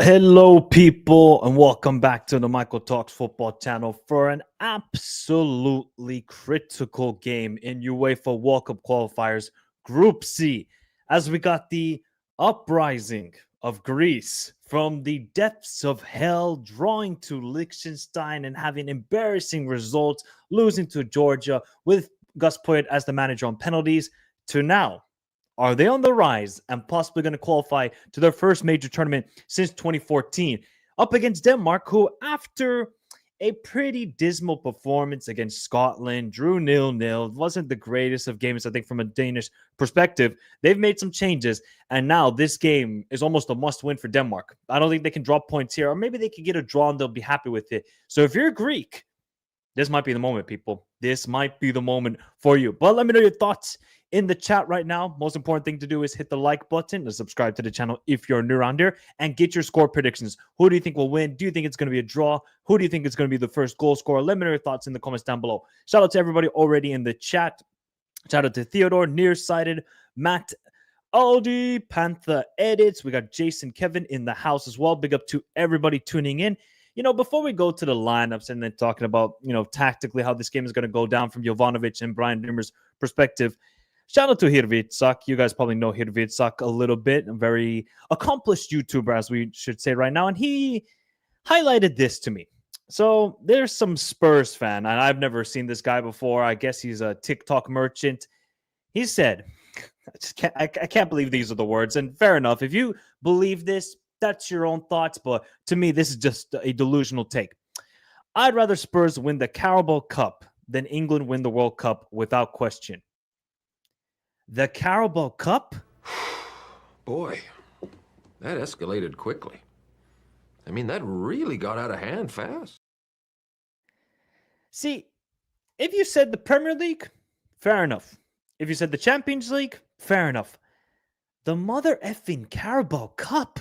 Hello, people, and welcome back to the Michael Talks Football channel for an absolutely critical game in UEFA World Cup qualifiers Group C, as we got the uprising of Greece from the depths of hell, drawing to Liechtenstein and having embarrassing results, losing to Georgia with Gus Poyet as the manager on penalties, to now. Are they on the rise and possibly going to qualify to their first major tournament since 2014? Up against Denmark, who after a pretty dismal performance against Scotland, drew 0-0, wasn't the greatest of games, I think, from a Danish perspective. They've made some changes, and now this game is almost a must-win for Denmark. I don't think they can drop points here, or maybe they could get a draw and they'll be happy with it. So if you're Greek, this might be the moment, people. This might be the moment for you. But let me know your thoughts in the chat right now. Most important thing to do is hit the like button and subscribe to the channel if you're new around here, and get your score predictions. Who do you think will win? Do you think it's going to be a draw? Who do you think is going to be the first goal scorer? Let me know your thoughts in the comments down below. Shout out to everybody already in the chat. Shout out to Theodore, Nearsighted, Matt, Aldi, Panther Edits. We got Jason, Kevin in the house as well. Big up to everybody tuning in. You know, before we go to the lineups and then talking about, tactically how this game is going to go down from Jovanovic and Brian Nimmer's perspective, shout out to Hirvitsak. You guys probably know Hirvitsak a little bit. A very accomplished YouTuber, as we should say right now. And he highlighted this to me. So there's some Spurs fan, and I've never seen this guy before. I guess he's a TikTok merchant. He said, I can't believe these are the words. And fair enough. If you believe this, that's your own thoughts. But to me, this is just a delusional take. I'd rather Spurs win the Carabao Cup than England win the World Cup without question. The Carabao Cup? Boy, that escalated quickly. I mean, that really got out of hand fast. See, if you said the Premier League, fair enough. If you said the Champions League, fair enough. The mother effing Carabao Cup?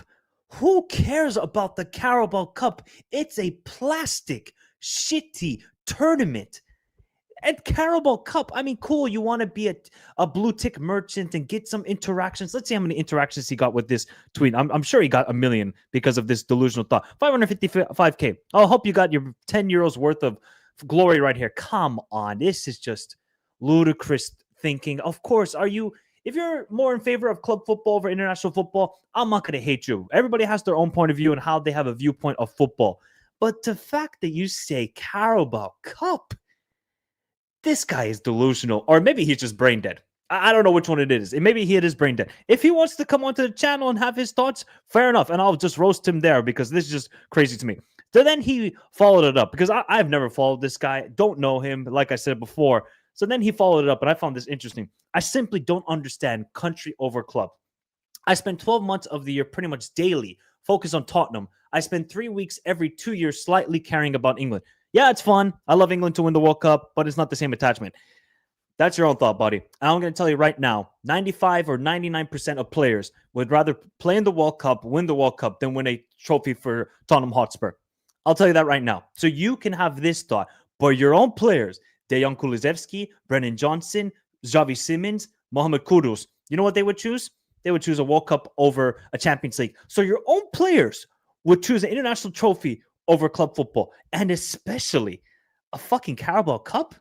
Who cares about the Carabao Cup? It's a plastic, shitty tournament. At Carabao Cup, I mean, cool, you want to be a blue tick merchant and get some interactions. Let's see how many interactions he got with this tweet. I'm sure he got 1 million because of this delusional thought. 555K. I hope you got your 10 euros worth of glory right here. Come on. This is just ludicrous thinking. Of course, if you're more in favor of club football over international football, I'm not going to hate you. Everybody has their own point of view and how they have a viewpoint of football. But the fact that you say Carabao Cup, this guy is delusional, or maybe he's just brain dead. I don't know which one it is. Maybe he is brain dead. If he wants to come onto the channel and have his thoughts, fair enough, and I'll just roast him there because this is just crazy to me. So then he followed it up because I've never followed this guy, don't know him, like I said before. So then he followed it up, and I found this interesting. I simply don't understand country over club. I spend 12 months of the year pretty much daily focused on Tottenham. I spend 3 weeks every 2 years slightly caring about England. Yeah, it's fun. I love England to win the World Cup, but it's not the same attachment. That's your own thought, buddy. And I'm going to tell you right now, 95 or 99% of players would rather play in the World Cup, win the World Cup, than win a trophy for Tottenham Hotspur. I'll tell you that right now. So you can have this thought, but your own players, Dejan Kulusevski, Brennan Johnson, Xavi Simons, Mohamed Kudus, you know what they would choose? They would choose a World Cup over a Champions League. So your own players would choose an international trophy over club football, and especially a fucking Carabao Cup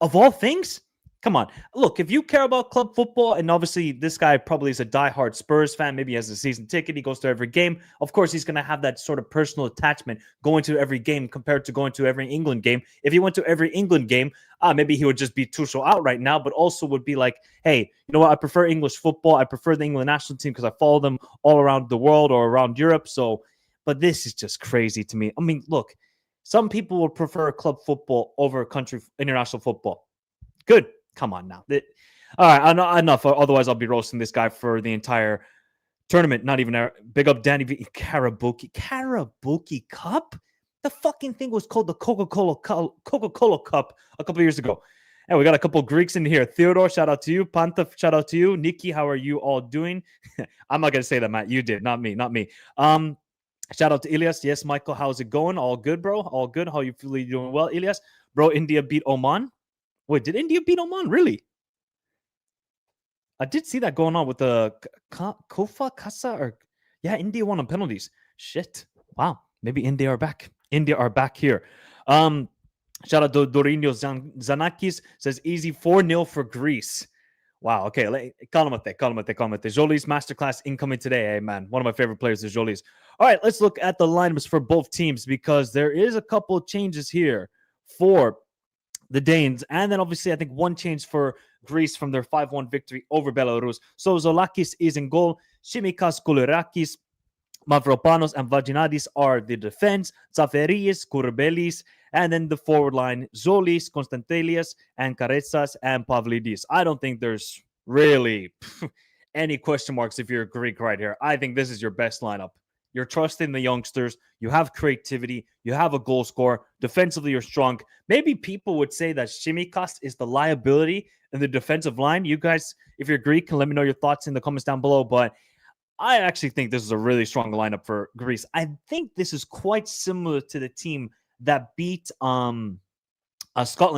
of all things. Come on. Look, if you care about club football, and obviously this guy probably is a diehard Spurs fan, maybe he has a season ticket, he goes to every game. Of course, he's going to have that sort of personal attachment going to every game compared to going to every England game. If he went to every England game, maybe he would just be Tuchel out right now, but also would be like, hey, you know what? I prefer English football. I prefer the England national team because I follow them all around the world or around Europe. So, but this is just crazy to me. I mean, look, Some people would prefer club football over international football. Good. Come on now. All right, enough. Otherwise, I'll be roasting this guy for the entire tournament. Not even big up Danny V. Karabuki Cup? The fucking thing was called the Coca-Cola Cup a couple of years ago. And we got a couple of Greeks in here. Theodore, shout out to you. Panta, shout out to you. Nikki, how are you all doing? I'm not going to say that, Matt. You did. Not me. Shout out to Ilias. Yes, Michael, how's it going? All good, bro? All good. How you feeling? Doing well, Ilias? Bro, India beat Oman. Wait, did India beat Oman? Really? I did see that going on with the Kofa Kasa or India won on penalties. Shit. Wow. Maybe India are back. India are back here. Shout out to Dorino Zanakis. Says easy 4-0 for Greece. Wow. Okay. Calmate. Jolis masterclass incoming today. Hey, man. One of my favorite players is Jolis. All right. Let's look at the lineups for both teams because there is a couple changes here for the Danes. And then obviously, I think one change for Greece from their 5-1 victory over Belarus. So Zolakis is in goal. Shimikas, Koulirakis, Mavropanos, and Vaginadis are the defense. Zaferis, Kourbelis, and then the forward line, Zolis, Konstantelias, and Karetsas, and Pavlidis. I don't think there's really any question marks if you're a Greek right here. I think this is your best lineup. You're trusting the youngsters. You have creativity. You have a goal scorer. Defensively, you're strong. Maybe people would say that Shimikas is the liability in the defensive line. You guys, if you're Greek, can let me know your thoughts in the comments down below. But I actually think this is a really strong lineup for Greece. I think this is quite similar to the team that beat Scotland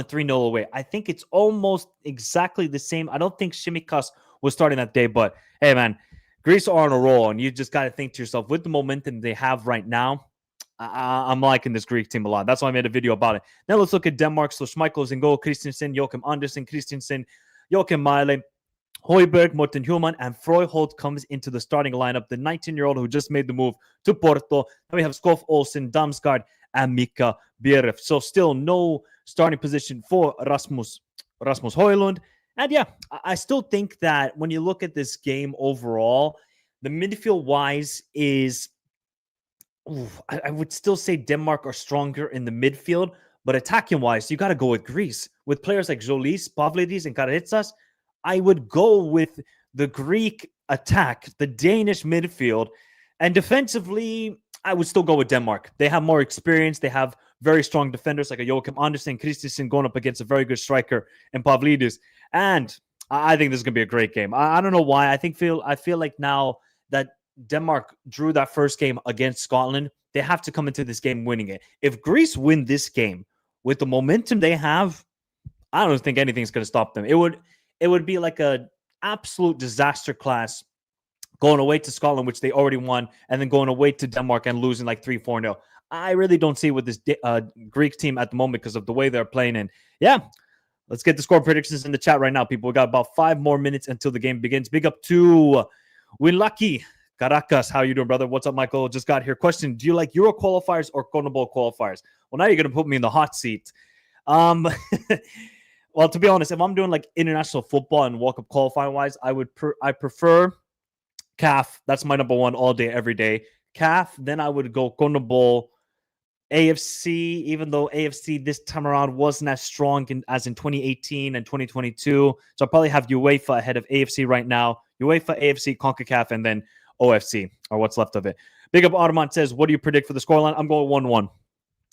3-0 away. I think it's almost exactly the same. I don't think Shimikas was starting that day, but hey, man, Greece are on a roll, and you just got to think to yourself, with the momentum they have right now, I'm liking this Greek team a lot. That's why I made a video about it. Now let's look at Denmark. So Schmeichel's in goal, Christensen, Joachim Andersen, Christensen, Joachim Mæhle, Højbjerg, Morten Human, and Frøyholt comes into the starting lineup. The 19-year-old who just made the move to Porto. Then we have Skov Olsen, Damsgaard, and Mika Bieref. So still no starting position for Rasmus Højlund. And yeah, I still think that when you look at this game overall, the midfield-wise is, I would still say Denmark are stronger in the midfield, but attacking-wise, you got to go with Greece. With players like Jolis, Pavlidis, and Karetsas, I would go with the Greek attack, the Danish midfield, and defensively, I would still go with Denmark. They have more experience. They have very strong defenders like a Joachim Andersen, Christensen going up against a very good striker in Pavlidis. And I think this is going to be a great game. I don't know why. I feel like now that Denmark drew that first game against Scotland, they have to come into this game winning it. If Greece win this game with the momentum they have, I don't think anything's going to stop them. It would be like a absolute disaster class going away to Scotland, which they already won, and then going away to Denmark and losing like 3-4-0. I really don't see it with this Greek team at the moment because of the way they're playing. And yeah, let's get the score predictions in the chat right now, people. We got about 5 more minutes until the game begins. Big up to Winlucky Caracas. How you doing, brother? What's up, Michael? Just got here. Question, do you like Euro qualifiers or CONMEBOL qualifiers? Well, now you're going to put me in the hot seat. Well, to be honest, if I'm doing like international football and walk-up qualifying wise, I prefer CAF. That's my number one all day, every day. CAF, then I would go CONMEBOL, AFC, even though AFC this time around wasn't as strong as in 2018 and 2022. So I'll probably have UEFA ahead of AFC right now. UEFA, AFC, CONCACAF, and then OFC, or what's left of it. Big up Audemont says, what do you predict for the scoreline? I'm going 1-1.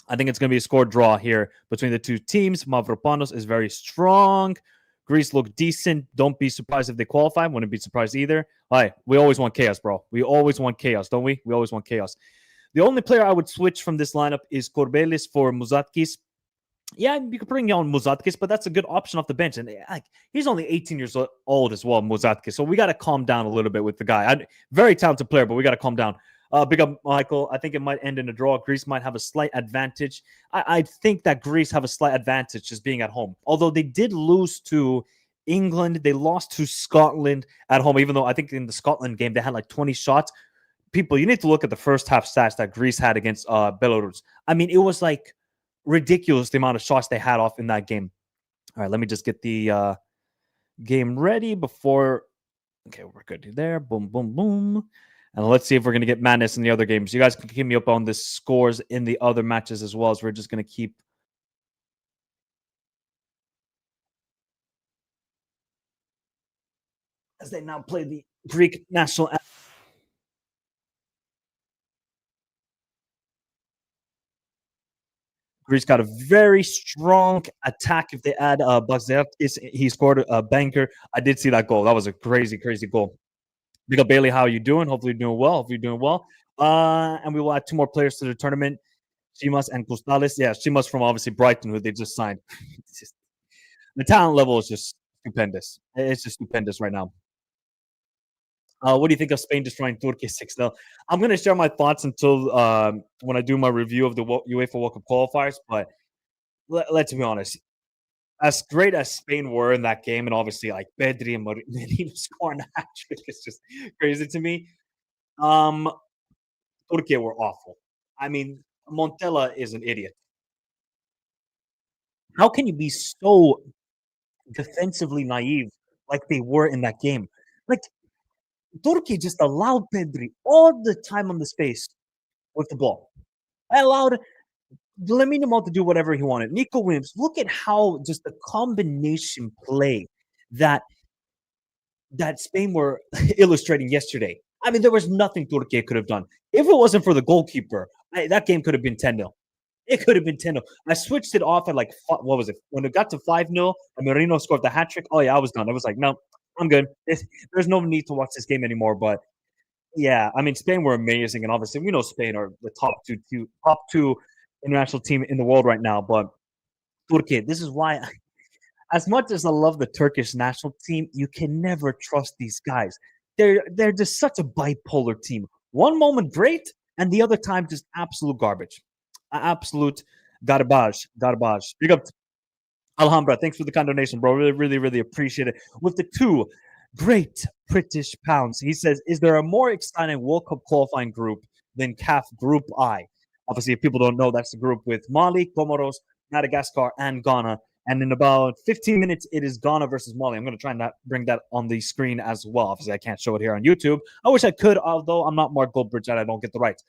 I think it's going to be a score draw here between the two teams. Mavropanos is very strong. Greece look decent. Don't be surprised if they qualify. Wouldn't be surprised either. All right, we always want chaos, bro. We always want chaos, don't we? We always want chaos. The only player I would switch from this lineup is Kourbelis for Muzatkis. Yeah, you could bring on Muzatkis, but that's a good option off the bench. And he's only 18 years old as well, Muzatkis. So we got to calm down a little bit with the guy. Very talented player, but we got to calm down. Big up, Michael. I think it might end in a draw. Greece might have a slight advantage. I think that Greece have a slight advantage just being at home. Although they did lose to England. They lost to Scotland at home, even though I think in the Scotland game, they had like 20 shots. People, you need to look at the first half stats that Greece had against Belarus. I mean, it was like ridiculous the amount of shots they had off in that game. All right, let me just get the game ready before. Okay, we're good there. Boom, boom, boom. And let's see if we're going to get madness in the other games. You guys can keep me up on the scores in the other matches as well, as we're just going to keep. As they now play the Greek national anthem. Greece got a very strong attack. If they add Bagdatis, he scored a banker. I did see that goal. That was a crazy, crazy goal. Big up Bailey. How are you doing? Hopefully you're doing well. Hopefully you're doing well. And we will add 2 more players to the tournament. Shimas and Costales. Yeah, Shimas from obviously Brighton, who they just signed. Just, the talent level is just stupendous. It's just stupendous right now. What do you think of Spain destroying Turkey 6-0? I'm going to share my thoughts until when I do my review of the UEFA World Cup qualifiers. But let's be honest. As great as Spain were in that game, and obviously like Pedri and Merino scoring a hat trick is just crazy to me. Turkey were awful. I mean, Montella is an idiot. How can you be so defensively naive like they were in that game? Like Turkey just allowed Pedri all the time on the space with the ball. I allowed Lamine Yamal to do whatever he wanted. Nico Williams, look at how just the combination play that Spain were illustrating yesterday. I mean, there was nothing Turkey could have done. If it wasn't for the goalkeeper, that game could have been 10-0. It could have been 10-0. I switched it off at like, what was it? When it got to 5-0 and Marino scored the hat trick, oh yeah, I was done. I was like, no, I'm good. There's no need to watch this game anymore. But yeah, I mean, Spain were amazing. And obviously, we know Spain are the top two international team in the world right now. But Turkey, this is why as much as I love the Turkish national team, you can never trust these guys. They're just such a bipolar team. One moment great, and the other time just absolute garbage. Absolute garbage. Big up Alhambra. Thanks for the kind donation, bro. Really, really, really appreciate it. With the 2 great British pounds, he says, is there a more exciting World Cup qualifying group than CAF Group I? Obviously, if people don't know, that's the group with Mali, Comoros, Madagascar, and Ghana. And in about 15 minutes, it is Ghana versus Mali. I'm going to try and bring that on the screen as well. Obviously, I can't show it here on YouTube. I wish I could, although I'm not Mark Goldbridge and I don't get the rights.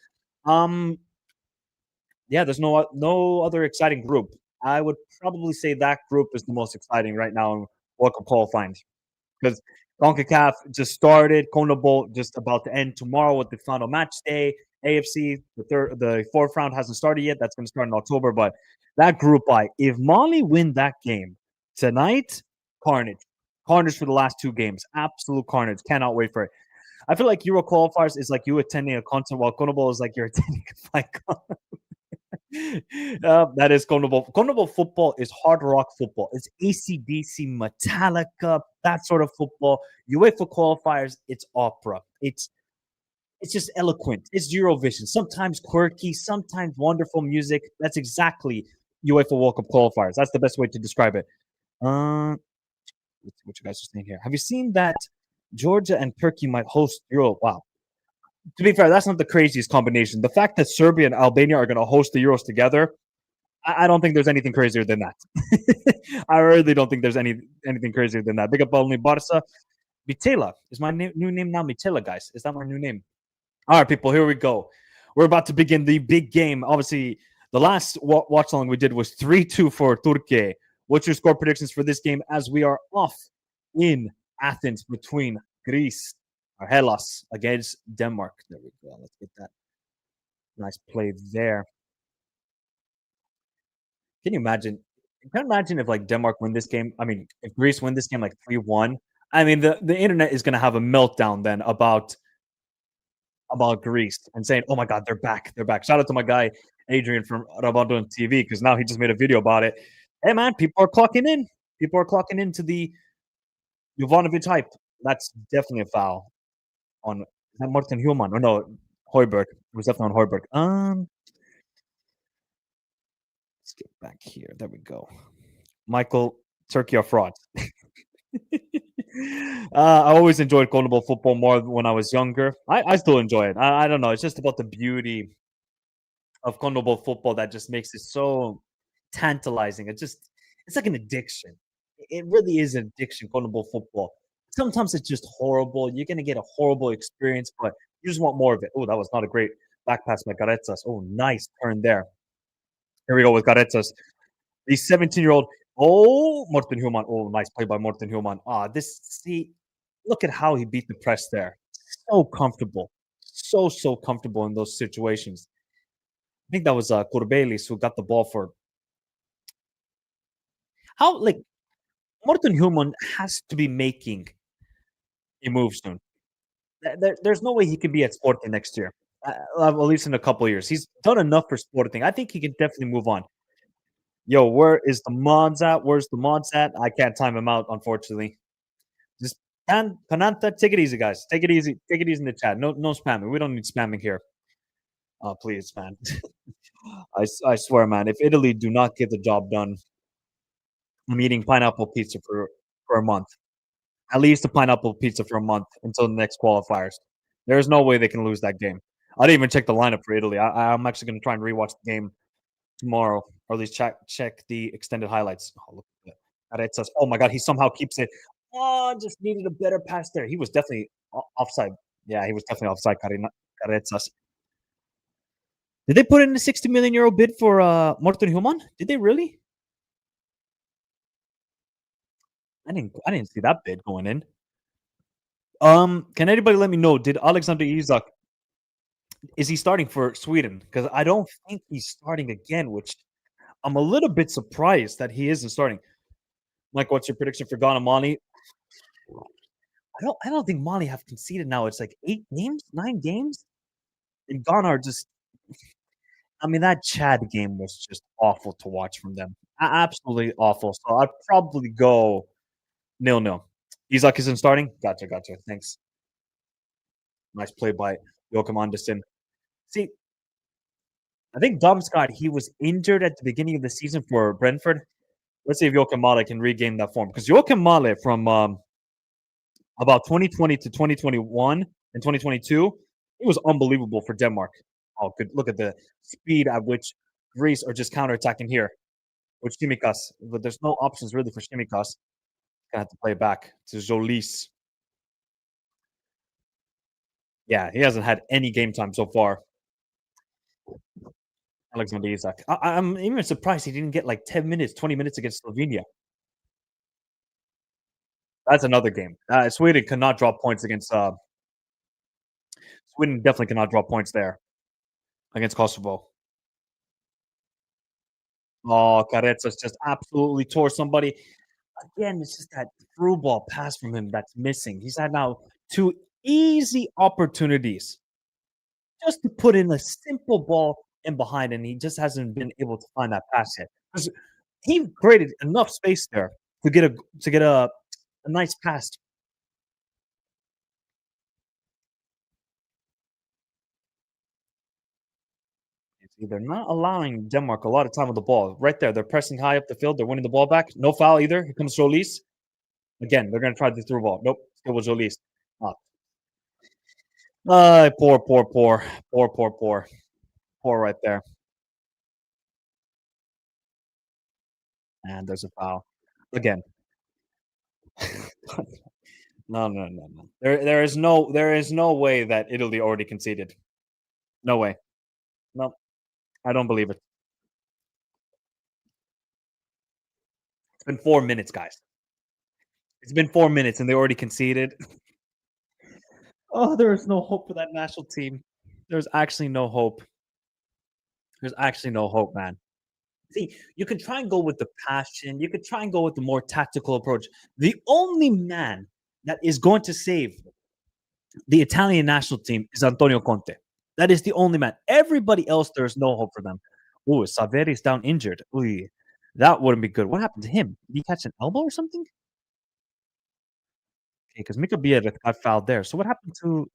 Yeah, there's no other exciting group. I would probably say that group is the most exciting right now in World Cup qualifying because CONCACAF just started. CONMEBOL just about to end tomorrow with the final match day. AFC, the 4th round hasn't started yet. That's going to start in October. But that group I, if Mali win that game tonight, carnage. Carnage for the last 2 games. Absolute carnage. Cannot wait for it. I feel like Euro qualifiers is like you attending a concert, while CONMEBOL is like you're attending a fight. That is CONMEBOL. CONMEBOL football is hard rock football. It's AC/DC, Metallica, that sort of football. UEFA qualifiers, it's opera. It's just eloquent. It's Eurovision. Sometimes quirky, sometimes wonderful music. That's exactly UEFA World Cup qualifiers. That's the best way to describe it. What you guys are saying here? Have you seen that Georgia and Turkey might host Euro? Wow. To be fair, that's not the craziest combination. The fact that Serbia and Albania are going to host the Euros together, I don't think there's anything crazier than that. I really don't think there's anything crazier than that. Big up only Barca. Mitela is my new name now. Mitela, guys. Is that my new name? All right, people, here we go. We're about to begin the big game. Obviously, the last watch along we did was 3-2 for Turkey. What's your score predictions for this game as we are off in Athens between Greece or Hellas against Denmark? There we go. Let's get that nice play there. Can you imagine? Can you imagine if like Denmark win this game? I mean, if Greece win this game like 3-1, I mean the internet is going to have a meltdown then about Greece and saying, "Oh my God, they're back! They're back!" Shout out to my guy Adrian from Rabando TV because now he just made a video about it. Hey man, people are clocking in. People are clocking into the Jovanovic hype. That's definitely a foul on is that Martin Human or no Hoiberg. It was definitely on Hoiberg. Let's get back here. There we go. Michael, Turkey are frauds. I always enjoyed CONMEBOL football more when I was younger. I still enjoy it. I don't know. It's just about the beauty of CONMEBOL football that just makes it so tantalizing. It's like an addiction. It really is an addiction, CONMEBOL football. Sometimes it's just horrible. You're going to get a horrible experience, but You just want more of it. Oh, that was not a great back pass by Garezas. Oh, nice turn there. Here we go with Garezas. The 17-year-old. Oh, Morten Human. Oh, nice play by Morten Human. Look at how he beat the press there. So comfortable. So comfortable in those situations. I think that was Corbelis who got the ball for how, like, Morten Human has to be making a move soon. There's no way he can be at Sporting next year, at least in a couple of years. He's done enough for Sporting. I think he can definitely move on. Yo, where is the mods at? Where's the mods at? I can't time him out, unfortunately. Just Pananta, take it easy, guys. Take it easy. Take it easy in the chat. No spamming. We don't need spamming here. Oh, please, man. I swear, man. If Italy do not get the job done, I'm eating pineapple pizza for a month. At least a pineapple pizza for a month until the next qualifiers. There's no way they can lose that game. I didn't even check the lineup for Italy. I'm actually going to try and rewatch the game tomorrow, or at least check the extended highlights. Oh, look at that. It says, oh my God, he somehow keeps it. Oh, just needed a better pass there. He was definitely offside. Yeah, he was definitely offside, Caretsas. Did they put in a 60 million euro bid for Morten Human? Did they really? I didn't see that bid going in. Can anybody let me know? Did Alexander Isak, is he starting for Sweden? Because I don't think he's starting again, which I'm a little bit surprised that he isn't starting. Mike, what's your prediction for Ghana Mali? I don't think Mali have conceded now. It's like 8 games, 9 games, and Ghana are just. I mean, that Chad game was just awful to watch from them. Absolutely awful. So I'd probably go 0-0. Isak isn't starting. Gotcha. Thanks. Nice play by Joachim Andersen. See, I think Damsgaard, he was injured at the beginning of the season for Brentford. Let's see if Joachim Male can regain that form. Because Joachim Male from about 2020 to 2021 and 2022, it was unbelievable for Denmark. Oh, good. Look at the speed at which Greece are just counterattacking here with Shimikas. But there's no options really for Shimikas. Gonna have to play it back to Jolis. Yeah, he hasn't had any game time so far. Alexander Isak. I'm even surprised he didn't get like 10 minutes, 20 minutes against Slovenia. That's another game. Sweden cannot drop points against. Sweden definitely cannot drop points there against Kosovo. Oh, Carezas just absolutely tore somebody. Again, it's just that through ball pass from him that's missing. He's had now 2 easy opportunities just to put in a simple ball in behind, and he just hasn't been able to find that pass yet. Because he created enough space there to get a nice pass. They're not allowing Denmark a lot of time with the ball. Right there, they're pressing high up the field. They're winning the ball back. No foul either. Here comes Jolis. Again, they're going to try the through ball. Nope, still with Jolis. Oh. Poor right there. And there's a foul again. No. There is no way that Italy already conceded. No way. No, I don't believe it. It's been 4 minutes, guys. It's been 4 minutes and they already conceded. Oh, there is no hope for that national team. There's actually no hope. There's actually no hope, man. See, you can try and go with the passion. You could try and go with the more tactical approach. The only man that is going to save the Italian national team is Antonio Conte. That is the only man. Everybody else, there is no hope for them. Oh, Saveri's down injured. Ooh, that wouldn't be good. What happened to him? Did he catch an elbow or something? Okay, because Mika Biarritz got fouled there. So what happened to?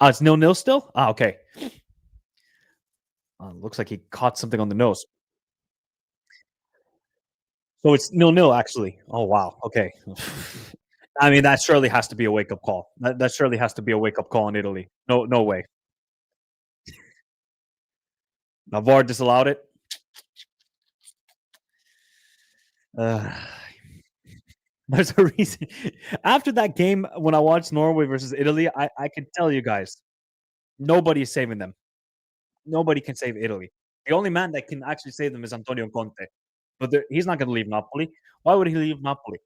Oh, it's 0-0 still. Ah, okay. Looks like he caught something on the nose. So it's 0-0 actually. Oh wow. Okay. I mean, that surely has to be a wake up call. That surely has to be a wake up call in Italy. No way. Navarre disallowed it. There's a reason. After that game, when I watched Norway versus Italy, I could tell you guys, nobody is saving them. Nobody can save Italy. The only man that can actually save them is Antonio Conte, but he's not going to leave Napoli. Why would he leave Napoli?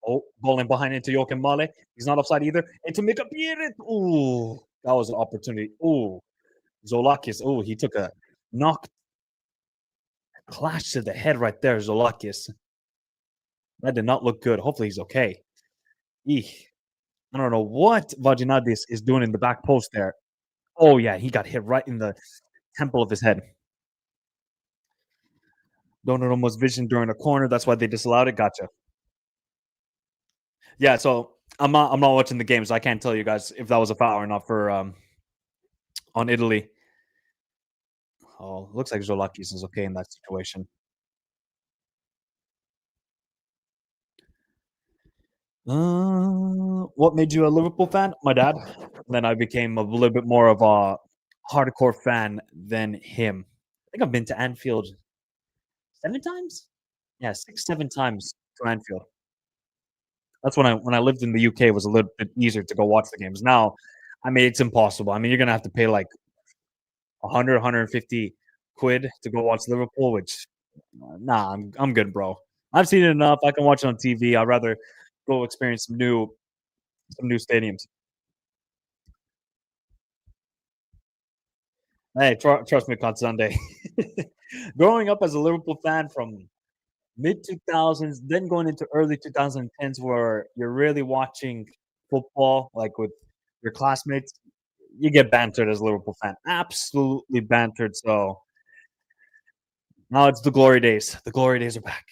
Oh, bowling behind into Joachim Male. He's not offside either. Into Mika Pierit. Ooh, that was an opportunity. Ooh, Zolakis. Ooh, he took a knock clash to the head right there, Zolakis. That did not look good. Hopefully he's okay. Eek. I don't know what Vaginadis is doing in the back post there. Oh, yeah, he got hit right in the temple of his head. Donnarumma's vision during a corner. That's why they disallowed it. Gotcha. Yeah, so I'm not watching the game, so I can't tell you guys if that was a foul or not for on Italy. Oh, looks like Zolakis is okay in that situation. What made you a Liverpool fan? My dad. Then I became a little bit more of a hardcore fan than him. I think I've been to Anfield 7 times? Yeah, 6, 7 times to Anfield. That's when I lived in the UK, it was a little bit easier to go watch the games. Now, I mean, it's impossible. I mean, you're gonna have to pay like 100, 150 quid to go watch Liverpool, which nah, I'm good, bro. I've seen it enough. I can watch it on TV. I'd rather go experience some new stadiums. Hey, trust me, on Sunday. Growing up as a Liverpool fan from mid 2000s, then going into early 2010s, where you're really watching football, like with your classmates, you get bantered as a Liverpool fan. Absolutely bantered. So now it's the glory days. The glory days are back.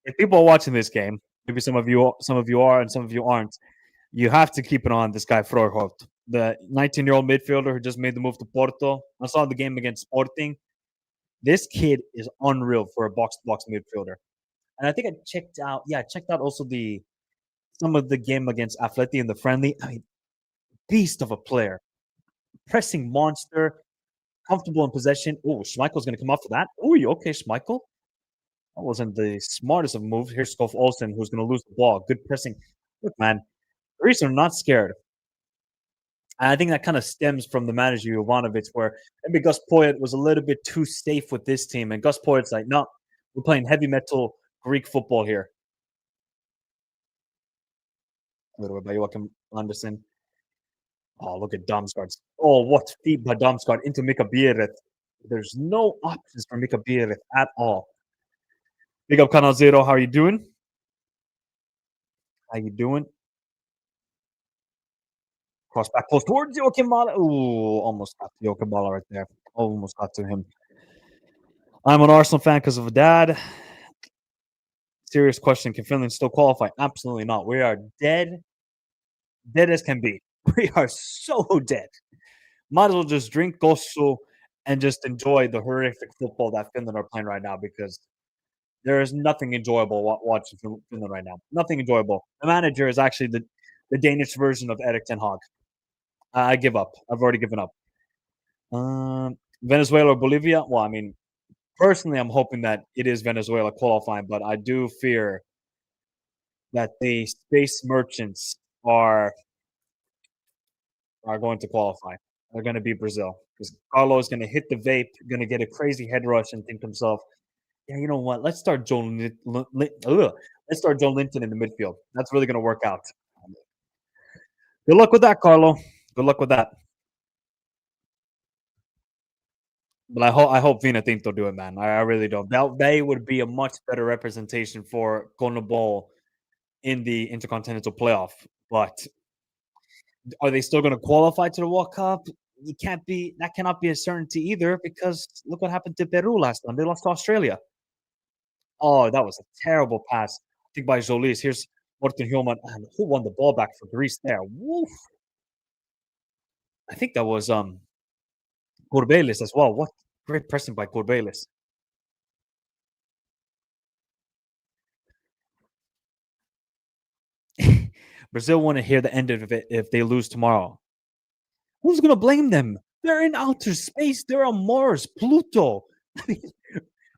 If people are watching this game, maybe some of you are, and some of you aren't. You have to keep an eye on this guy Frorholt, the 19-year-old midfielder who just made the move to Porto. I saw the game against Sporting. This kid is unreal for a box-to-box midfielder. And I think I checked out. Yeah, I checked out also the some of the game against Atleti in the friendly. I mean, beast of a player, pressing monster, comfortable in possession. Oh, Schmeichel's going to come off for that. Oh, you okay, Schmeichel? That wasn't the smartest of moves. Here's Skof Olsen, who's going to lose the ball. Good pressing. Look, man, the reason I'm not scared. And I think that kind of stems from the manager Jovanovic, where maybe Gus Poyet was a little bit too safe with this team, and Gus Poyet's like, no, we're playing heavy metal Greek football here. A little bit by Joachim Anderson. Oh, look at Damsgaard. Oh, what feet by Damsgaard into Mika Biereth. There's no options for Mika Biereth at all. Big up Canal Zero. How are you doing? How you doing? Cross back close towards Joachim Mala. Ooh, almost got to Joachim Mala right there. Almost got to him. I'm an Arsenal fan because of a dad. Serious question. Can Finland still qualify? Absolutely not. We are dead. Dead as can be. We are so dead. Might as well just drink Gosu and just enjoy the horrific football that Finland are playing right now, because there is nothing enjoyable watching Finland right now. Nothing enjoyable. The manager is actually the Danish version of Erik Ten Hag. I give up. I've already given up. Venezuela or Bolivia? Well, I mean, personally, I'm hoping that it is Venezuela qualifying, but I do fear that the space merchants are going to qualify. They're going to be Brazil, because Carlo is going to hit the vape, going to get a crazy head rush, and think to himself, "Yeah, you know what? Let's start Joe Linton in the midfield. That's really going to work out." Good luck with that, Carlo. Good luck with that. But I hope Vina Tinto do it, man. I really don't. They would be a much better representation for CONMEBOL in the Intercontinental Playoff. But are they still going to qualify to the World Cup? You can't be. That cannot be a certainty either, because look what happened to Peru last time. They lost to Australia. Oh, that was a terrible pass. I think by Jolis. Here's Morten Hjulman. And who won the ball back for Greece there? Woof. I think that was Corbelis as well. What great pressing by Corbelis. Brazil want to hear the end of it if they lose tomorrow. Who's gonna blame them? They're in outer space. They're on Mars, Pluto. I mean,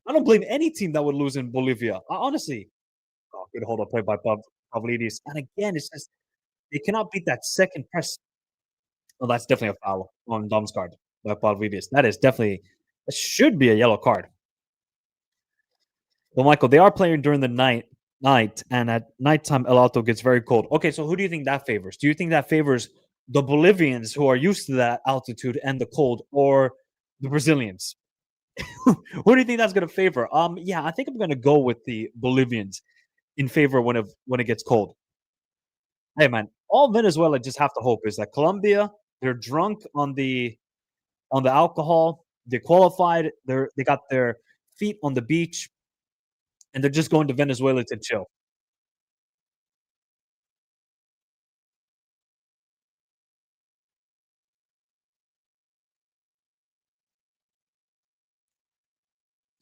I don't blame any team that would lose in Bolivia. Honestly. Oh, good hold up play by Pavlidis. And again, it's just they cannot beat that second press. Oh, that's definitely a foul on Damsgaard by Pavlidis. That should be a yellow card. But Michael, they are playing during the night, and at nighttime El Alto gets very cold. Okay, so who do you think that favors? Do you think that favors the Bolivians who are used to that altitude and the cold, or the Brazilians? Who do you think that's going to favor? Yeah, I think I'm going to go with the Bolivians in favor when it gets cold. Hey man, all Venezuela just have to hope is that Colombia, they're drunk on the alcohol, they qualified, they got their feet on the beach, and they're just going to Venezuela to chill.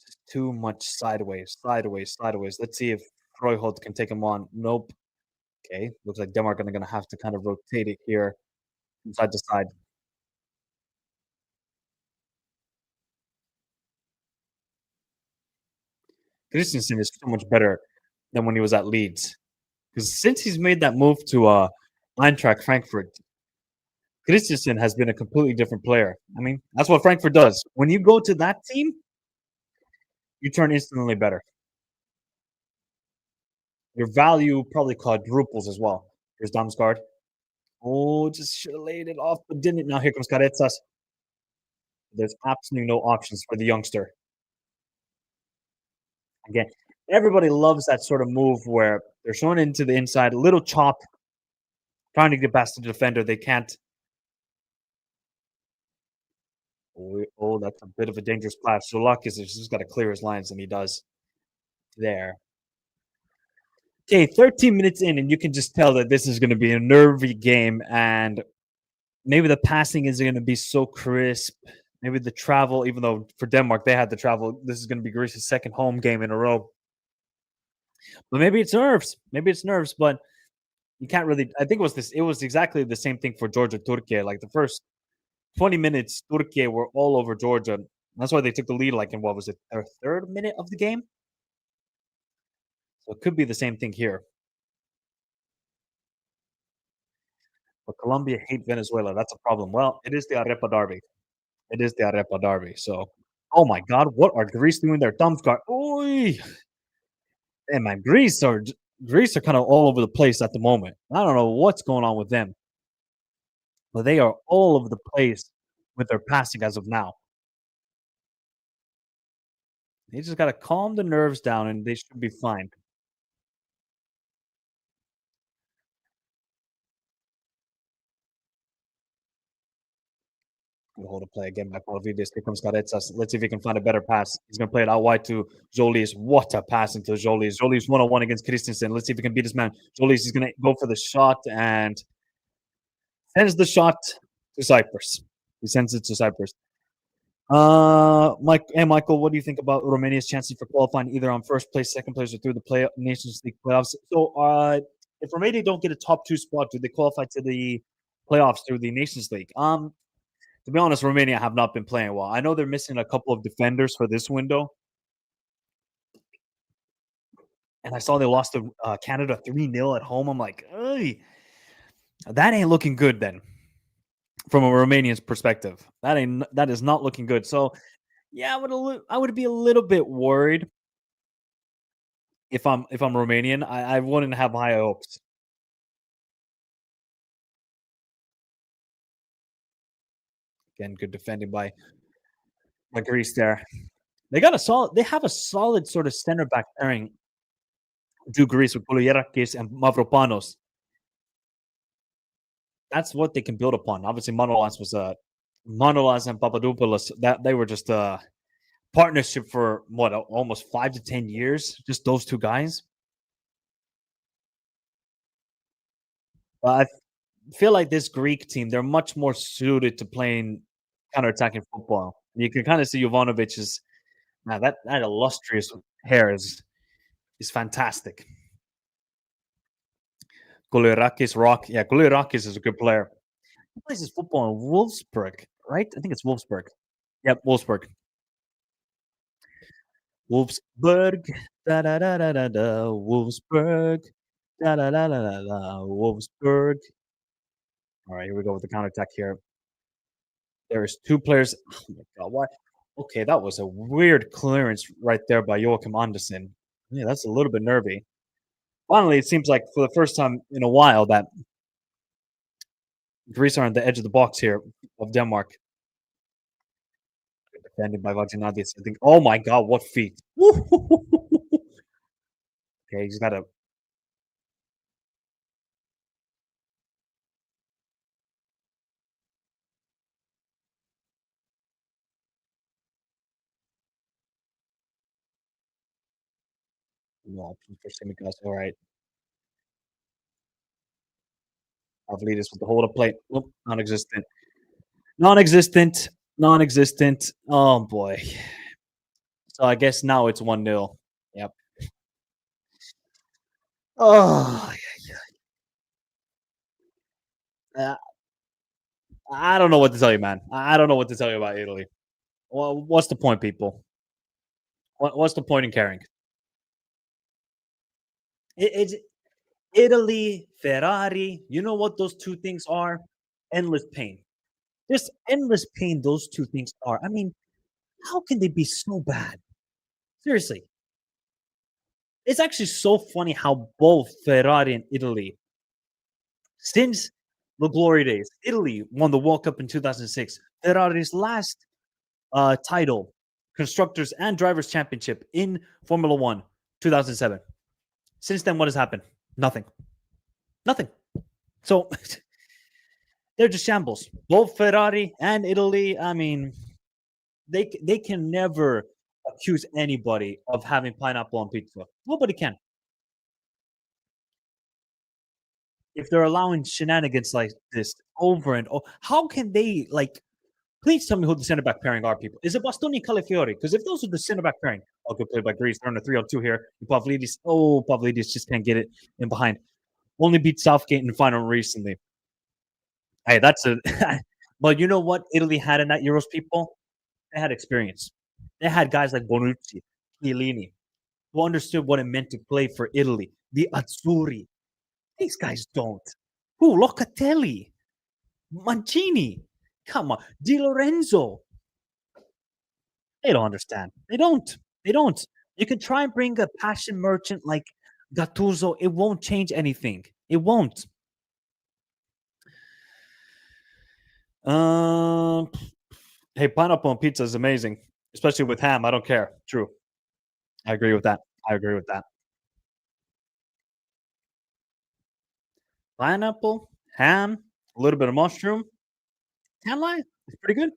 Just too much sideways, sideways, sideways. Let's see if Royholt can take him on. Nope. Okay, looks like Denmark are going to have to kind of rotate it here from side to side. Christensen is so much better than when he was at Leeds. Because since he's made that move to Eintracht Frankfurt, Christensen has been a completely different player. I mean, that's what Frankfurt does. When you go to that team, you turn instantly better. Your value probably quadruples as well. Here's Damsgaard. Oh, just should have laid it off, but didn't. Now here comes Carezas. There's absolutely no options for the youngster. Again, everybody loves that sort of move where they're showing into the inside, a little chop, trying to get past the defender. They can't. Oh, that's a bit of a dangerous pass. So Luck is just got to clear his lines, and he does there. Okay, 13 minutes in, and you can just tell that this is going to be a nervy game, and maybe the passing isn't going to be so crisp. Maybe the travel, even though for Denmark they had the travel, this is going to be Greece's second home game in a row. But maybe it's nerves. Maybe it's nerves, but you can't really. I think it was this. It was exactly the same thing for Georgia Turkey. Like the first 20 minutes, Turkey were all over Georgia. That's why they took the lead. Like in what was it, their third minute of the game? So it could be the same thing here. But Colombia hate Venezuela. That's a problem. Well, it is the Arepa Derby. It is the Arepa Derby. So, oh my God, what are Greece doing there? Damsgaard. Oi! Hey man, Greece are kind of all over the place at the moment. I don't know what's going on with them, but they are all over the place with their passing as of now. They just got to calm the nerves down, and they should be fine. Good hold of play again by Pavlidis. Here comes Carezas. Let's see if he can find a better pass. He's going to play it out wide to Jolis. What a pass into Jolis. Jolis 1-on-1 against Christensen. Let's see if he can beat his man. Jolis is going to go for the shot and sends the shot to Cyprus. He sends it to Cyprus. Michael, what do you think about Romania's chances for qualifying either on first place, second place, or through the Nations League playoffs? So, if Romania don't get a top two spot, do they qualify to the playoffs through the Nations League? To be honest, Romania have not been playing well. I know they're missing a couple of defenders for this window, and I saw they lost to Canada 3-0 at home. I'm like, "Ey, that ain't looking good." Then, from a Romanian's perspective, that is not looking good. So, yeah, I would be a little bit worried if I'm Romanian. I wouldn't have high hopes. Again, good defending by Greece there. They have a solid sort of center back pairing to Greece with Polyerakis and Mavropanos. That's what they can build upon. Obviously, Manolas and Papadopoulos. That they were just a partnership for what almost 5 to 10 years. Just those two guys. But I feel like this Greek team, they're much more suited to playing counter-attacking football. You can kind of see Jovanovic's man, that illustrious hair is fantastic. Golirakis Rock. Yeah, Golirakis is a good player. Who plays his football in Wolfsburg, right? I think it's Wolfsburg. Yep, Wolfsburg. Wolfsburg. Da da da da da da. Wolfsburg. Da da da da da da. Wolfsburg. All right, here we go with the counterattack here. There's two players. Oh my god, why? Okay, that was a weird clearance right there by Joachim Andersen. Yeah, that's a little bit nervy. Finally, it seems like for the first time in a while that Greece are on the edge of the box here of Denmark. Defended by Vaginadis. I think, oh my god, what feet. Okay, he's got to. No, for Simicast. All right. Pavlidis with the hold of plate. Nope, non existent. Non existent. Non existent. Oh boy. So I guess now it's 1-0. Yep. Oh, uh, I don't know what to tell you, man. I don't know what to tell you about Italy. Well, what's the point, people? What's the point in caring? It's Italy, Ferrari. You know what those two things are? Endless pain. There's endless pain those two things are. I mean, how can they be so bad? Seriously. It's actually so funny how both Ferrari and Italy, since the glory days, Italy won the World Cup in 2006. Ferrari's last title, Constructors and Drivers' Championship in Formula One, 2007. Since then, what has happened? Nothing. Nothing. So they're just shambles. Both Ferrari and Italy, I mean, they can never accuse anybody of having pineapple on pizza. Nobody can. If they're allowing shenanigans like this over and over, how can they like? Please tell me who the center back pairing are, people. Is it Bastoni and Calafiori? Because if those are the center back pairing, oh, good play by Greece. They're on a 3-on-2 here. Pavlidis. Oh, Pavlidis just can't get it in behind. Only beat Southgate in the final recently. Hey, that's a. But you know what Italy had in that Euros, people? They had experience. They had guys like Bonucci, Chiellini, who understood what it meant to play for Italy. The Azzurri. These guys don't. Who? Locatelli, Mancini. Come on, Di Lorenzo. They don't understand. They don't. They don't. You can try and bring a passion merchant like Gattuso. It won't change anything. It won't. Um. Hey, pineapple on pizza is amazing, especially with ham. I don't care. True. I agree with that. I agree with that. Pineapple, ham, a little bit of mushroom. Can't lie. It's pretty good.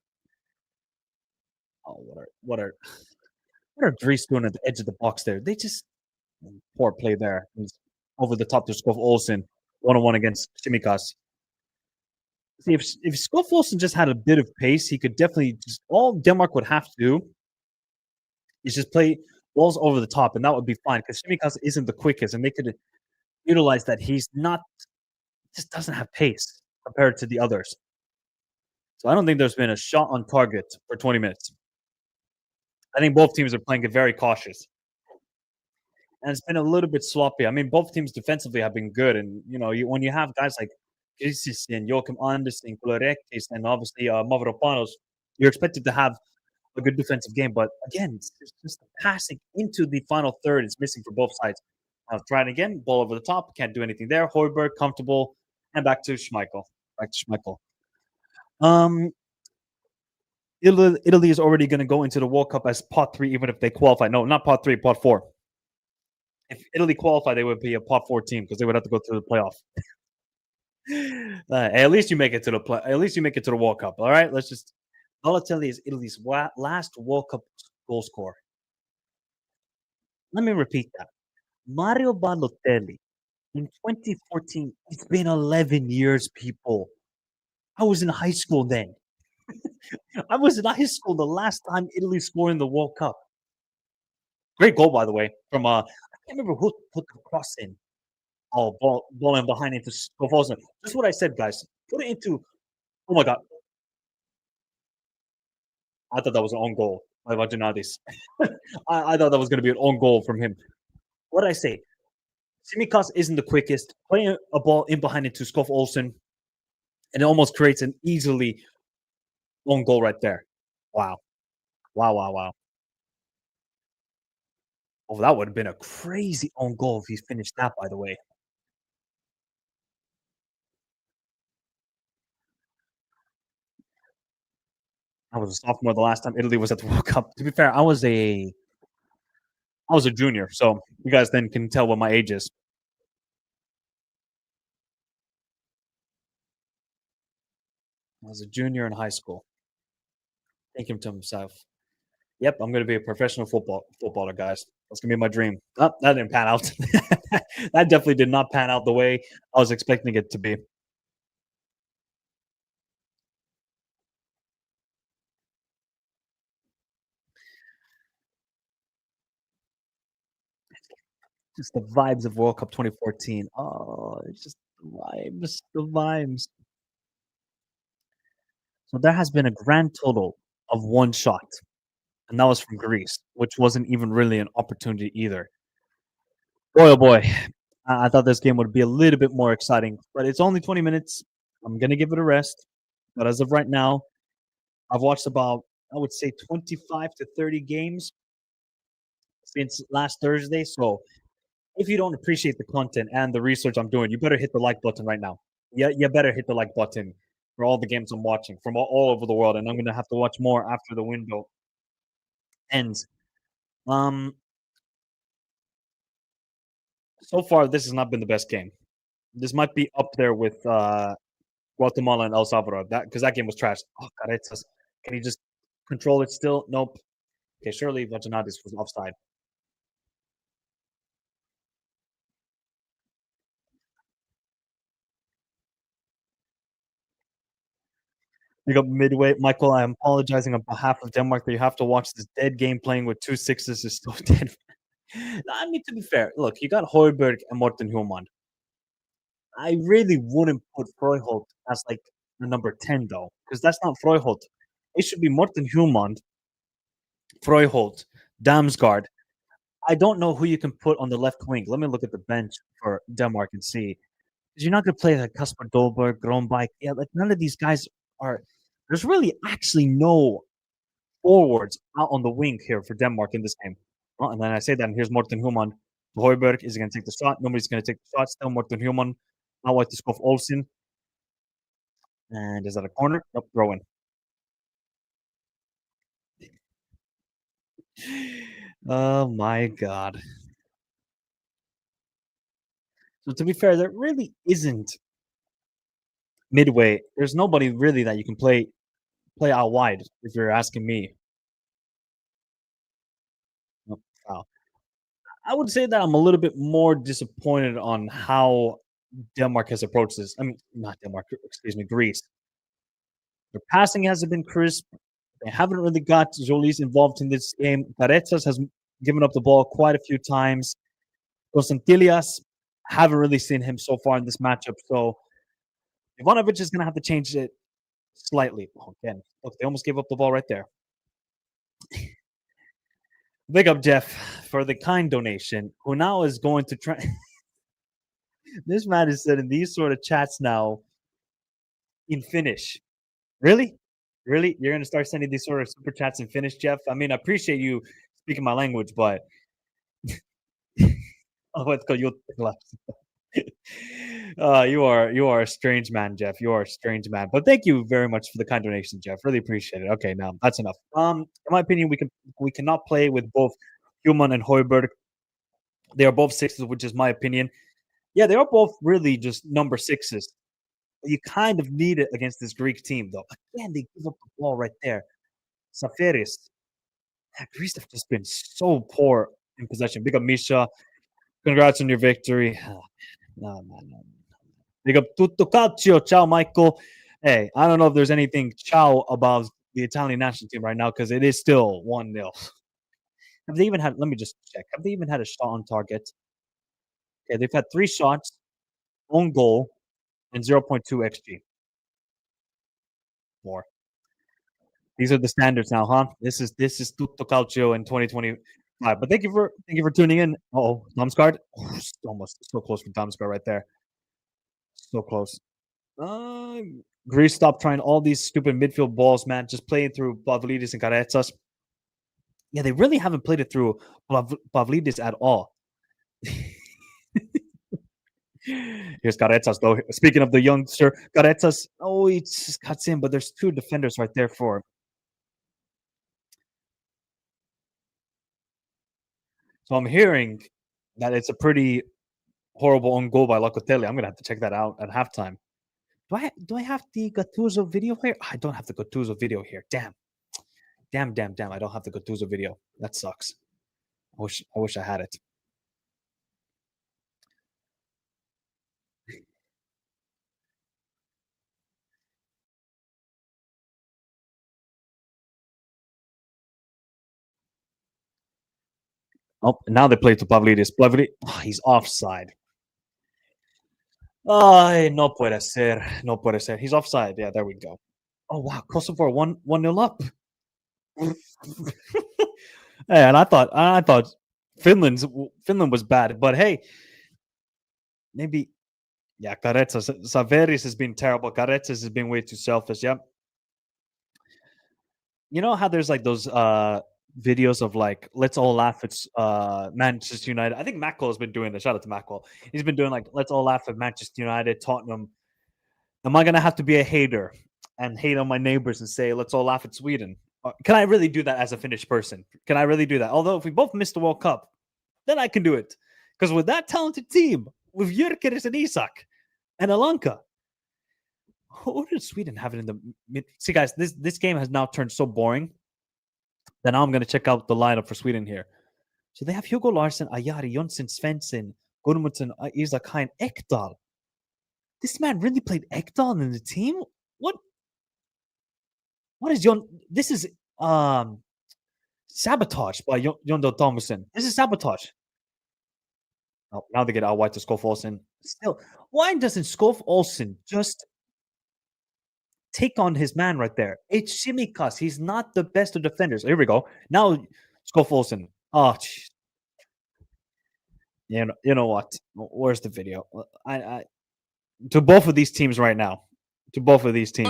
Oh, what are Greece doing at the edge of the box there? They just poor play there. It was over the top to Skov Olsen, 1-on-1 against Chimikas. See, if Skov Olsen just had a bit of pace, he could definitely just all Denmark would have to do is just play balls over the top, and that would be fine because Chimikas isn't the quickest, and they could utilize that. He's not just doesn't have pace compared to the others. So I don't think there's been a shot on target for 20 minutes. I think both teams are playing it very cautious. And it's been a little bit sloppy. I mean, both teams defensively have been good. And, when you have guys like Grisis and Joachim Andersen, Kolorekis, and obviously Mavropanos, you're expected to have a good defensive game. But again, it's just the passing into the final third is missing for both sides. Try it again. Ball over the top. Can't do anything there. Hoiberg, comfortable. And back to Schmeichel. Back to Schmeichel. Italy is already going to go into the World Cup as pot 3, even if they qualify. No, not pot 3, pot 4. If Italy qualified, they would be a pot 4 team because they would have to go through the playoff. At least you make it to the play. At least you make it to the World Cup. All right, let's just. Balotelli is Italy's last World Cup goal scorer. Let me repeat that. Mario Balotelli in 2014. It's been 11 years, people. I was in high school then. I was in high school the last time Italy scored in the World Cup. Great goal, by the way, from I can't remember who put the cross in. Oh, ball in behind into Scofosa. Just what I said, guys. Put it into Oh my god, I thought that was an own goal by Vaginadis. I thought that was going to be an own goal from him. What did I say? Simicas isn't the quickest. Playing a ball in behind it to Skoff Olsen, and it almost creates an easily own goal right there. Wow. Wow, wow, wow. Oh, that would have been a crazy own goal if he finished that, by the way. I was a sophomore the last time Italy was at the World Cup. To be fair, I was a junior, so you guys then can tell what my age is. I was a junior in high school. Thinking to himself, "Yep, I'm going to be a professional footballer, guys. That's going to be my dream." Oh, that didn't pan out. That definitely did not pan out the way I was expecting it to be. Just the vibes of World Cup 2014. Oh, it's just the vibes, the vibes. So there has been a grand total of one shot, and that was from Greece, which wasn't even really an opportunity either. Boy, oh boy, I thought this game would be a little bit more exciting, but it's only 20 minutes. I'm gonna give it a rest. But as of right now, I've watched about, I would say, 25 to 30 games since last Thursday. So if you don't appreciate the content and the research I'm doing, you better hit the like button right now. Yeah, you better hit the like button for all the games I'm watching from all over the world, and I'm gonna have to watch more after the window ends. Um, so far this has not been the best game. This might be up there with Guatemala and El Salvador. That because that game was trash. Oh, Caretas. Can he just control it still? Nope. Okay, surely Vaginadis was offside. You got midway. Michael, I'm apologizing on behalf of Denmark that you have to watch this dead game playing with two sixes is so dead. I mean, to be fair, look, you got Højbjerg and Morten Hjulmand. I really wouldn't put Freuholt as like the number 10 though, because that's not Freuholt. It should be Morten Hjulmand, Freuholt, Damsgaard. I don't know who you can put on the left wing. Let me look at the bench for Denmark and see. 'Cause you're not gonna play like Kasper Dolberg, Grönbeck. Yeah, like none of these guys are. There's really actually no forwards out on the wing here for Denmark in this game. Well, and then I say that, and here's Morten Human. Højbjerg is going to take the shot. Nobody's going to take the shot. Still Morten Human. Now I to Skoff Olsen. And is that a corner? Nope, throw in. Oh my god. So to be fair, there really isn't midway. There's nobody really that you can play out wide if you're asking me. Oh, wow. I would say that I'm a little bit more disappointed on how Denmark has approached this. I mean, not Denmark, excuse me, Greece. Their passing hasn't been crisp. They haven't really got Jolis involved in this game. Paredes has given up the ball quite a few times. Constantilias, haven't really seen him so far in this matchup. So Ivanovic is going to have to change it slightly. Oh, again, look, they almost gave up the ball right there. Big up Jeff for the kind donation, who now is going to try. This man is said in these sort of chats now in Finnish. Really? Really? You're gonna start sending these sort of super chats in Finnish, Jeff? I mean, I appreciate you speaking my language, but oh, it's called you are a strange man, Jeff. You are a strange man. But thank you very much for the kind donation, Jeff. Really appreciate it. Okay, now that's enough. In my opinion, we cannot play with both Human and Højbjerg. They are both sixes, which is my opinion. Yeah, they are both really just number sixes. You kind of need it against this Greek team, though. Again, they give up the ball right there. Safaris. Greece have just been so poor in possession. Big up Misha. Congrats on your victory. No, man, no. Big up Tutto Calcio. Ciao, Michael. Hey, I don't know if there's anything ciao about the Italian national team right now because it is still 1-0. Have they even had, let me just check. Have they even had a shot on target? Okay, they've had 3 shots, own goal, and zero point 0.2 XG. more. These are the standards now, huh? This is tutto calcio in 2025. But thank you for tuning in. Oh, Tom's card. Oh, almost so close for Tom's card right there. So close. Uh, Greece stopped trying all these stupid midfield balls, man. Just play it through Pavlidis and Karetsas. Yeah, they really haven't played it through Pavlidis at all. Here's Karetsas, though. Speaking of the youngster, Karetsas, oh, he just cuts in, but there's two defenders right there for him. So I'm hearing that it's a pretty horrible own goal by Locatelli. I'm gonna have to check that out at halftime. Do I have the Gattuso video here? I don't have the Gattuso video here. Damn. Damn. I don't have the Gattuso video. That sucks. I wish I had it. Oh, now they play to Pavlidis. Oh, he's offside. Ay, no puede ser. No puede ser. He's offside. Yeah, there we go. Oh wow, Kosovo 1-0 up. And I thought Finland was bad, but hey, maybe yeah, Karetsas. Saveris has been terrible. Karetsas has been way too selfish. Yeah. You know how there's like those videos of like let's all laugh at Manchester United. I think Mackel has been doing this. Shout out to Mackel. He's been doing like let's all laugh at Manchester United, Tottenham. Am I gonna have to be a hater and hate on my neighbors and say let's all laugh at Sweden? Can I really do that as a Finnish person? Can I really do that? Although if we both missed the World Cup, then I can do it. Because with that talented team, with Jyrkeris and Isak and Alanka, who did Sweden have it in the mid? See, guys, this game has now turned so boring that now I'm going to check out the lineup for Sweden here. So they have Hugo Larsson, Ayari, Jonsson, Svensson, Gudmundsson, Isak Hein, Ekdal. This man really played Ekdal in the team? What? What is Jon? This is sabotage by Jondal Thomason. This is sabotage. Oh, now they get out wide to Skof Olsen. Still, why doesn't Skof Olsen just take on his man right there? It's Shimikas. He's not the best of defenders. Here we go. Now Skof Olsen. Oh, you know what? Where's the video? I to both of these teams right now. To both of these teams.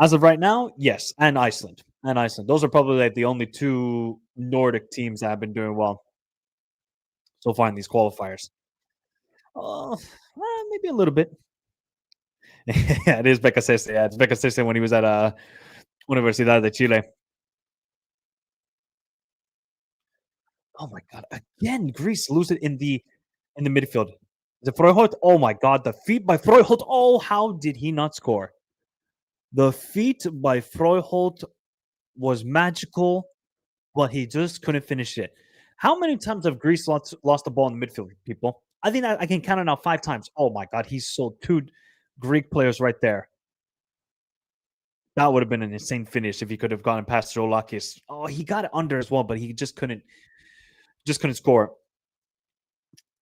As of right now, yes, and Iceland. And Iceland. Those are probably like the only two Nordic teams that have been doing well so far in these qualifiers. Maybe a little bit. Yeah, it is Becasese. Yeah, it's Becasese when he was at Universidad de Chile. Oh my god! Again, Greece lose it in the midfield. The Freuholt. Oh my god! The feet by Freuholt. Oh, how did he not score? The feet by Freuholt was magical, but he just couldn't finish it. How many times have Greece lost the ball in the midfield, people? I think I can count it now 5 times. Oh my god, he sold 2 Greek players right there. That would have been an insane finish if he could have gone past Zolakis. Oh, he got it under as well, but he just couldn't score.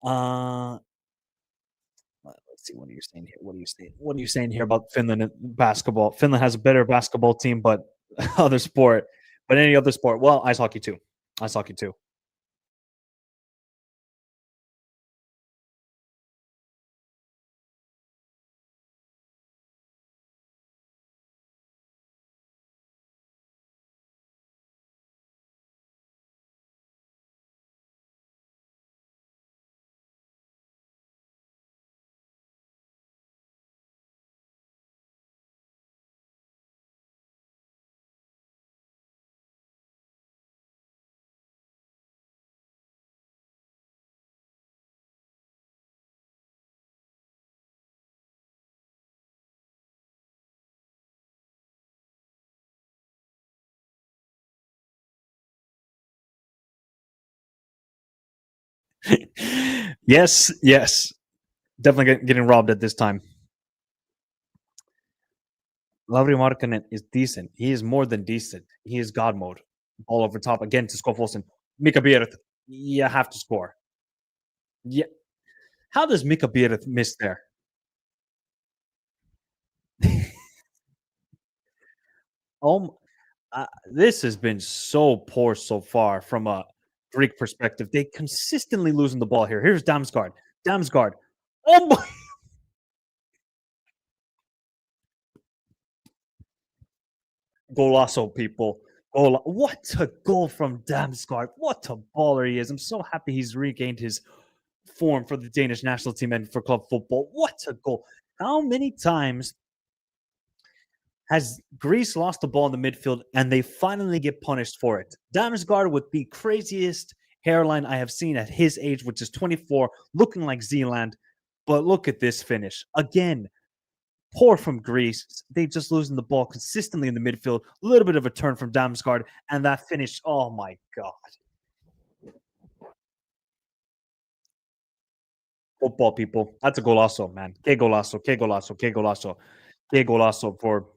Let's see. What are you saying here? What are you saying here about Finland and basketball? Finland has a better basketball team, but other sport. But any other sport. Well, ice hockey too. Ice hockey too. Yes. Definitely getting robbed at this time. Lauri Markkanen is decent. He is more than decent. He is God mode. All over top again to Skof Olsen. Mika Bierth. You have to score. Yeah. How does Mika Bieda miss there? Oh, this has been so poor so far from a Greek perspective. They consistently losing the ball here. Here's Damsgaard. Damsgaard. Oh my golazo, people. What a goal from Damsgaard. What a baller he is. I'm so happy he's regained his form for the Danish national team and for club football. What a goal. How many times has Greece lost the ball in the midfield and they finally get punished for it? Damsgaard with the craziest hairline I have seen at his age, which is 24, looking like Zealand. But look at this finish. Again, poor from Greece. They just losing the ball consistently in the midfield. A little bit of a turn from Damsgaard, and that finish. Oh my god! Football people. That's a golazo, man. Que golazo, que golazo, que golazo, que golazo for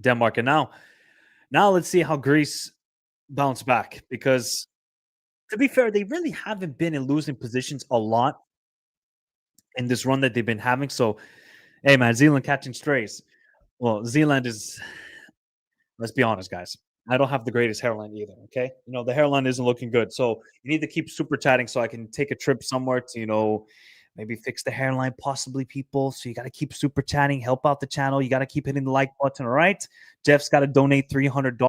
Denmark. And now let's see how Greece bounce back. Because to be fair, they really haven't been in losing positions a lot in this run that they've been having. So, hey, man, Zealand catching strays. Well, Zealand is, let's be honest, guys. I don't have the greatest hairline either. Okay. The hairline isn't looking good. So you need to keep super chatting so I can take a trip somewhere to, maybe fix the hairline, possibly, people. So you got to keep super chatting, help out the channel. You got to keep hitting the like button. All right. Jeff's got to donate $300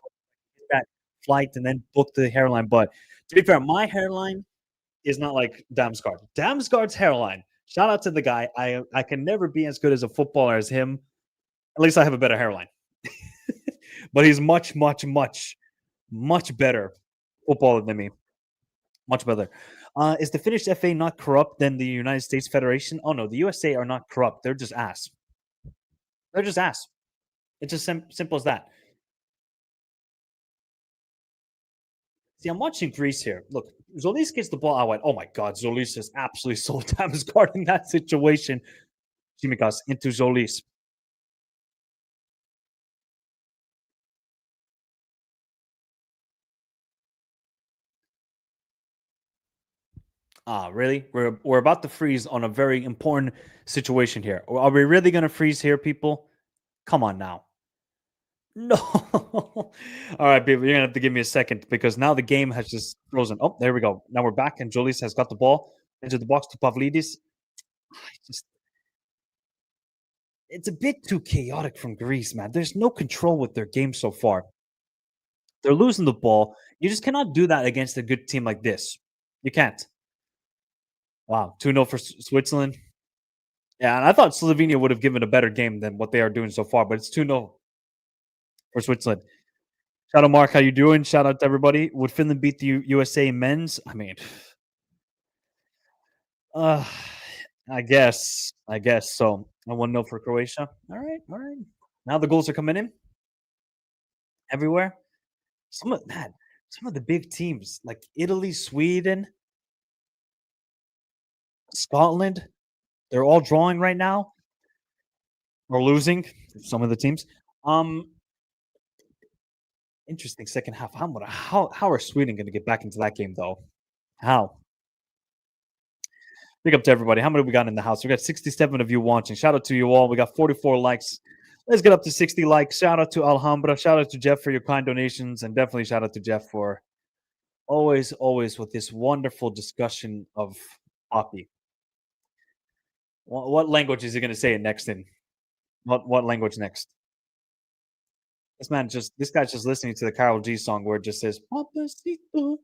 that flight and then book the hairline. But to be fair, my hairline is not like Damsgaard. Damsgaard's hairline. Shout out to the guy. I can never be as good as a footballer as him. At least I have a better hairline. But he's much, much, much, much better footballer than me. Much better. Is the Finnish FA not corrupt than the United States Federation? Oh no, the USA are not corrupt. They're just ass. They're just ass. It's just simple as that. See, I'm watching Greece here. Look, Zolis gets the ball out wide. Oh my God, Zolis is absolutely so damn guard in that situation. Chimikas into Zolis. Really? We're about to freeze on a very important situation here. Are we really going to freeze here, people? Come on now. No. All right, people, you're going to have to give me a second because now the game has just frozen. Oh, there we go. Now we're back, and Jolis has got the ball into the box to Pavlidis. Just, it's a bit too chaotic from Greece, man. There's no control with their game so far. They're losing the ball. You just cannot do that against a good team like this. You can't. Wow, 2-0 for Switzerland. Yeah, and I thought Slovenia would have given a better game than what they are doing so far, but it's 2-0 for Switzerland. Shout out, Mark. How you doing? Shout out to everybody. Would Finland beat the USA men's? I mean, uh, I guess. So. I 1-0 for Croatia. All right, all right. Now the goals are coming in everywhere. Some of the big teams like Italy, Sweden, Scotland, they're all drawing right now or losing. Some of the teams. Interesting second half. How are Sweden going to get back into that game though? How? Big up to everybody. How many we got in the house? We got 67 of you watching. Shout out to you all. We got 44 likes. Let's get up to 60 likes. Shout out to Alhambra. Shout out to Jeff for your kind donations. And definitely shout out to Jeff for always with this wonderful discussion of hockey. What language is he going to say it next in? What language next? This guy's just listening to the Carol G song where it just says Papacito.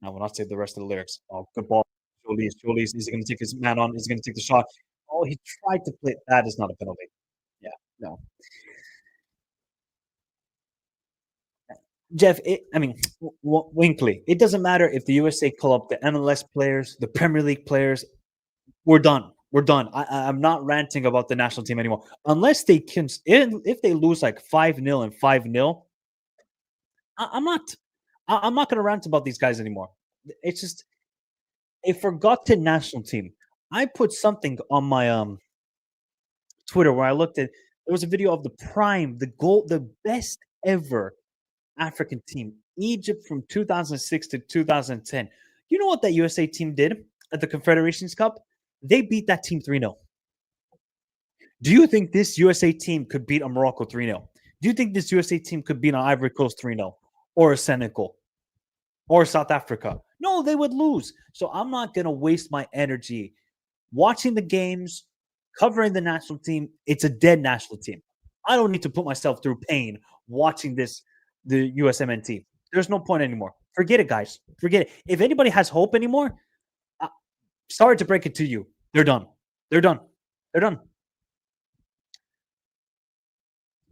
I will not say the rest of the lyrics. Oh, good ball. Jolis, is he going to take his man on? Is he going to take the shot? Oh, he tried to play. That is not a penalty. Yeah, no. Jeff, Winkley, it doesn't matter if the USA call up the MLS players, the Premier League players. We're done. We're done. I'm not ranting about the national team anymore. Unless they can, if they lose like 5-0 and 5-0, I'm not. I'm not going to rant about these guys anymore. It's just a forgotten national team. I put something on my Twitter where I looked at there was a video of the best ever African team, Egypt from 2006 to 2010. You know what that USA team did at the Confederations Cup? They beat that team 3-0. Do you think this USA team could beat a Morocco 3-0? Do you think this USA team could beat an Ivory Coast 3-0 or a Senegal or South Africa? No, they would lose. So I'm not going to waste my energy watching the games, covering the national team. It's a dead national team. I don't need to put myself through pain watching the USMNT. There's no point anymore. Forget it, guys. Forget it. If anybody has hope anymore, uh, sorry to break it to you. They're done. They're done. They're done.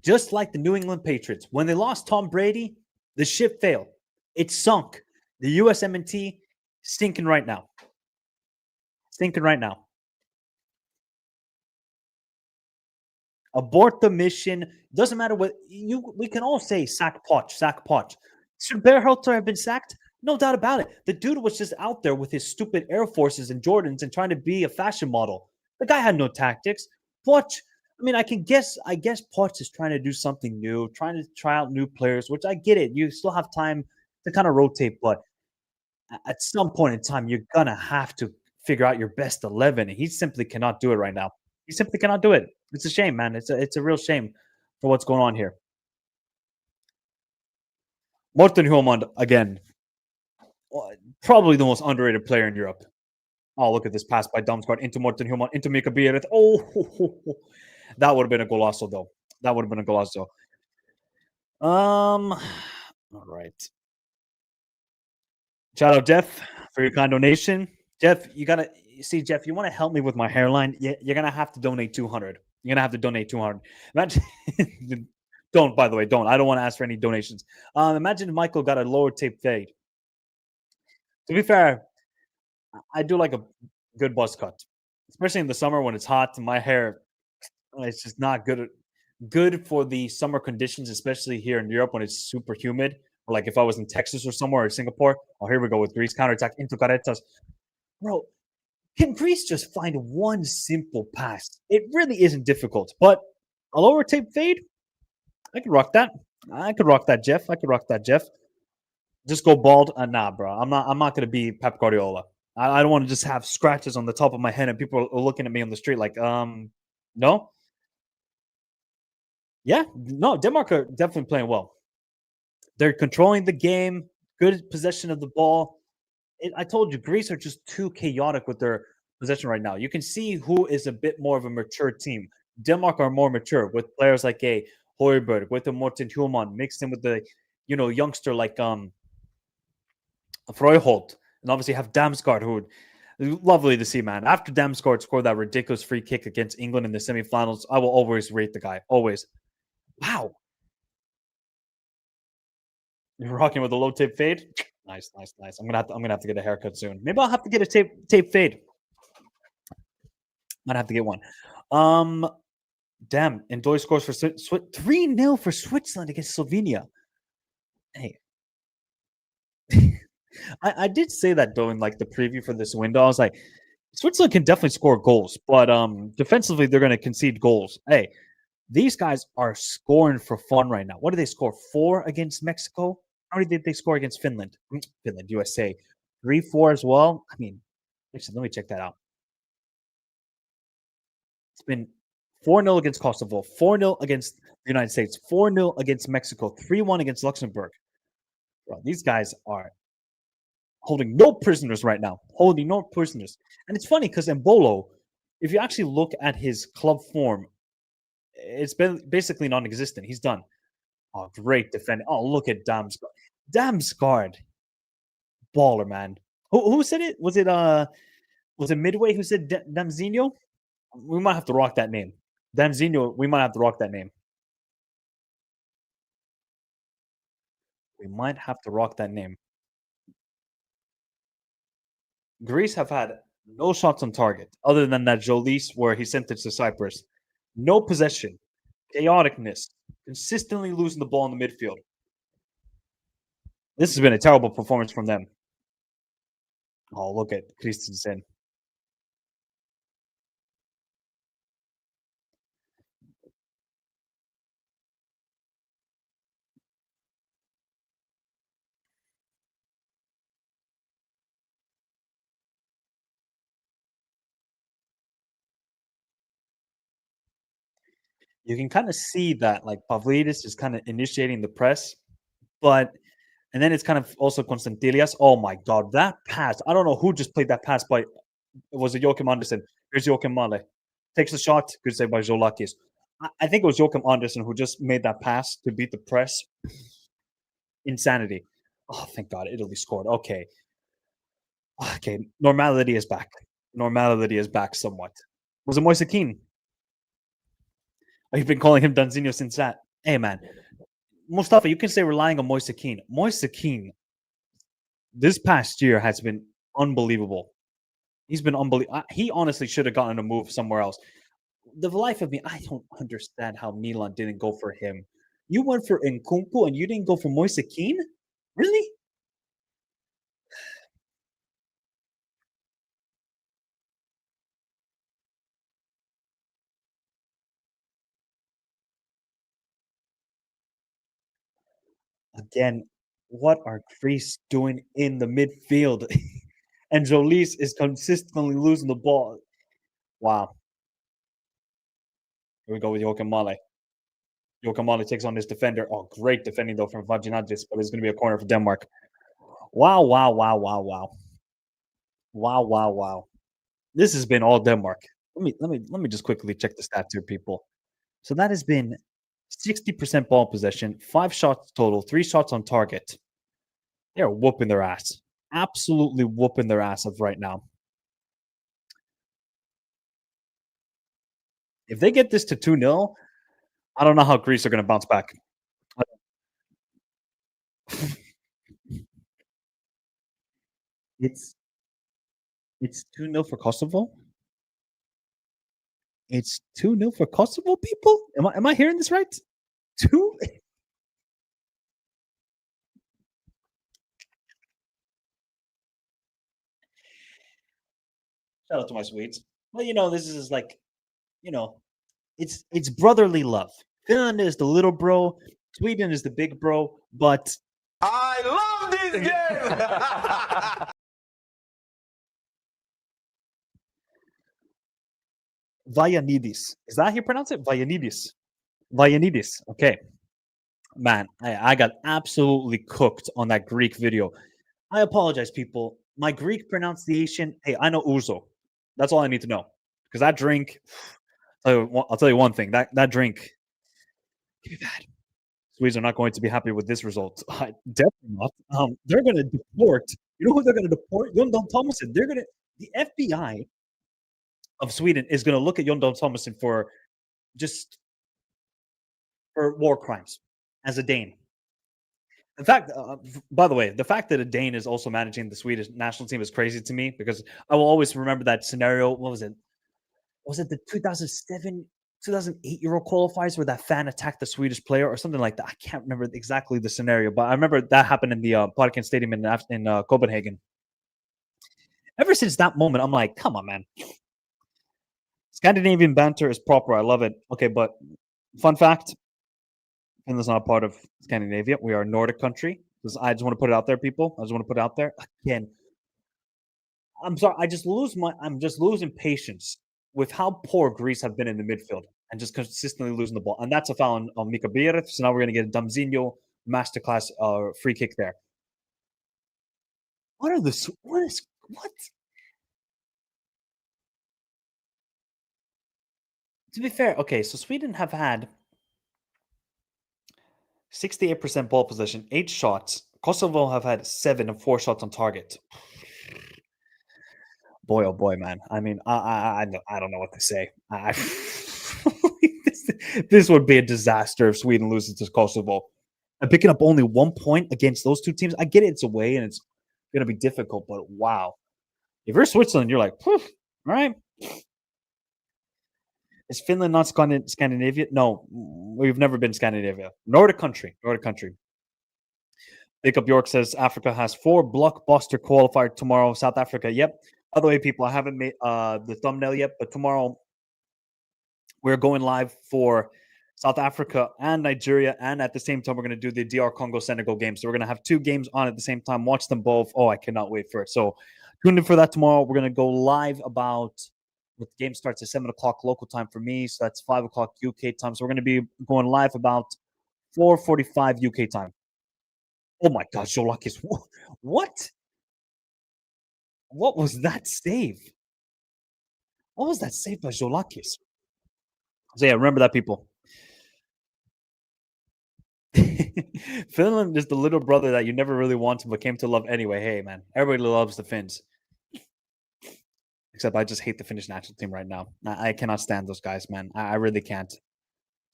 Just like the New England Patriots. When they lost Tom Brady, the ship failed. It sunk. The USMNT sinking right now. Sinking right now. Abort the mission. Doesn't matter what you. We can all say sack Poch, sack Poch. Should Berhalter have been sacked? No doubt about it. The dude was just out there with his stupid Air Forces and Jordans and trying to be a fashion model. The guy had no tactics. Poch. I mean, I can guess. I guess Poch is trying to do something new, trying to try out new players, which I get it. You still have time to kind of rotate, but at some point in time, you're gonna have to figure out your best 11. And he simply cannot do it right now. He simply cannot do it. It's a shame, man. It's a real shame for what's going on here. Morten Hjulmand again, probably the most underrated player in Europe. Oh, look at this pass by Damsgaard into Morten Hjulmand into Mika Biereth. Oh, that would have been a golazo though. That would have been a golazo. All right. Shout out Jeff for your kind donation. Jeff, you gotta see Jeff. You want to help me with my hairline? You're gonna have to donate 200. You're gonna have to donate 200. Imagine, don't by the way, don't. I don't want to ask for any donations. Imagine if Michael got a lower tape fade. To be fair, I do like a good buzz cut, especially in the summer when it's hot. My hair, it's just not good for the summer conditions, especially here in Europe when it's super humid. Or like if I was in Texas or somewhere or Singapore. Oh, here we go with Greece counterattack into Caretas. Bro, can Greece just find one simple pass? It really isn't difficult. But a lower tape fade, I could rock that. I could rock that, Jeff. I could rock that, Jeff. Just go bald. Nah, bro. I'm not gonna be Pep Guardiola. I don't want to just have scratches on the top of my head and people are looking at me on the street like, no. Yeah, no, Denmark are definitely playing well. They're controlling the game, good possession of the ball. I told you, Greece are just too chaotic with their possession right now. You can see who is a bit more of a mature team. Denmark are more mature with players like a Højbjerg, with the Morten Hjulmand, mixed in with the youngster like Freuholt, and obviously have Damsgaard, who lovely to see, man. After Damsgaard scored that ridiculous free kick against England in the semifinals, I will always rate the guy. Always. Wow. You're rocking with a low tape fade. Nice, nice, nice. I'm gonna have to get a haircut soon. Maybe I'll have to get a tape fade. Might have to get one. Um, damn. Endoy scores for 3-0 for Switzerland against Slovenia. Hey, I did say that though in like the preview for this window. I was like, Switzerland can definitely score goals, but defensively they're gonna concede goals. Hey, these guys are scoring for fun right now. What did they score? 4 against Mexico? How many did they score against Finland? Finland, USA. 3-4 as well. I mean, actually, let me check that out. It's been 4-0 against Kosovo, 4-0 against the United States, 4-0 against Mexico, 3-1 against Luxembourg. Bro, these guys are holding no prisoners right now. Holding no prisoners. And it's funny because Embolo, if you actually look at his club form, it's been basically non-existent. He's done. Oh, great defending. Oh, look at Damsgaard. Damsgaard. Baller, man. Who said it? Was it Midway who said Damzinho? We might have to rock that name. Damzinho, we might have to rock that name. We might have to rock that name. Greece have had no shots on target other than that Jolis where he sent it to Cyprus. No possession, chaoticness, consistently losing the ball in the midfield. This has been a terrible performance from them. Oh, look at Christensen. You can kind of see that like Pavlidis is kind of initiating the press, but and then it's kind of also Constantilias. Oh my god, that pass! I don't know who just played that pass, but was it Joachim Andersen? Here's Joachim Male. Takes a shot. Good save by Zolakis. I think it was Joachim Andersen who just made that pass to beat the press. Insanity. Oh, thank God. Italy scored. Okay. Okay. Normality is back. Normality is back somewhat. Was it Moise Kean? Oh, you've been calling him Danzinho since that. Hey, man. Mustafa, you can say relying on Moise Kean. Moise Kean, this past year has been unbelievable. He's been unbelievable. He honestly should have gotten a move somewhere else. The life of me, I don't understand how Milan didn't go for him. You went for Nkunku and you didn't go for Moise Kean? Really? Again, what are Greece doing in the midfield? And Jolis is consistently losing the ball. Wow. Here we go with Joachim Male. Joachim Male takes on this defender. Oh, great defending, though, from Vaginadis, but it's going to be a corner for Denmark. Wow, wow, wow, wow, wow. Wow, wow, wow. This has been all Denmark. Let me just quickly check the stats here, people. So that has been 60% ball possession, 5 shots total, 3 shots on target. They're whooping their ass. Absolutely whooping their ass of right now. If they get this to 2-0, I don't know how Greece are going to bounce back. It's it's 2-0 for Kosovo. It's 2-0 for Kosovo, people. Am I hearing this right? Two. Shout out to my Swedes. Well, this is like, you know, it's brotherly love. Finland is the little bro. Sweden is the big bro. But I love this game. Vayanidis. Is that how you pronounce it? Vayanidis. Vayanidis. Okay. Man, I got absolutely cooked on that Greek video. I apologize, people. My Greek pronunciation, hey, I know ouzo. That's all I need to know. Because that drink, I'll tell you one thing. That drink, give me bad. Swedes are not going to be happy with this result. Definitely not. They're going to deport. You know who they're going to deport? Jon Dahl Tomasson. The FBI of Sweden is going to look at Jon Dahl Tomasson for war crimes as a Dane. In fact, by the way, the fact that a Dane is also managing the Swedish national team is crazy to me because I will always remember that scenario. What was it? Was it the 2007, 2008 Euro qualifiers where that fan attacked the Swedish player or something like that? I can't remember exactly the scenario, but I remember that happened in the Parken Stadium in Copenhagen. Ever since that moment, I'm like, come on, man. Scandinavian banter is proper. I love it. Okay, but fun fact, Finland's not a part of Scandinavia. We are a Nordic country. I just want to put it out there, people. I just want to put it out there. Again, I'm sorry. I'm just losing patience with how poor Greece have been in the midfield and just consistently losing the ball. And that's a foul on Mika Biereth. So now we're going to get a Damzinho masterclass free kick there. What? To be fair, okay, so Sweden have had 68% ball possession, 8 shots. Kosovo have had 7 and 4 shots on target. Boy, oh boy, man. I mean, I don't know what to say. This would be a disaster if Sweden loses to Kosovo. And picking up only 1 point against those two teams, I get it, it's away and it's going to be difficult, but wow. If you're Switzerland, you're like, all right. Is Finland not Scandinavia? No, we've never been Scandinavia. Nordic country. Jacob York says Africa has 4 blockbuster qualifier tomorrow. South Africa, yep. By the way, people, I haven't made the thumbnail yet, but tomorrow we're going live for South Africa and Nigeria, and at the same time, we're going to do the DR Congo Senegal game. So we're going to have 2 games on at the same time. Watch them both. Oh, I cannot wait for it. So tune in for that tomorrow. We're going to go live about The game starts at 7 o'clock local time for me, so that's 5 o'clock UK time. So we're going to be going live about 4:45 UK time. Oh my God, Jolakis. What? What was that save? What was that save by Jolakis? So yeah, remember that, people. Finland is the little brother that you never really wanted but came to love anyway. Hey, man, everybody loves the Finns. Except I just hate the Finnish national team right now. I cannot stand those guys, man. I really can't.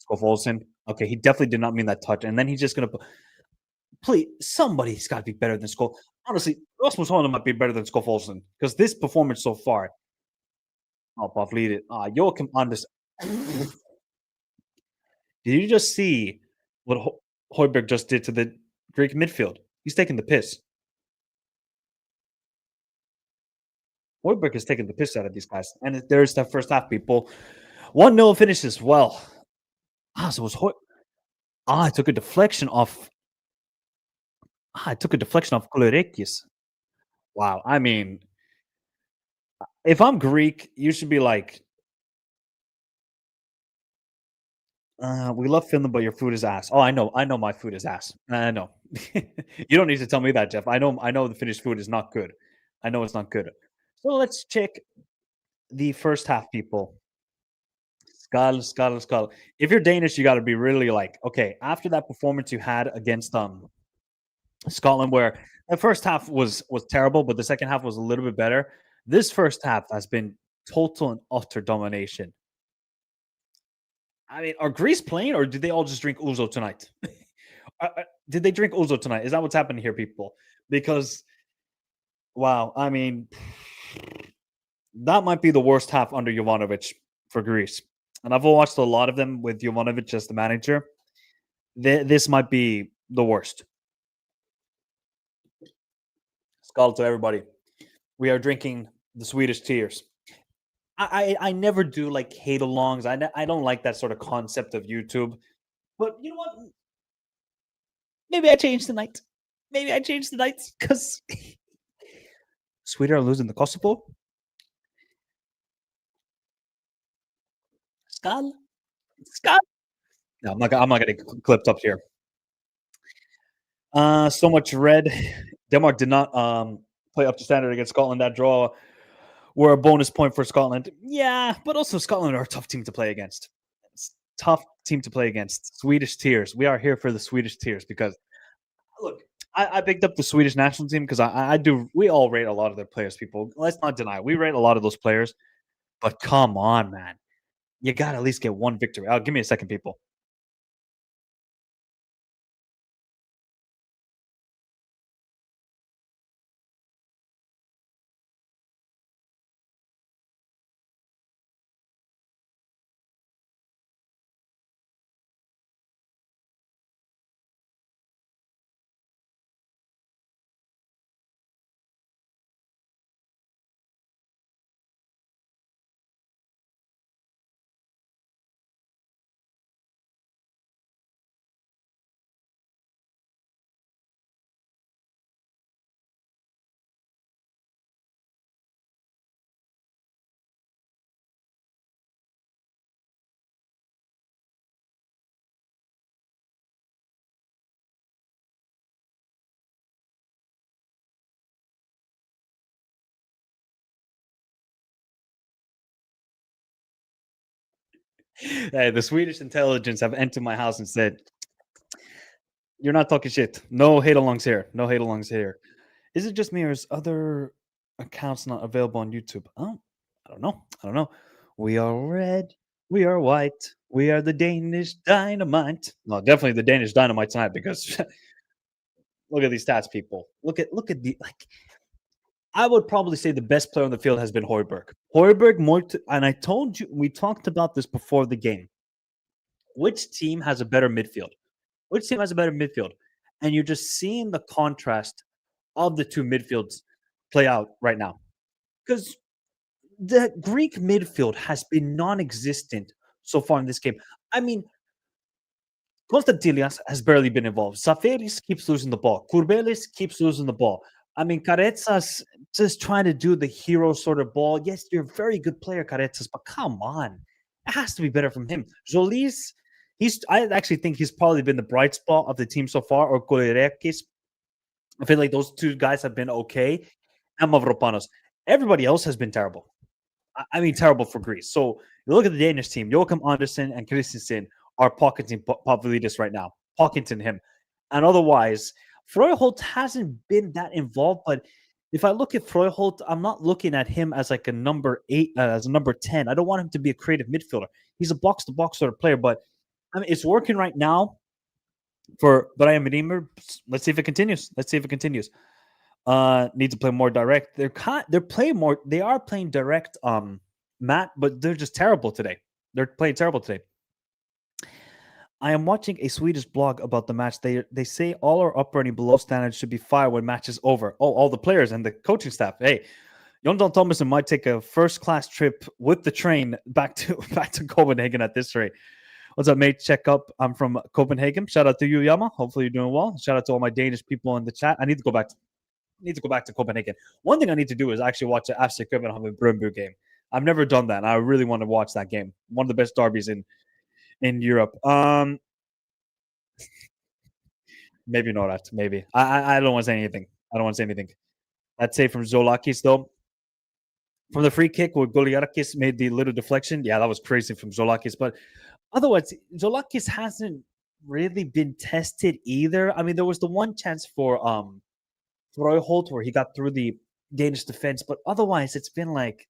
Skof Olsen. Okay, he definitely did not mean that touch. And then he's just going to please, somebody's got to be better than Skof. Honestly, Rasmus Holland might be better than Skof Olsen because this performance so far. Oh, Pavlidis. Joachim Anders. Did you just see what Højbjerg just did to the Greek midfield? He's taking the piss. Højbjerg is taking the piss out of these guys. And there's that first half, people. 1-0 finishes. Well, so it was I took a deflection off. I took a deflection off Kolorekis. Wow. I mean, if I'm Greek, you should be like, we love Finland, but your food is ass. Oh, I know my food is ass. I know. You don't need to tell me that, Jeff. I know the Finnish food is not good. I know it's not good. So let's check the first half, people. Skull. If you're Danish, you got to be really like, okay, after that performance you had against Scotland, where the first half was terrible, but the second half was a little bit better. This first half has been total and utter domination. I mean, are Greece playing, or did they all just drink Ouzo tonight? Did they drink Ouzo tonight? Is that what's happening here, people? Because, wow, I mean, that might be the worst half under Jovanovic for Greece. And I've watched a lot of them with Jovanovic as the manager. This might be the worst. Skull to everybody. We are drinking the Swedish tears. I never do like hate alongs. I don't like that sort of concept of YouTube. But you know what? Maybe I changed tonight. Because Sweden are losing the Kosovo. Skull. No, I'm not getting clipped up here. So much red. Denmark did not play up to standard against Scotland. That draw were a bonus point for Scotland. Yeah, but also Scotland are a tough team to play against. It's tough team to play against. Swedish tears. We are here for the Swedish tears because, look, I picked up the Swedish national team because I do. We all rate a lot of their players, people. Let's not deny. We rate a lot of those players. But come on, man. You got to at least get one victory. Give me a second, people. Hey, the Swedish intelligence have entered my house and said, "You're not talking shit. No hate alongs here. No hate alongs here." Is it just me, or is other accounts not available on YouTube? Oh, I don't know. We are red. We are white. We are the Danish dynamite. No, definitely the Danish dynamite tonight because look at these stats, people. Look at the like. I would probably say the best player on the field has been Højbjerg. And I told you, we talked about this before the game. Which team has a better midfield? And you're just seeing the contrast of the two midfields play out right now. Because the Greek midfield has been non-existent so far in this game. I mean, Konstantilias has barely been involved. Safaris keeps losing the ball. Kurbelis keeps losing the ball. I mean, Karetsas just trying to do the hero sort of ball. Yes, you're a very good player, Caretas, but come on. It has to be better from him. Jolis, I actually think he's probably been the bright spot of the team so far, or Kolerekis. I feel like those two guys have been okay. And Mavropanos. Everybody else has been terrible. I mean, terrible for Greece. So you look at the Danish team, Joachim Andersen and Christensen are pocketing Pavlidis right now, pocketing him. And otherwise, Freuholt hasn't been that involved. But if I look at Freuholt, I'm not looking at him as like a number 8, as a number 10. I don't want him to be a creative midfielder. He's a box-to-box sort of player. But I mean, it's working right now for Brian Redeemer. Let's see if it continues. Need to play more direct. They're playing more. They are playing direct, Matt, but they're just terrible today. They're playing terrible today. I am watching a Swedish blog about the match. They say all our upper and below standards should be fired when match is over. Oh, all the players and the coaching staff. Hey, Jon Thomason might take a first-class trip with the train back to Copenhagen at this rate. What's up, mate? Check up. I'm from Copenhagen. Shout out to you, Yama. Hopefully you're doing well. Shout out to all my Danish people in the chat. I need to go back to Copenhagen. One thing I need to do is actually watch the FC Copenhagen Brøndby game. I've never done that, and I really want to watch that game. One of the best derbies in Europe. Maybe not that. Maybe. I don't want to say anything. I'd say from Zolakis, though. From the free kick where Goliarakis made the little deflection. Yeah, that was crazy from Zolakis. But otherwise, Zolakis hasn't really been tested either. I mean, there was the one chance for Freuholt where he got through the Danish defense, but otherwise it's been like,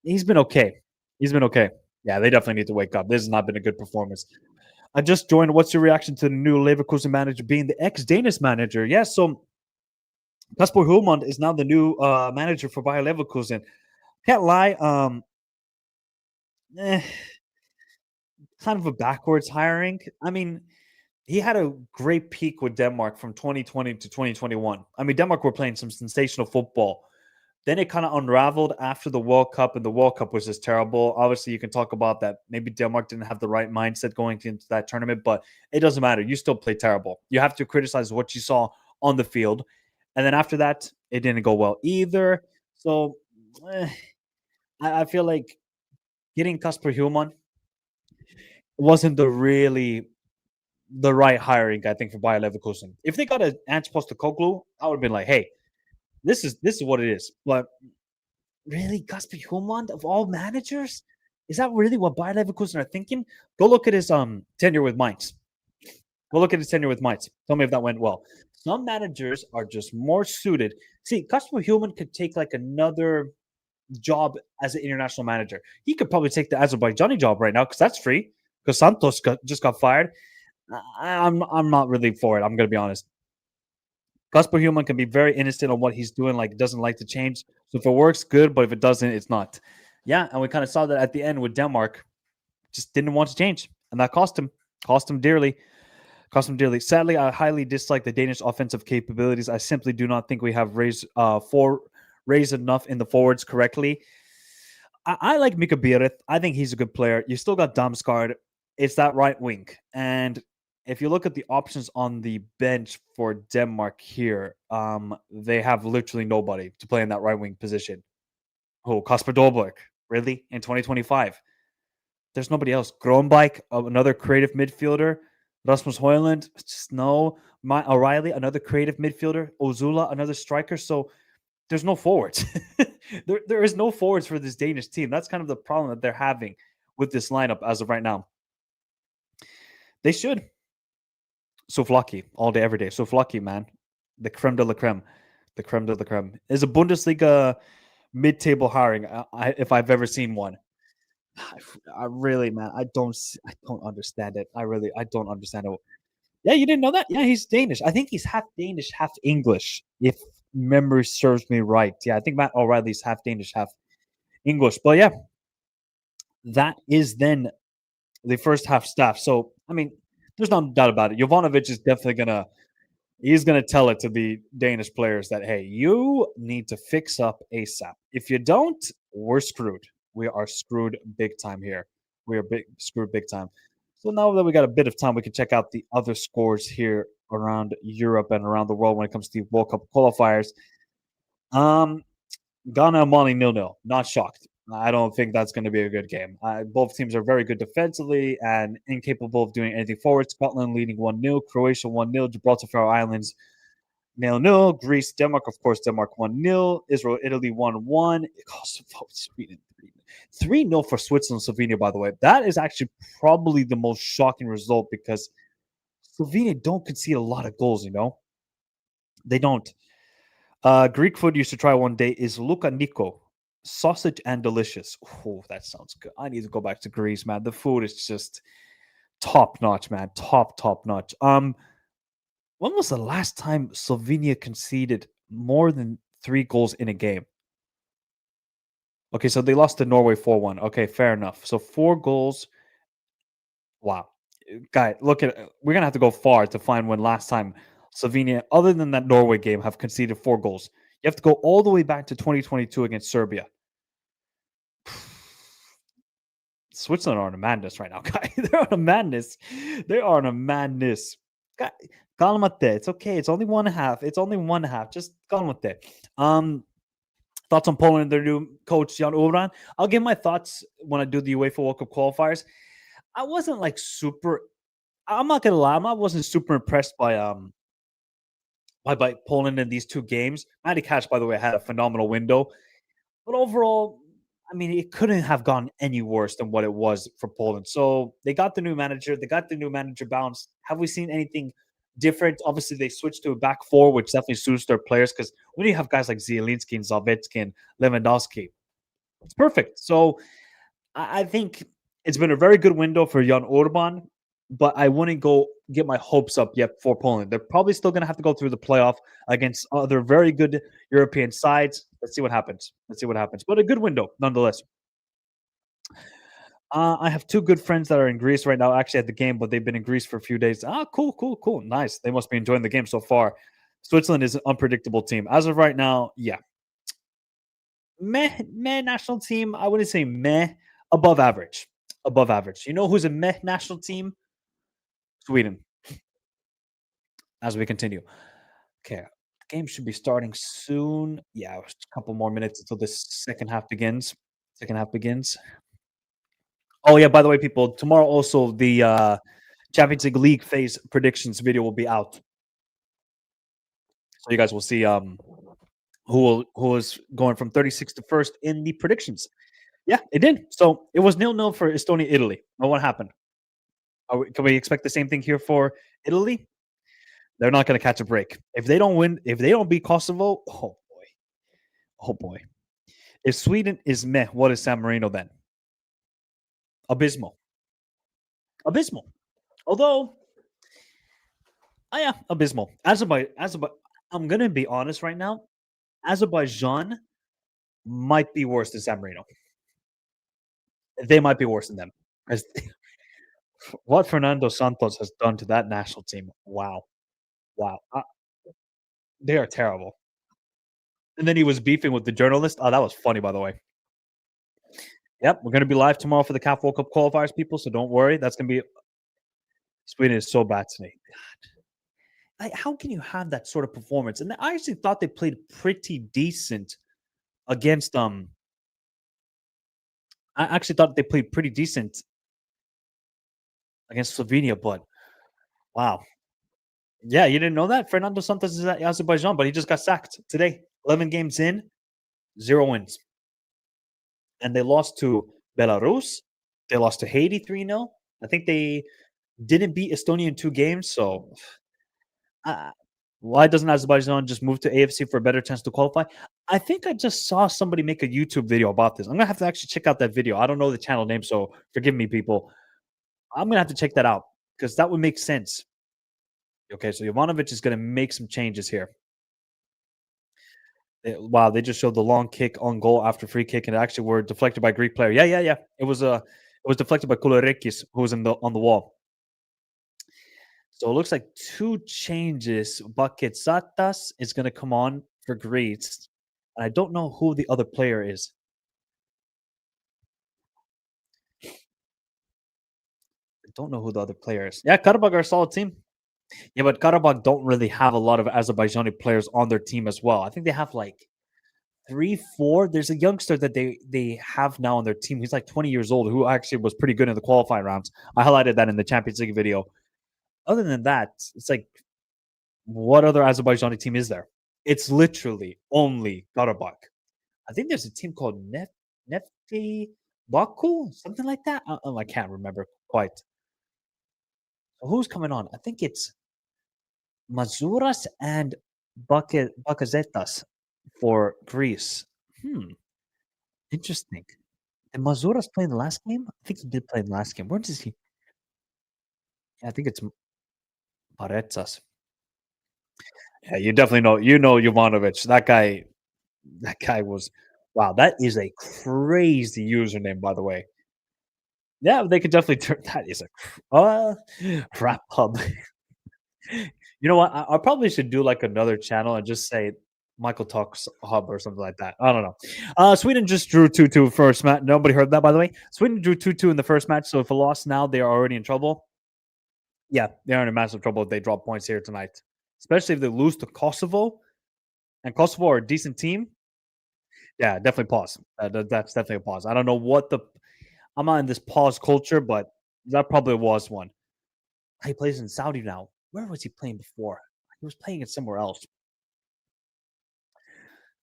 he's been okay. Yeah, they definitely need to wake up. This has not been a good performance. I just joined. What's your reaction to the new Leverkusen manager being the ex-Danish manager? Yeah, so Kasper Hjulmand is now the new manager for Bayer Leverkusen. Can't lie, kind of a backwards hiring. I mean, he had a great peak with Denmark from 2020 to 2021. I mean, Denmark were playing some sensational football. Then it kind of unraveled after the World Cup, and the World Cup was just terrible. Obviously, you can talk about that. Maybe Denmark didn't have the right mindset going into that tournament, but it doesn't matter. You still play terrible. You have to criticize what you saw on the field. And then after that, it didn't go well either. So I feel like getting Kasper Hjulmand wasn't the right hiring, I think, for Bayer Leverkusen. If they got an Ange Postecoglou, I would have been like, hey, this is what it is. But really, Kasper Hjulmand of all managers? Is that really what Bayer Leverkusen are thinking? Go look at his tenure with Mainz. Tell me if that went well. Some managers are just more suited. See, Kasper Hjulmand could take like another job as an international manager. He could probably take the Azerbaijani job right now because that's free. Because Santos just got fired. I'm not really for it. I'm going to be honest. Kasper Hjulmand can be very innocent on what he's doing, like doesn't like to change. So if it works, good, but if it doesn't, it's not. Yeah, and we kind of saw that at the end with Denmark. Just didn't want to change, and that cost him dearly. Sadly, I highly dislike the Danish offensive capabilities. I simply do not think we have raised enough in the forwards correctly. I like Mika Biereth. I think he's a good player. You still got Damsgaard. It's that right wing. And if you look at the options on the bench for Denmark here, they have literally nobody to play in that right wing position. Oh, Kasper Dolberg. Really? In 2025? There's nobody else. Grönbæk, another creative midfielder. Rasmus Højlund, just no. O'Reilly, another creative midfielder. Ozula, another striker. So there's no forwards. there is no forwards for this Danish team. That's kind of the problem that they're having with this lineup as of right now. They should. Souvlaki, all day, every day. Souvlaki, man. The creme de la creme. The creme de la creme. Is a Bundesliga mid-table hiring, if I've ever seen one. I really, man, I don't understand it. I don't understand it. Yeah, you didn't know that? Yeah, he's Danish. I think he's half Danish, half English, if memory serves me right. Yeah, I think Matt O'Reilly's half Danish, half English. But yeah, that is then the first half staff. So, I mean, there's no doubt about it. Jovanovic is definitely he's gonna tell it to the Danish players that, hey, you need to fix up ASAP. If you don't, we're screwed. We are screwed big time here. We are screwed big time. So now that we got a bit of time, we can check out the other scores here around Europe and around the world when it comes to World Cup qualifiers. Ghana and Mali 0-0. Not shocked. I don't think that's going to be a good game. Both teams are very good defensively and incapable of doing anything forward. Scotland leading 1-0, Croatia 1-0, Gibraltar Faroe Islands 0-0, Greece, Denmark, of course, Denmark 1-0, Israel, Italy 1-1. Sweden 3-0 for Switzerland, Slovenia, by the way. That is actually probably the most shocking result because Slovenia don't concede a lot of goals, They don't. Greek food used to try one day is Luka Niko. Sausage and delicious. Oh, that sounds good. I need to go back to Greece, man. The food is just top notch, man. Top notch. When was the last time Slovenia conceded more than 3 goals in a game? Okay, so they lost to Norway 4-1. Okay, fair enough. So 4 goals. Wow. Guy, look at we're gonna have to go far to find when last time Slovenia, other than that Norway game, have conceded 4 goals. You have to go all the way back to 2022 against Serbia. Switzerland are on a madness right now, guy. They're on a madness. They are on a madness. Guy, calmate. It's okay. It's only 1.5. It's only 1.5. Just calmate. Thoughts on Poland and their new coach, Jan Urban? I'll give my thoughts when I do the UEFA World Cup qualifiers. I wasn't like super. I'm not gonna lie. I wasn't super impressed by Poland in these 2 games. Matty Cash, by the way, had a phenomenal window. But overall, I mean, it couldn't have gone any worse than what it was for Poland. So they got the new manager. They got the new manager bounce. Have we seen anything different? Obviously, they switched to a back 4, which definitely suits their players because when you have guys like Zielinski and Zalewski and Lewandowski, it's perfect. So I think it's been a very good window for Jan Orban, but I wouldn't go get my hopes up yet for Poland. They're probably still going to have to go through the playoff against other very good European sides. Let's see what happens. But a good window nonetheless. I have 2 good friends that are in Greece right now, actually at the game, but they've been in Greece for a few days. Cool. Nice. They must be enjoying the game so far. Switzerland is an unpredictable team. As of right now, yeah. Meh national team. I wouldn't say meh, above average. Above average. You know who's a meh national team? Sweden. As we continue. Okay. The game should be starting soon. Yeah, a couple more minutes until the second half begins. Oh, yeah, by the way, people, tomorrow also the Champions League phase predictions video will be out. So you guys will see who is going from 36 to first in the predictions. Yeah, it did. So it was 0-0 for Estonia, Italy. Well, what happened? Can we expect the same thing here for Italy? They're not going to catch a break. If they don't win, if they don't beat Kosovo, oh boy. If Sweden is meh, what is San Marino then? Abysmal. Although, yeah, abysmal. Azerbaijan. I'm going to be honest right now. Azerbaijan might be worse than San Marino. They might be worse than them. As what Fernando Santos has done to that national team. Wow. They are terrible. And then he was beefing with the journalist. Oh, that was funny, by the way. Yep, we're going to be live tomorrow for the CAF World Cup qualifiers, people. So don't worry. That's going to be. Sweden is so bad today. God. How can you have that sort of performance? And I actually thought they played pretty decent against. I actually thought they played pretty decent against Slovenia, but wow. Yeah, you didn't know that? Fernando Santos is at Azerbaijan, but he just got sacked today. 11 games in, 0 wins. And they lost to Belarus. They lost to Haiti 3-0. I think they didn't beat Estonia in 2 games. So why doesn't Azerbaijan just move to AFC for a better chance to qualify? I think I just saw somebody make a YouTube video about this. I'm going to have to actually check out that video. I don't know the channel name, so forgive me, people. I'm going to have to check that out because that would make sense. Okay, so Jovanovic is going to make some changes here. Wow, they just showed the long kick on goal after free kick, and it actually were deflected by Greek player. Yeah. It was deflected by Koulourekis, who was on the wall. So it looks like 2 changes. Baketsatas is going to come on for Greece. And I don't know who the other player is. Yeah, Karabakh are a solid team. Yeah, but Karabakh don't really have a lot of Azerbaijani players on their team as well. I think they have like 3-4. There's a youngster that they have now on their team. He's like 20 years old, who actually was pretty good in the qualifying rounds. I highlighted that in the Champions League video. Other than that, it's like, what other Azerbaijani team is there? It's literally only Karabakh. I think there's a team called Nefti Baku, something like that. I can't remember quite. So who's coming on? I think it's Mazuras and Bakazetas for Greece. Interesting. Did Mazuras play in the last game? I think he did play in the last game. Where does he? Yeah, I think it's Paretsas. Yeah, you definitely know. You know Jovanovic. That guy was. Wow, that is a crazy username, by the way. Yeah, they could definitely turn. That is a rap hub. You know what? I probably should do like another channel and just say Michael Talks Hub or something like that. I don't know. Sweden just drew 2-2 first match. Nobody heard that, by the way. Sweden drew 2-2 in the first match. So if it lost now, they are already in trouble. Yeah, they are in massive trouble if they drop points here tonight, especially if they lose to Kosovo. And Kosovo are a decent team. Yeah, definitely pause. That's definitely a pause. I don't know what I'm not in this pause culture, but that probably was one. He plays in Saudi now. Where was he playing before? He was playing it somewhere else.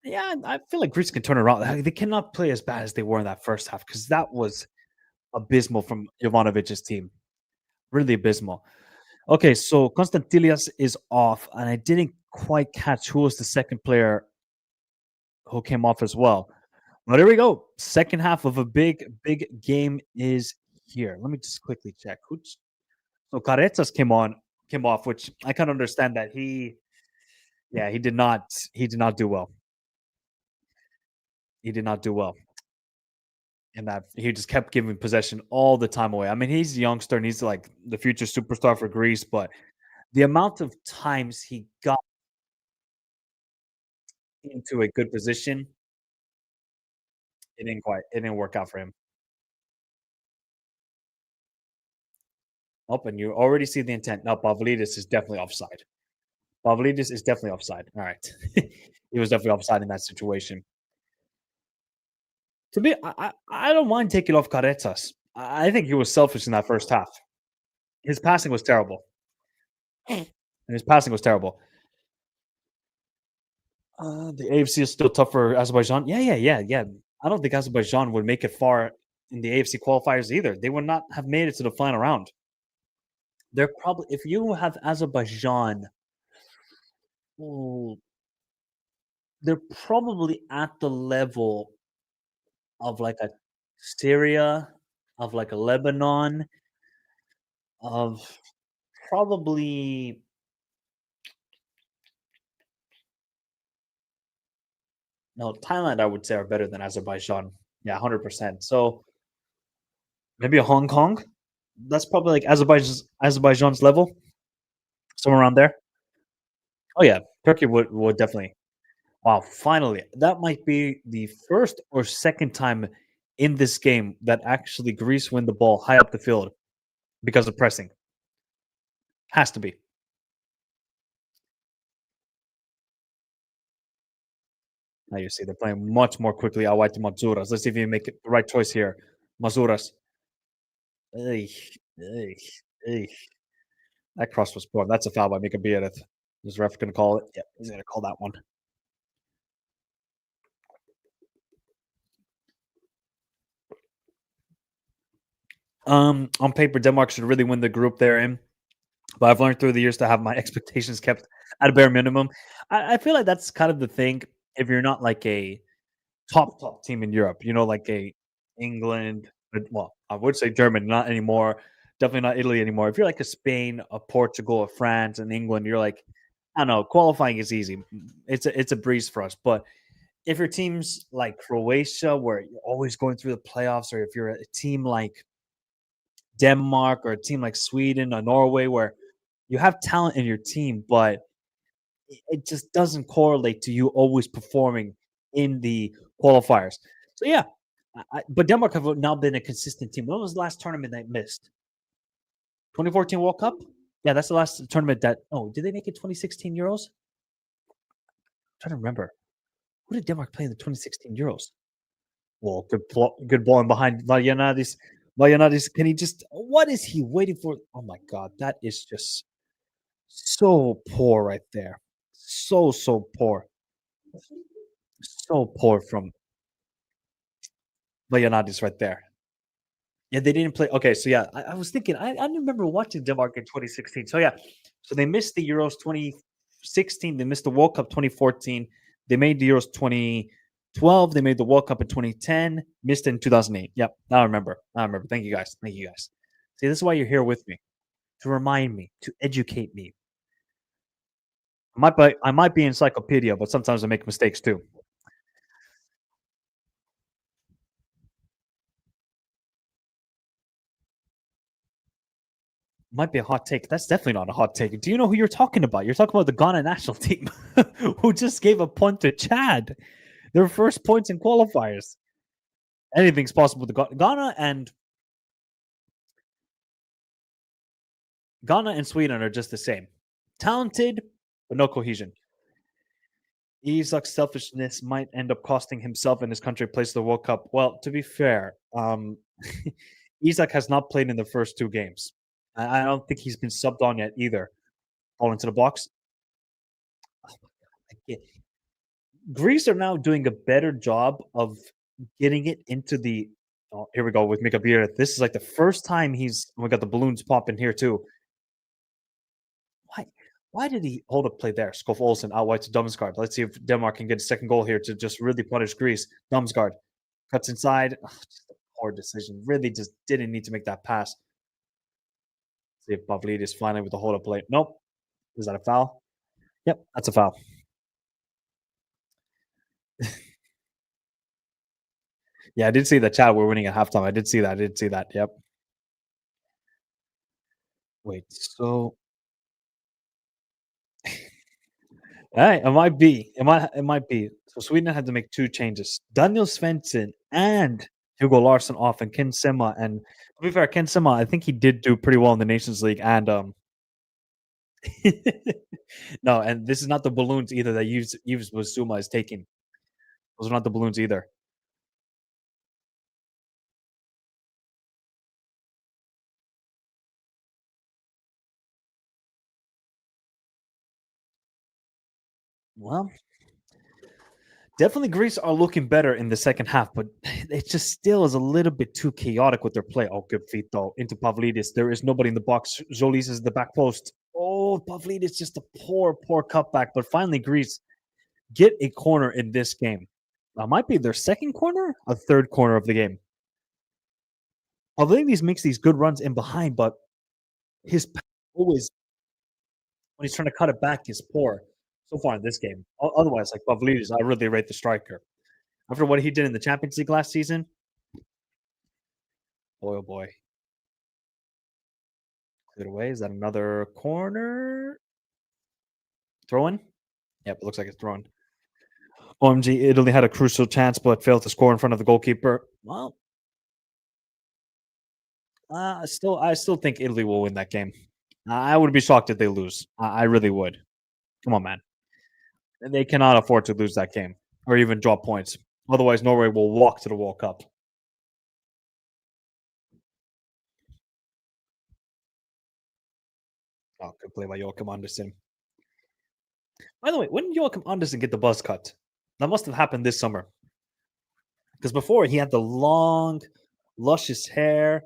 Yeah, I feel like Greece can turn around. They cannot play as bad as they were in that first half because that was abysmal from Jovanovic's team. Really abysmal. Okay, so Konstantilias is off, and I didn't quite catch who was the second player who came off as well. But here we go. Second half of a big game is here. Let me just quickly check. So Caretas came off, which I can understand that he did not do well. He did not do well. And that he just kept giving possession all the time away. I mean, he's a youngster and he's like the future superstar for Greece, but the amount of times he got into a good position, it didn't work out for him. Oh, and you already see the intent. No, Pavlidis is definitely offside. Pavlidis is definitely offside. All right. He was definitely offside in that situation. To me, I don't mind taking off Caretas. I think he was selfish in that first half. His passing was terrible. His passing was terrible. The AFC is still tough for Azerbaijan. Yeah. I don't think Azerbaijan would make it far in the AFC qualifiers either. They would not have made it to the final round. They're probably, if you have Azerbaijan, they're probably at the level of like a Syria, of like a Lebanon, of probably no Thailand. I would say are better than Azerbaijan. Yeah, 100%. So maybe a Hong Kong. That's probably like Azerbaijan's level, somewhere around there. Oh yeah, Turkey would definitely. Wow, finally, that might be the first or second time in this game that actually Greece win the ball high up the field because of pressing. Has to be. Now you see they're playing much more quickly out wide to Mazuras. Let's see if you make it the right choice here. Mazuras. That cross was poor. That's a foul by Mika Biarritz. Is ref going to call it? Yeah, he's going to call that one. On paper, Denmark should really win the group they're in. But I've learned through the years to have my expectations kept at a bare minimum. I feel like that's kind of the thing if you're not like a top team in Europe, like a England, well, I would say Germany, not anymore. Definitely not Italy anymore. If you're like a Spain, a Portugal, a France, and England, you're like, I don't know, qualifying is easy. It's a breeze for us. But if your team's like Croatia, where you're always going through the playoffs, or if you're a team like Denmark or a team like Sweden or Norway, where you have talent in your team, but it just doesn't correlate to you always performing in the qualifiers. So yeah, but Denmark have now been a consistent team. When was the last tournament they missed? 2014 World Cup? Yeah, that's the last tournament that. Oh, did they make it 2016 Euros? I'm trying to remember. Who did Denmark play in the 2016 Euros? Well, good ball in behind Vagianadis. Vagianadis, can he just? What is he waiting for? Oh my God, that is just so poor right there. So poor. So poor from Vagianadis right there. Yeah, they didn't play. Okay, so yeah, I was thinking. I remember watching Denmark in 2016. So yeah, so they missed the Euros 2016. They missed the World Cup 2014. They made the Euros 2012. They made the World Cup in 2010. Missed it in 2008. Yep, now I remember. Now I remember. Thank you guys. Thank you guys. See, this is why you're here with me, to remind me, to educate me. I might be encyclopedia, but sometimes I make mistakes too. Might be a hot take. That's definitely not a hot take. Do you know who you're talking about? You're talking about the Ghana national team, who just gave a punt to Chad. Their first points in qualifiers. Anything's possible to Ghana and Sweden are just the same. Talented, but no cohesion. Isak's selfishness might end up costing himself and his country place the World Cup. Well, to be fair, Isak has not played in the first two games. I don't think he's been subbed on yet either. Fall into the box. Oh my God. Greece are now doing a better job of getting it into the. Oh, here we go with Mika Beer. This is like the first time he's. We got the balloons popping here too. Why did he hold up play there? Skof Olsen out wide to Damsgaard. Let's see if Denmark can get a second goal here to just really punish Greece. Damsgaard cuts inside. Oh, just a poor decision. Really just didn't need to make that pass. See if Pavlidis finally with the hold up play. Nope. Is that a foul? Yep, that's a foul. Yeah, I did see the chat. We're winning at halftime. I did see that. Yep. Wait, so Hey, it might be. It might be. So Sweden had to make two changes. Daniel Svensson and Hugo Larsson off, and Ken Sema. And to be fair, Ken Sema, I think he did do pretty well in the Nations League. And no, and this is not the balloons either that Yves Bissouma is taking. Those are not the balloons either. Well, definitely Greece are looking better in the second half, but it just still is a little bit too chaotic with their play. Oh, good feet though. Into Pavlidis. There is nobody in the box. Jolis is the back post. Oh, Pavlidis just a poor cutback. But finally, Greece get a corner in this game. That might be their second corner, a third corner of the game. Pavlidis makes these good runs in behind, but his always when he's trying to cut it back is poor so far in this game. Otherwise, like Pavlidis, I really rate the striker. After what he did in the Champions League last season, boy, oh boy. Cleared away. Is that another corner? Throw in? Yep, it looks like it's thrown. OMG, Italy had a crucial chance but failed to score in front of the goalkeeper. Well, I still think Italy will win that game. I would be shocked if they lose. I really would. Come on, man. They cannot afford to lose that game or even drop points. Otherwise, Norway will walk to the World Cup. Oh, good play by Joachim Andersen. By the way, when did Joachim Andersen get the buzz cut? That must have happened this summer. Because before, he had the long, luscious hair.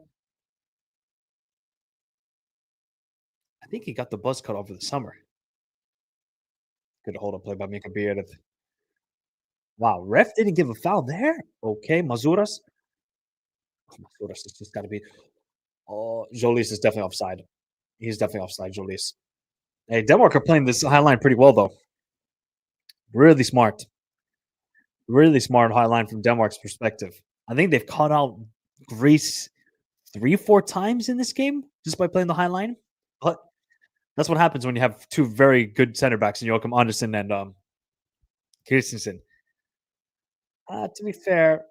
I think he got the buzz cut over the summer. Good hold up play by Mika Bearded. Wow, ref didn't give a foul there? Okay, Mazuras. Oh, Mazuras has just got to be. Oh, Jolis is definitely offside. He's definitely offside, Jolis. Hey, Denmark are playing this high line pretty well, though. Really smart. Really smart high line from Denmark's perspective. I think they've caught out Greece 3-4 times in this game just by playing the high line. But that's what happens when you have two very good center backs in Joachim Andersen and Christensen. To be fair,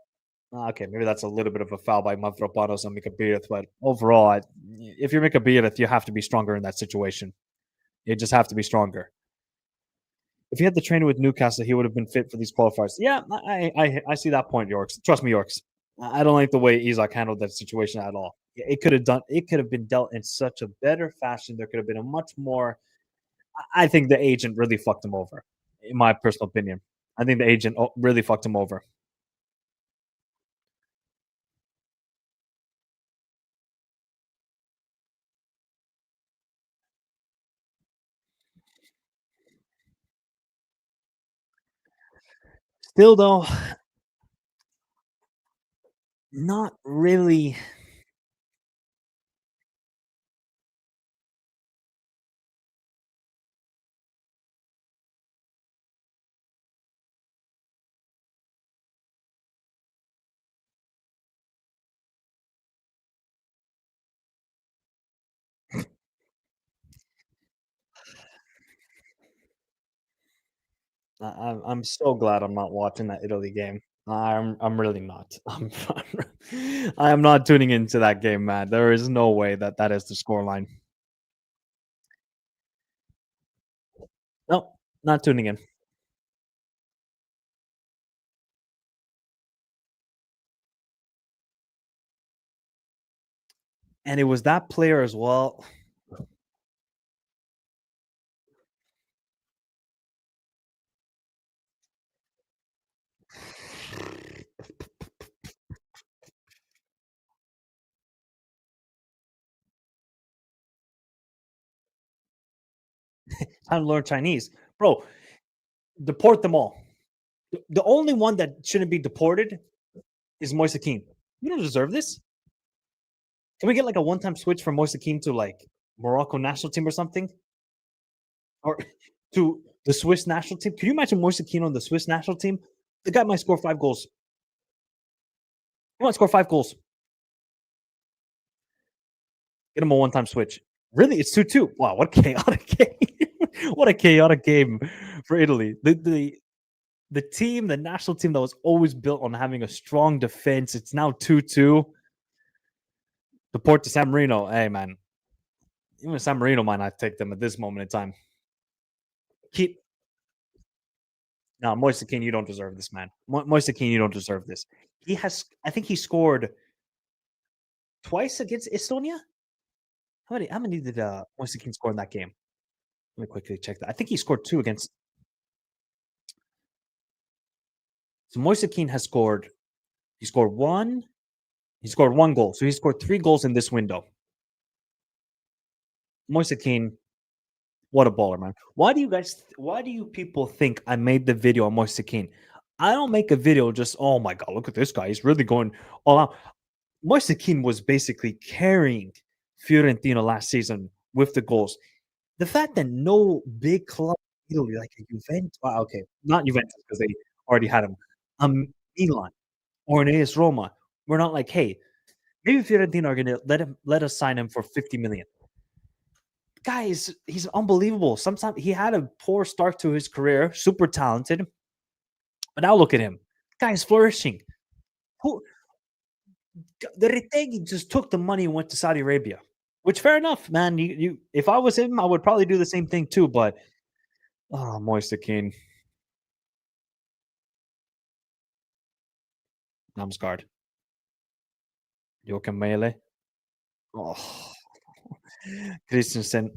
okay, maybe that's a little bit of a foul by Mavropanos and Mika Beirith, but overall, if you're Mika Beirith, you have to be stronger in that situation. You just have to be stronger. If he had the training with Newcastle, he would have been fit for these qualifiers. Yeah, I see that point, Yorks. Trust me, Yorks. I don't like the way Isak handled that situation at all. It could have done. It could have been dealt in such a better fashion. There could have been a much more. I think the agent really fucked him over, in my personal opinion. I think the agent really fucked him over. Still, though, not really. I'm so glad I'm not watching that Italy game. I'm really not. I am not tuning into that game, man. There is no way that that is the scoreline. No, not tuning in. And it was that player as well. Time to learn Chinese, bro. Deport them all. The only one that shouldn't be deported is Moise Kean. You don't deserve this. Can we get like a one-time switch from Moise Kean to like Morocco national team or something, or to the Swiss national team? Can you imagine Moise Kean on the Swiss national team? The guy might score 5 goals. He might score 5 goals. Get him a one-time switch. Really, it's 2-2. Wow, what a chaotic game! What a chaotic game for Italy. The team, the national team that was always built on having a strong defense. It's now 2-2. The port to San Marino. Hey, man. Even San Marino might not take them at this moment in time. Keep now, Moise Kean, you don't deserve this, man. Moise Kean, you don't deserve this. He has, I think he scored twice against Estonia. How many did Moise Kean score in that game? Let me quickly check that. I think he scored two against. So Moise Kean has scored. He scored one. He scored 1 goal. So he scored 3 goals in this window. Moise Kean, what a baller, man. Why do you people think I made the video on Moise Kean? I don't make a video just, oh my God, look at this guy. He's really going all out. Moise Kean was basically carrying Fiorentina last season with the goals. The fact that no big club in Italy, like a Juventus, okay, not Juventus because they already had him, Milan or an AS Roma, we're not like, hey, maybe Fiorentina are going to let us sign him for 50 million. Guys, he's unbelievable. Sometimes he had a poor start to his career, super talented, but now look at him. Guy's flourishing. Who the Retegi just took the money and went to Saudi Arabia. Which fair enough, man. You if I was him, I would probably do the same thing too. But Moise Kean. Namsgaard. Joachim Mele. Oh, Christensen.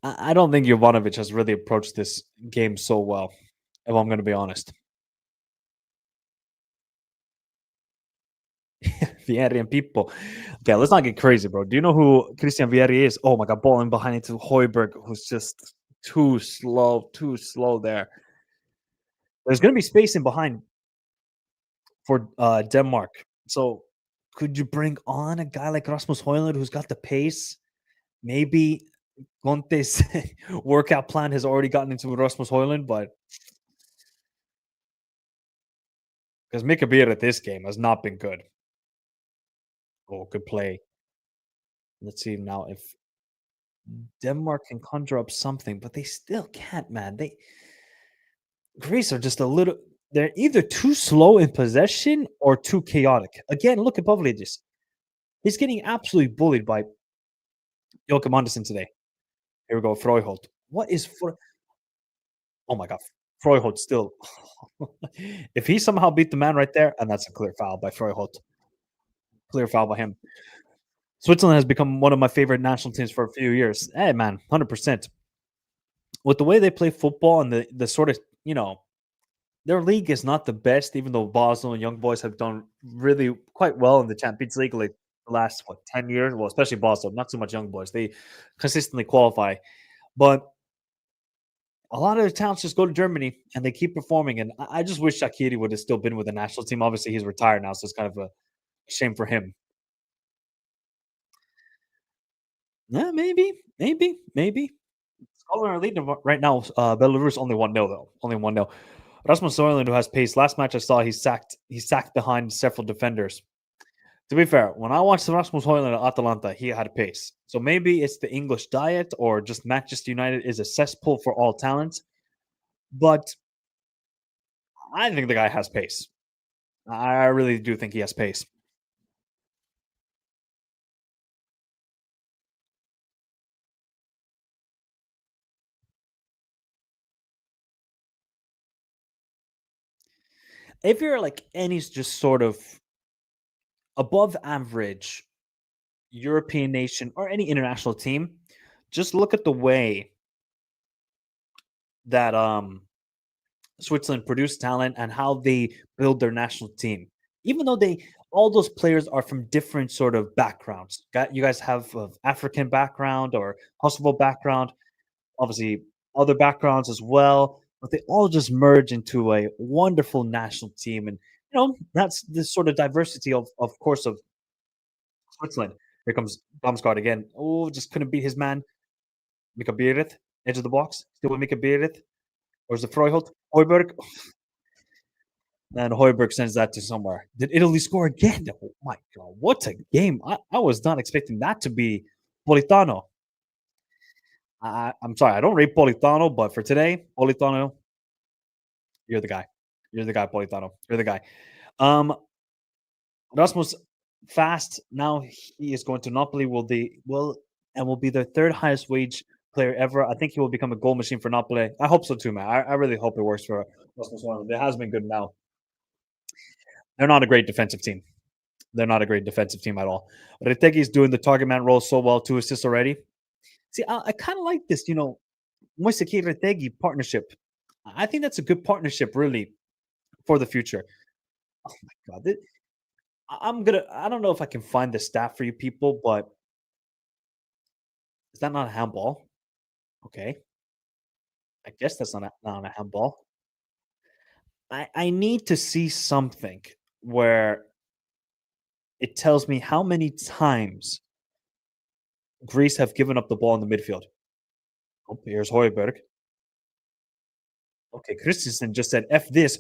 I don't think Jovanovic has really approached this game so well, if I'm going to be honest. Vieri and people. Okay, let's not get crazy, bro. Do you know who Christian Vieri is? Oh my God, balling behind into Højbjerg, who's just too slow there. There's going to be space in behind for Denmark. So could you bring on a guy like Rasmus Højlund who's got the pace? Maybe Conte's workout plan has already gotten into Rasmus Højlund, but because Mika Beer at this game has not been good. Oh, good play. Let's see now if Denmark can conjure up something, but they still can't, man. Greece are just a little. They're either too slow in possession or too chaotic. Again, look at Pavlidis. He's getting absolutely bullied by Joachim Andersen today. Here we go, Freuholt. What is for? Oh my god, Freuholt still. If he somehow beat the man right there, and that's a clear foul by Freuholt. Clear foul by him. Switzerland has become one of my favorite national teams for a few years. Hey man, 100%. With the way they play football and the sort of, their league is not the best, even though Basel and Young Boys have done really quite well in the Champions League like the last 10 years. Well, especially Basel, not so much Young Boys. They consistently qualify, but a lot of the talents just go to Germany and they keep performing. And I just wish Shaqiri would have still been with the national team. Obviously, he's retired now, so it's kind of a shame for him. Yeah, maybe. Scotland are leading right now. Belarus only 1-0 though. Only 1-0. Rasmus Højlund, who has pace. Last match I saw, he sacked behind several defenders. To be fair, when I watched Rasmus Højlund at Atalanta, he had pace. So maybe it's the English diet or just Manchester United is a cesspool for all talent. But I think the guy has pace. I really do think he has pace. If you're like any just sort of above average European nation or any international team, just look at the way that Switzerland produce talent and how they build their national team. Even though they all those players are from different sort of backgrounds. You guys have African background or Kosovo background, obviously other backgrounds as well, but they all just merge into a wonderful national team. And that's the sort of diversity of course of Switzerland. Here comes Damsgaard again. Oh, just couldn't beat his man. Mika Biereth, edge of the box. Still with Mika Biereth. Or is it Freuholt? Hoiberg. And Hoiberg sends that to somewhere. Did Italy score again? Oh my god, what a game. I was not expecting that to be Politano. I'm sorry, I don't rate Politano, but for today, Politano, you're the guy. You're the guy, Politano. You're the guy. Um, Rasmus Fast, now he is going to Napoli, will be their third highest wage player ever. I think he will become a goal machine for Napoli. I hope so too, man. I really hope it works for Rasmus Højlund. It has been good now. They're not a great defensive team. They're not a great defensive team at all. Retegi is doing the target man role so well, 2 assists already. See, I kind of like this, Moiseki Retegi partnership. I think that's a good partnership, really, for the future. Oh my god, I don't know if I can find the stat for you people, but is that not a handball? Okay, I guess that's not a handball. I need to see something where it tells me how many times Greece have given up the ball in the midfield. Oh, here's Højbjerg. Okay, Christensen just said F this.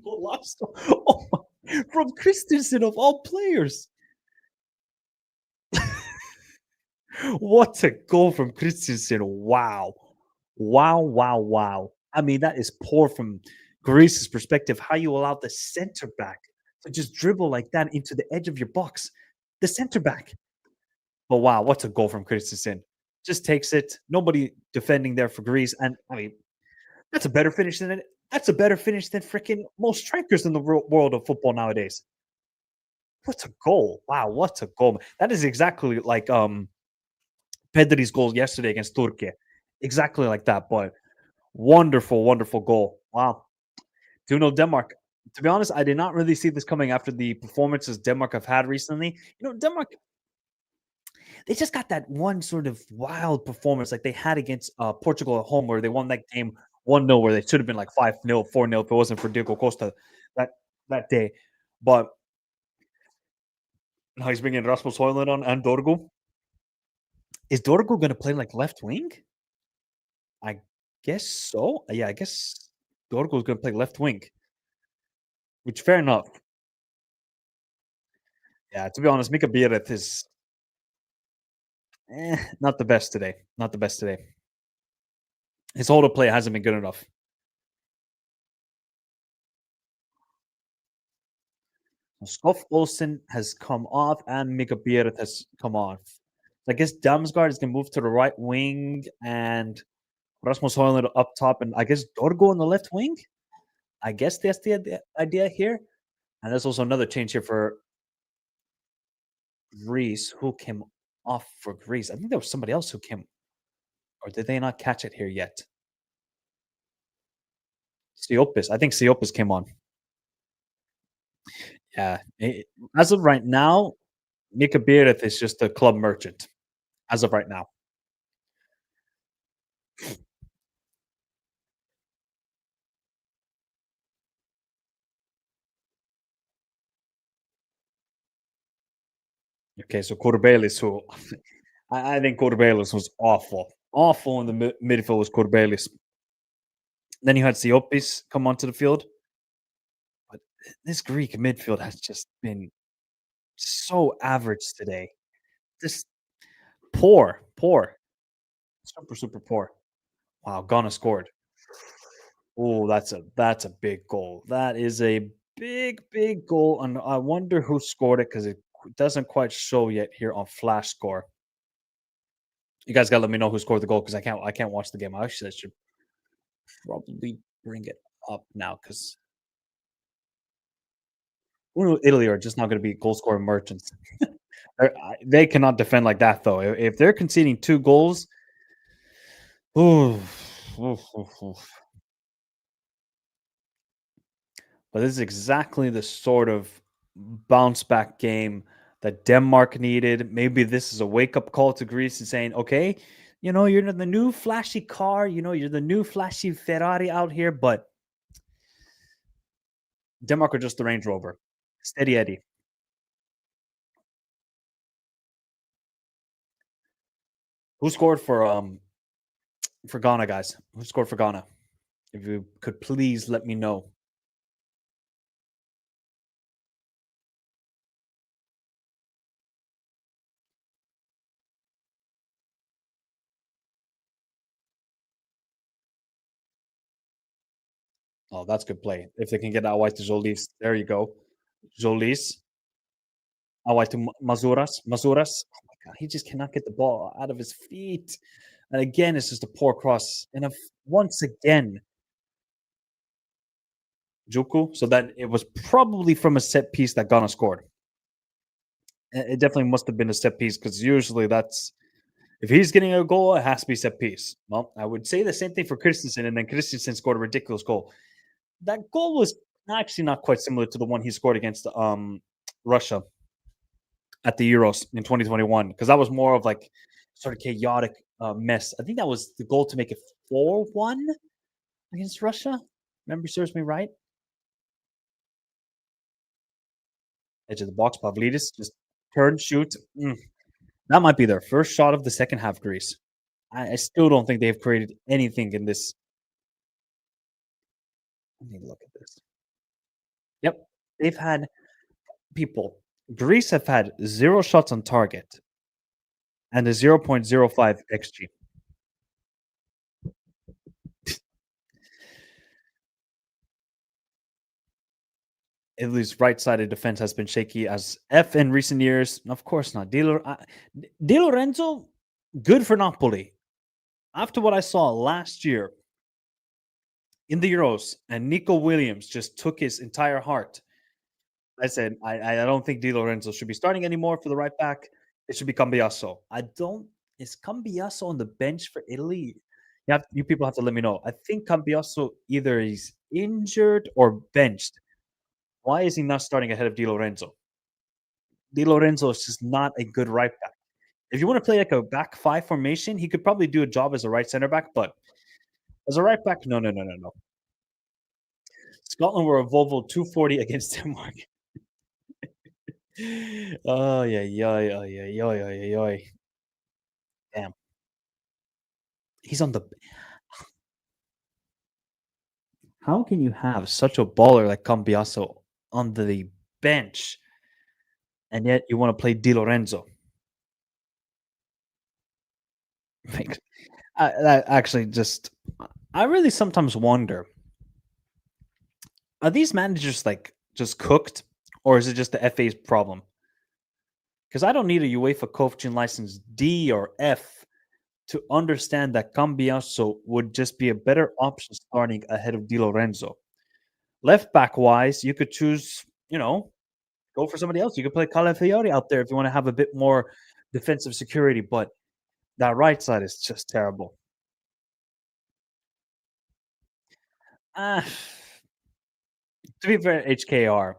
Oh, from Christensen of all players. What a goal from Christensen. Wow. Wow. I mean, that is poor from Greece's perspective. How you allow the center back to just dribble like that into the edge of your box. The center back. But wow, what a goal from Christensen. Just takes it. Nobody defending there for Greece. And I mean, that's a better finish than freaking most strikers in the world of football nowadays. What a goal. Wow, what a goal. That is exactly like Pedri's goal yesterday against Turkey. Exactly like that, but wonderful goal. Wow. 2-0 Denmark. To be honest, I did not really see this coming after the performances Denmark have had recently. Denmark, they just got that one sort of wild performance like they had against Portugal at home where they won that game 1-0 where they should have been like 5-0, 4-0 if it wasn't for Diego Costa that day. But now he's bringing Rasmus Højlund on and Dorgu. Is Dorgu going to play like left wing? I guess so. Yeah, I guess Dorgu is going to play left wing, which fair enough. Yeah, to be honest, Mika Biereth is not the best today. Not the best today. His hold up play hasn't been good enough. Skoff Olsen has come off and Mika Biereth has come off. I guess Damsgaard is going to move to the right wing and Rasmus Højlund up top, and I guess Dorgo on the left wing. I guess that's the idea here. And there's also another change here for Greece. Who came off for Greece? I think there was somebody else who came, or did they not catch it here yet? Siopis. I think Siopis came on. Yeah. As of right now, Mika Biereth is just a club merchant. As of right now. Okay, so Corbelis, who I think Corbelis was awful. Awful in the midfield was Corbelis. Then you had Siopis come onto the field. But this Greek midfield has just been so average today. Just poor. Super poor. Wow, Ghana scored. Oh, that's a big goal. That is a big goal, and I wonder who scored it because it doesn't quite show yet here on Flash Score. You guys gotta let me know who scored the goal because I can't watch the game. I should probably bring it up now because Italy are just not going to be goal scoring merchants. They cannot defend like that though. If they're conceding 2 goals, ooh, oof, oof, oof. But this is exactly the sort of bounce back game that Denmark needed. Maybe this is a wake up call to Greece and saying, okay, you're the new flashy car, you're the new flashy Ferrari out here, but Denmark are just the Range Rover. Steady Eddie. Who scored for Ghana, guys? Who scored for Ghana? If you could please let me know. Oh, that's good play. If they can get Awai to Jolis, there you go. Jolis. Awai to Mazuras. Mazuras. Oh my God, he just cannot get the ball out of his feet. And again, it's just a poor cross. And once again, Juku. So that it was probably from a set piece that Ghana scored. It definitely must have been a set piece because usually that's if he's getting a goal, it has to be set piece. Well, I would say the same thing for Christensen, and then Christensen scored a ridiculous goal. That goal was actually not quite similar to the one he scored against Russia at the Euros in 2021 because that was more of like sort of chaotic mess. I think that was the goal to make it 4-1 against Russia. Memory serves me right. Edge of the box, Pavlidis just turn, shoot. That might be their first shot of the second half, Greece. I still don't think they've created anything in this. Let me look at this. Yep. They've had people. Greece have had 0 shots on target and a 0.05 XG. Italy's right-sided defense has been shaky as F in recent years. Of course not. Di Lorenzo, good for Napoli. After what I saw last year in the Euros, and Nico Williams just took his entire heart. I said, I don't think Di Lorenzo should be starting anymore for the right back. It should be Cambiasso. Is Cambiasso on the bench for Italy? You people have to let me know. I think Cambiasso either he's injured or benched. Why is he not starting ahead of Di Lorenzo? Di Lorenzo is just not a good right back. If you want to play like a back 5 formation, he could probably do a job as a right center back, but as a right back, no. Scotland were a Volvo 240 against Denmark. Oh, yeah. Damn. He's on the. How can you have such a baller like Cambiasso on the bench and yet you want to play Di Lorenzo? Like, That actually just, I really sometimes wonder, are these managers like just cooked, or is it just the FA's problem? Because I don't need a UEFA coaching license D or F to understand that Cambiaso would just be a better option starting ahead of Di Lorenzo. Left back wise, you could choose, go for somebody else. You could play Calafiori out there if you want to have a bit more defensive security, but that right side is just terrible. Ah, to be fair, HKR,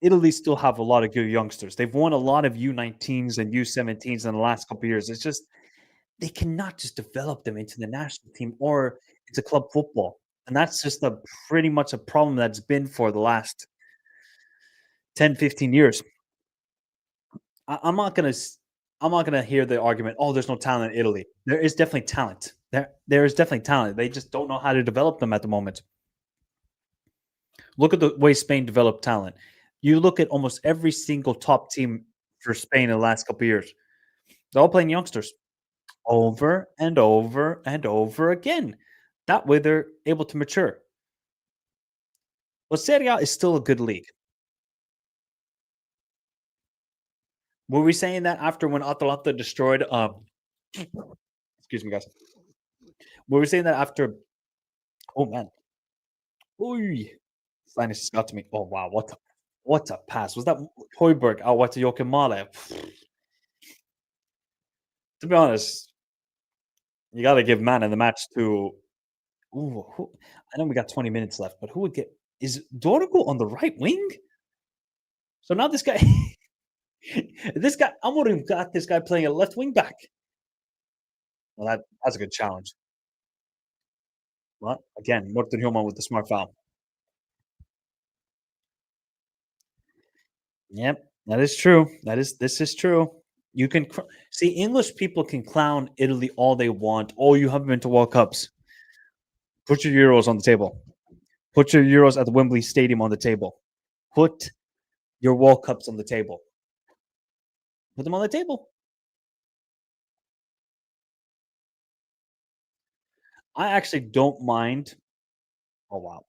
Italy still have a lot of good youngsters. They've won a lot of U19s and U17s in the last couple of years. It's just they cannot just develop them into the national team or into club football. And that's just a pretty much a problem that's been for the last 10, 15 years. I'm not gonna hear the argument, oh, there's no talent in Italy. There is definitely talent. There is definitely talent. They just don't know how to develop them at the moment. Look at the way Spain developed talent. You look at almost every single top team for Spain in the last couple of years. They're all playing youngsters over and over and over again. That way they're able to mature. Well, Serie A is still a good league. Were we saying that after when Atalanta destroyed excuse me guys. Were we saying that after oh man. Oy. Linus just got to me. Oh wow, what a pass. Was that Hoiberg out what to Joachim Male? To be honest, you gotta give man in the match to I know we got 20 minutes left, but who would get is Dorgo on the right wing? So now this guy this guy Amorim got this guy playing a left wing back. Well, that's a good challenge. Well, again, Morten Human with the smart foul. Yep, that is true. This is true. You can see English people can clown Italy all they want. Oh, you haven't been to World Cups. Put your euros on the table. Put your euros at the Wembley Stadium on the table. Put your World Cups on the table. Put them on the table. I actually don't mind. Oh wow.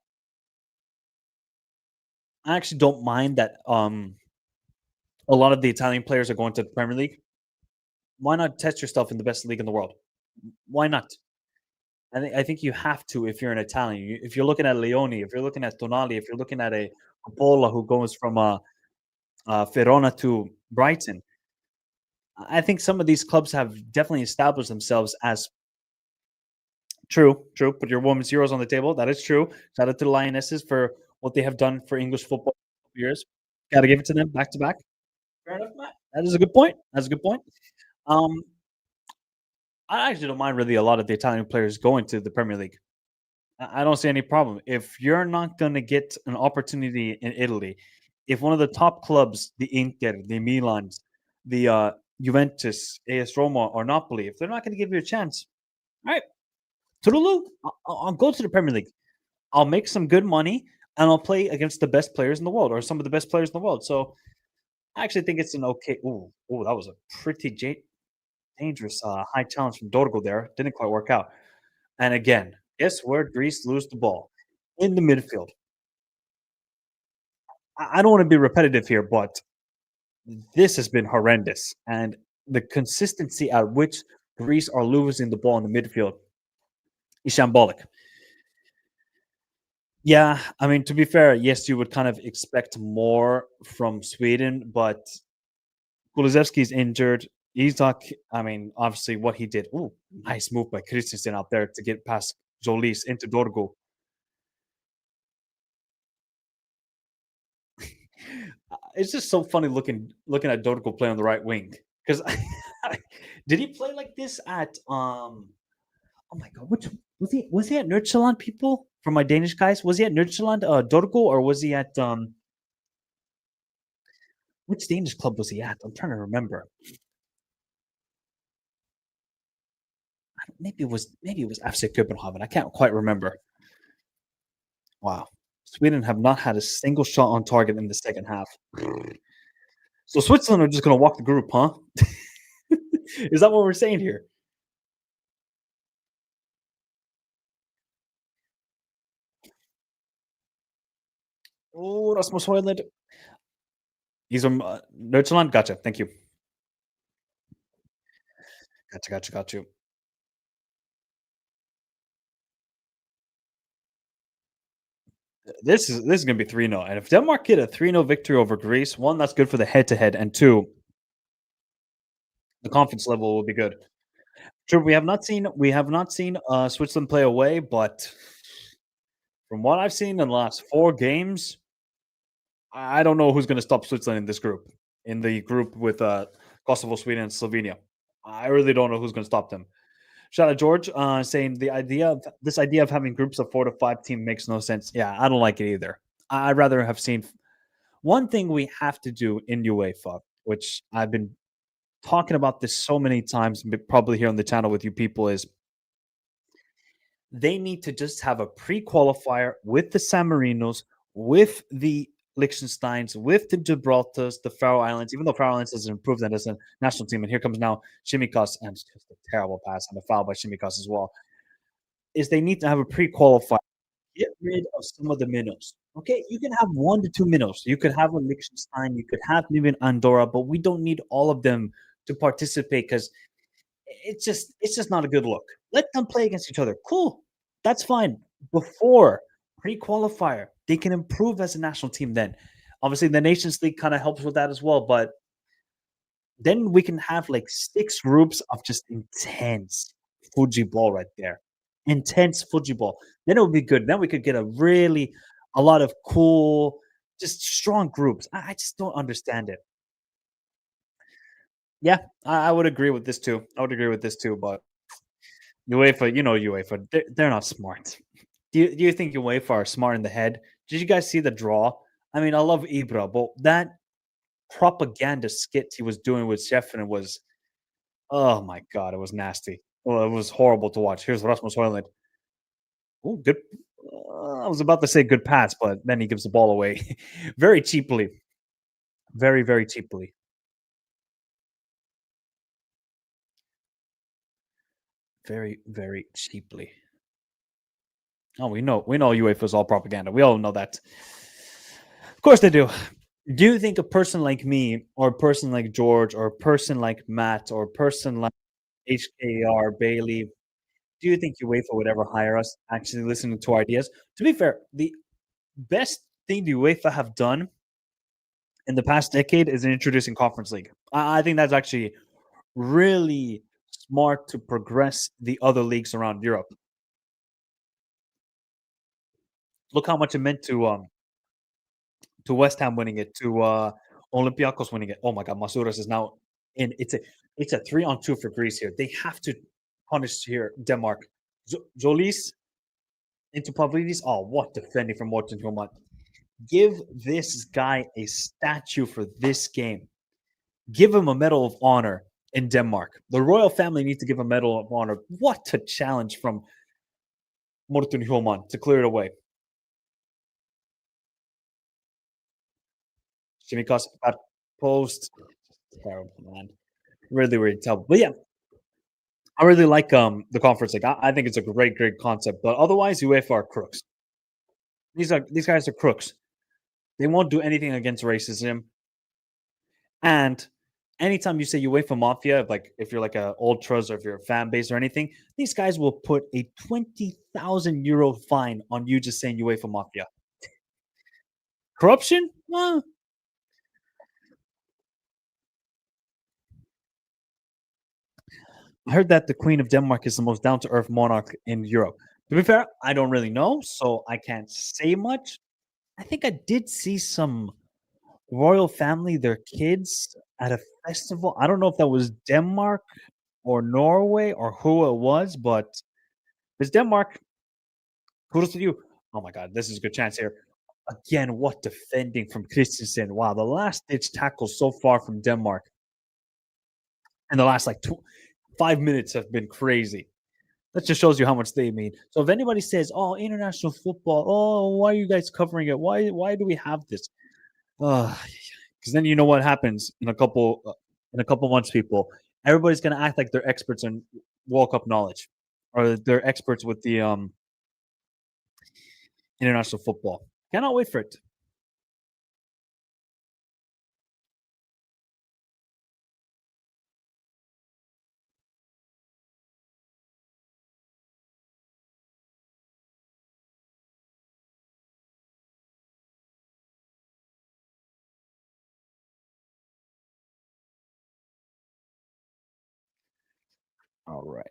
I actually don't mind that a lot of the Italian players are going to the Premier League. Why not test yourself in the best league in the world? Why not? I think you have to if you're an Italian. If you're looking at Leone, if you're looking at Tonali, if you're looking at a Coppola who goes from Verona to Brighton, I think some of these clubs have definitely established themselves as true. True. Put your women's euros on the table. That is true. Shout out to the Lionesses for what they have done for English football for years. Got to give it to them back to back. Fair enough, Matt. That is a good point. That's a good point. Um, I actually don't mind really a lot of the Italian players going to the Premier League. I don't see any problem. If you're not going to get an opportunity in Italy, if one of the top clubs, the Inter, the Milans, the Juventus, AS Roma, or Napoli, if they're not going to give you a chance, all right, toodaloo, I'll go to the Premier League. I'll make some good money, and I'll play against the best players in the world, or some of the best players in the world. So I actually think it's an okay. Oh, that was a pretty dangerous high challenge from Dorgo there. Didn't quite work out. And again, guess where Greece lose the ball? In the midfield. I don't want to be repetitive here, but this has been horrendous. And the consistency at which Greece are losing the ball in the midfield is shambolic. Yeah, I mean, to be fair, yes, you would kind of expect more from Sweden, but Kulusevski's injured. Isak, I mean, obviously what he did. Ooh, nice move by Christensen out there to get past Jolis into Dorgo. It's just so funny looking at Dorgo play on the right wing because did he play like this at oh my god, which was he at Nordjylland people from my Danish guys? Was he at Nordjylland Dorgo or was he at which Danish club was he at? I'm trying to remember. Maybe it was FC Copenhagen. I can't quite remember. Wow. Sweden have not had a single shot on target in the second half. So Switzerland are just going to walk the group, huh? Is that what we're saying here? Oh, Rasmus Højlund. He's from Deutschland. Gotcha. Thank you. Gotcha. Gotcha. Gotcha. This is gonna be 3-0. And if Denmark get a 3-0 victory over Greece, one, that's good for the head to head, and two, the confidence level will be good. True, we have not seen Switzerland play away, but from what I've seen in the last 4 games, I don't know who's gonna stop Switzerland in this group. In the group with Kosovo, Sweden, and Slovenia. I really don't know who's gonna stop them. Shout out George saying the idea of having groups of 4 to 5 team makes no sense. Yeah, I don't like it either. I'd rather have seen one thing we have to do in UEFA, which I've been talking about this so many times, probably here on the channel with you people, is they need to just have a pre-qualifier with the San Marinos, with the Liechtensteins, with the Gibraltars, the Faroe Islands, even though Faroe Islands has improved that as a national team. And here comes now Shimikas, and it's just a terrible pass and a foul by Shimikas as well. Is they need to have a pre-qualifier. Get rid of some of the minnows. Okay, you can have 1 to 2 minnows. You could have a Liechtenstein, you could have maybe an Andorra, but we don't need all of them to participate because it's just not a good look. Let them play against each other. Cool. That's fine. Before pre-qualifier, they can improve as a national team then. Obviously, the Nations League kind of helps with that as well, but then we can have like 6 groups of just intense Fuji ball right there. Intense Fuji ball. Then it would be good. Then we could get a lot of cool, just strong groups. I just don't understand it. Yeah, I would agree with this too. I would agree with this too, but UEFA, UEFA, they're not smart. Do you think UEFA are smart in the head? Did you guys see the draw? I mean, I love Ibra, but that propaganda skit he was doing with Sheffrin was, oh my god, it was nasty. Well, it was horrible to watch. Here's Rasmus Højlund. Oh, good. I was about to say good pass, but then he gives the ball away very cheaply, very very cheaply, very very cheaply. Oh, we know UEFA is all propaganda. We all know that. Of course they do. Do you think a person like me, or a person like George, or a person like Matt, or a person like HKR Bailey, do you think UEFA would ever hire us? Actually, listening to our ideas. To be fair, the best thing the UEFA have done in the past decade is in introducing Conference League. I think that's actually really smart to progress the other leagues around Europe. Look how much it meant to West Ham winning it, to Olympiacos winning it. Oh my God, Masuras is now in. It's a 3-on-2 for Greece here. They have to punish here Denmark. Jolis into Pavlidis. Oh, what defending from Morten Human. Give this guy a statue for this game. Give him a Medal of Honor in Denmark. The royal family needs to give a Medal of Honor. What a challenge from Morten Human to clear it away. Shimikas at post. Terrible, man. Really, really terrible. But yeah, I really like the conference league. I think it's a great, great concept. But otherwise, UEFA are crooks. These guys are crooks. They won't do anything against racism. And anytime you say UEFA Mafia, like if you're like a ultras or if you're a fan base or anything, these guys will put a 20,000 euro fine on you just saying UEFA Mafia. Corruption? I heard that the Queen of Denmark is the most down to earth monarch in Europe. To be fair, I don't really know, so I can't say much. I think I did see some royal family, their kids at a festival. I don't know if that was Denmark or Norway or who it was, but it's Denmark. Kudos to you. Oh my God, this is a good chance here. Again, what defending from Christensen. Wow, the last ditch tackle so far from Denmark in the last like 5 minutes have been crazy. That just shows you how much they mean. So if anybody says, "Oh, international football, oh, why are you guys covering it? Why do we have this?" Because then you know what happens in a couple months. People, everybody's gonna act like they're experts in World Cup knowledge, or they're experts with the international football. Cannot wait for it. All right.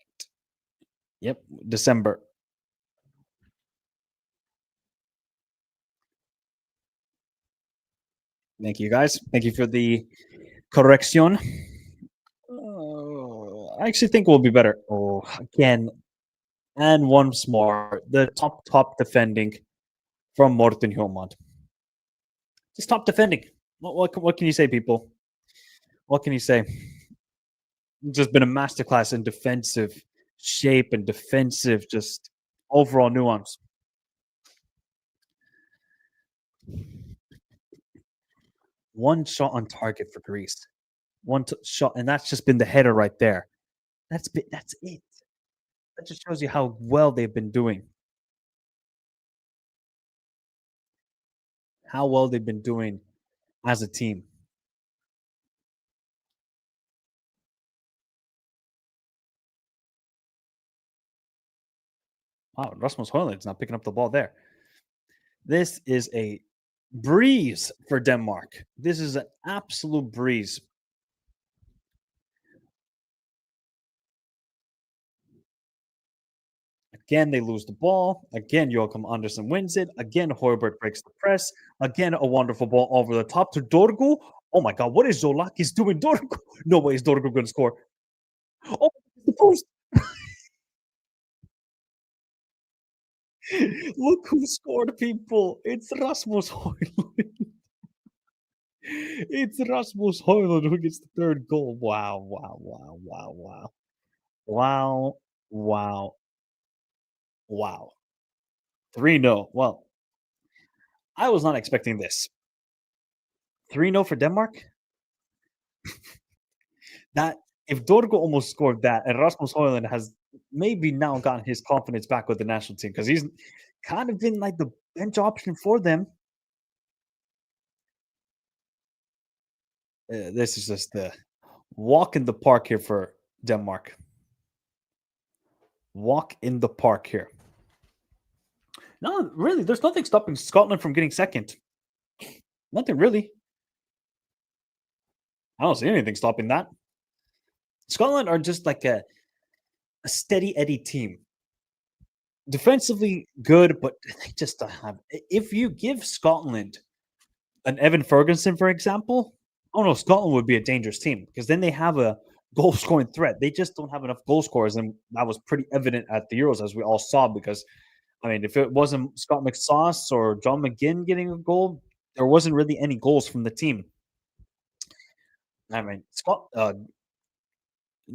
Yep, December. Thank you, guys. Thank you for the correction. I actually think we'll be better. Oh, again, and once more, the top defending from Morten Hjulmand. Just top defending. What can you say, people? What can you say? Just been a masterclass in defensive shape and defensive, just overall nuance. One shot on target for Greece. Shot, and that's just been the header right there. That's it. That just shows you how well they've been doing. How well they've been doing as a team. Wow, Rasmus Højlund's not picking up the ball there. This is a breeze for Denmark. This is an absolute breeze. Again, they lose the ball. Again, Joachim Andersen wins it. Again, Højbjerg breaks the press. Again, a wonderful ball over the top to Dorgu. Oh my God, what is Zolakis doing? Dorgu. No way is Dorgu going to score. Oh, the post. Look who scored, people. It's Rasmus Højlund. It's Rasmus Højlund who gets the third goal. Wow, wow, wow, wow, wow. Wow, wow, wow. 3-0. Well, I was not expecting this. 3-0 for Denmark? That if Dorgo almost scored that, and Rasmus Højlund has maybe now gotten his confidence back with the national team because he's kind of been like the bench option for them. This is just the walk in the park here for Denmark. Walk in the park here. No, really, there's nothing stopping Scotland from getting second. Nothing really. I don't see anything stopping that. Scotland are just like a steady Eddie team. Defensively good, but they just don't have. If you give Scotland an Evan Ferguson, for example, oh no, Scotland would be a dangerous team because then they have a goal scoring threat. They just don't have enough goal scorers, and that was pretty evident at the Euros as we all saw. Because I mean, if it wasn't Scott McSauce or John McGinn getting a goal, there wasn't really any goals from the team. I mean,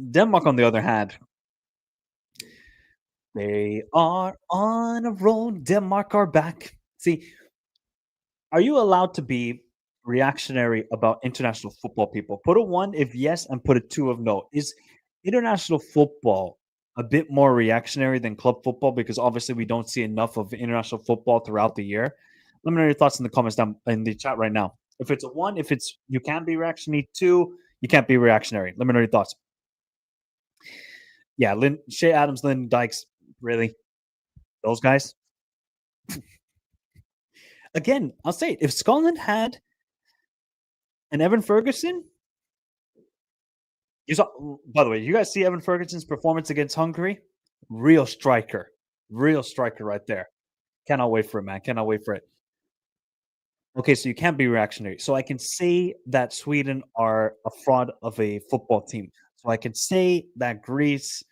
Denmark, on the other hand, they are on a roll. Denmark are back. See, are you allowed to be reactionary about international football, people? Put a 1 if yes and put a 2 if no. Is international football a bit more reactionary than club football? Because obviously we don't see enough of international football throughout the year. Let me know your thoughts in the comments down in the chat right now. If it's a 1, if it's you can't be reactionary, 2, you can't be reactionary. Let me know your thoughts. Yeah, Shea Adams, Lynn Dykes, really? Those guys? Again, I'll say it. If Scotland had an Evan Ferguson, you saw, by the way, you guys see Evan Ferguson's performance against Hungary? Real striker right there. Cannot wait for it, man. Cannot wait for it. Okay, so you can't be reactionary. So I can say that Sweden are a fraud of a football team. So I can say that Greece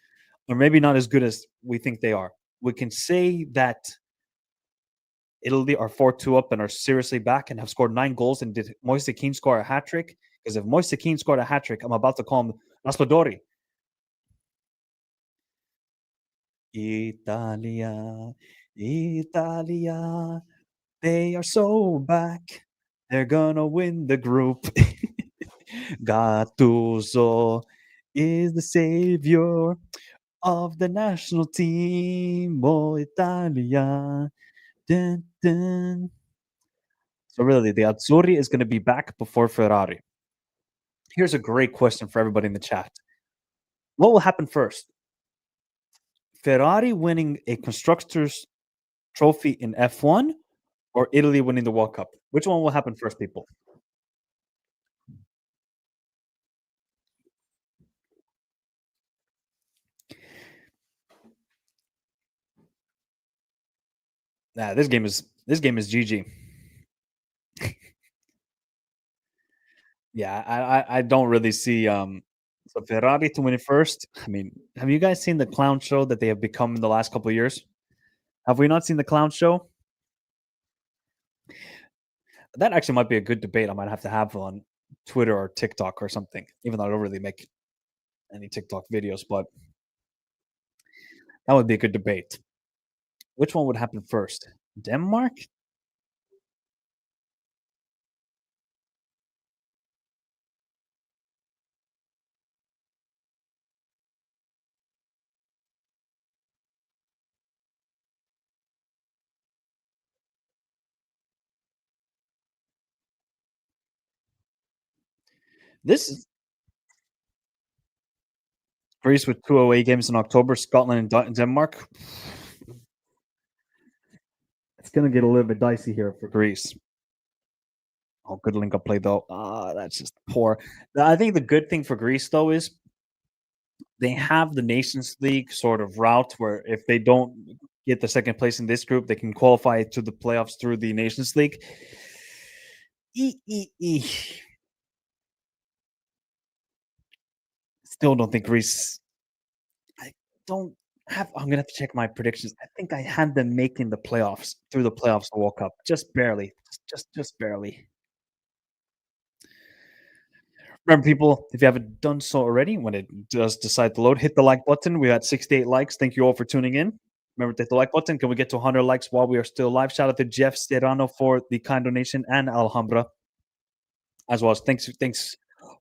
are maybe not as good as we think they are. We can say that Italy are 4-2 up and are seriously back and have scored 9 goals. And did Moise Kean score a hat trick? Because if Moise Kean scored a hat trick, I'm about to call him Raspadori. Italia, Italia, they are so back. They're gonna win the group. Gattuso is the savior of the national team. Oh, Italia. Dun, dun. So really, the Azzurri is going to be back before Ferrari. Here's a great question for everybody in the chat. What will happen first? Ferrari winning a Constructors' Trophy in F1 or Italy winning the World Cup? Which one will happen first, people? Nah, this game is GG. Yeah, I don't really see so Ferrari to win it first. I mean, have you guys seen the clown show that they have become in the last couple of years? Have we not seen the clown show? That actually might be a good debate I might have to have on Twitter or TikTok or something, even though I don't really make any TikTok videos, but that would be a good debate. Which one would happen first? Denmark? This is Greece with 2 away games in October, Scotland and Denmark. It's going to get a little bit dicey here for Greece. Oh, good link up play though. That's just poor. I think the good thing for Greece though is they have the Nations League sort of route where if they don't get the second place in this group, they can qualify to the playoffs through the Nations League. E. Still don't think Greece. I don't have. I'm gonna have to check my predictions. I think I had them making the playoffs through the playoffs, the World Cup, just barely, just barely. Remember, people, if you haven't done so already, when it does decide to load, hit the like button. We got 68 likes. Thank you all for tuning in. Remember to hit the like button. Can we get to 100 likes while we are still live? Shout out to Jeff Serrano for the kind donation and Alhambra as well as thanks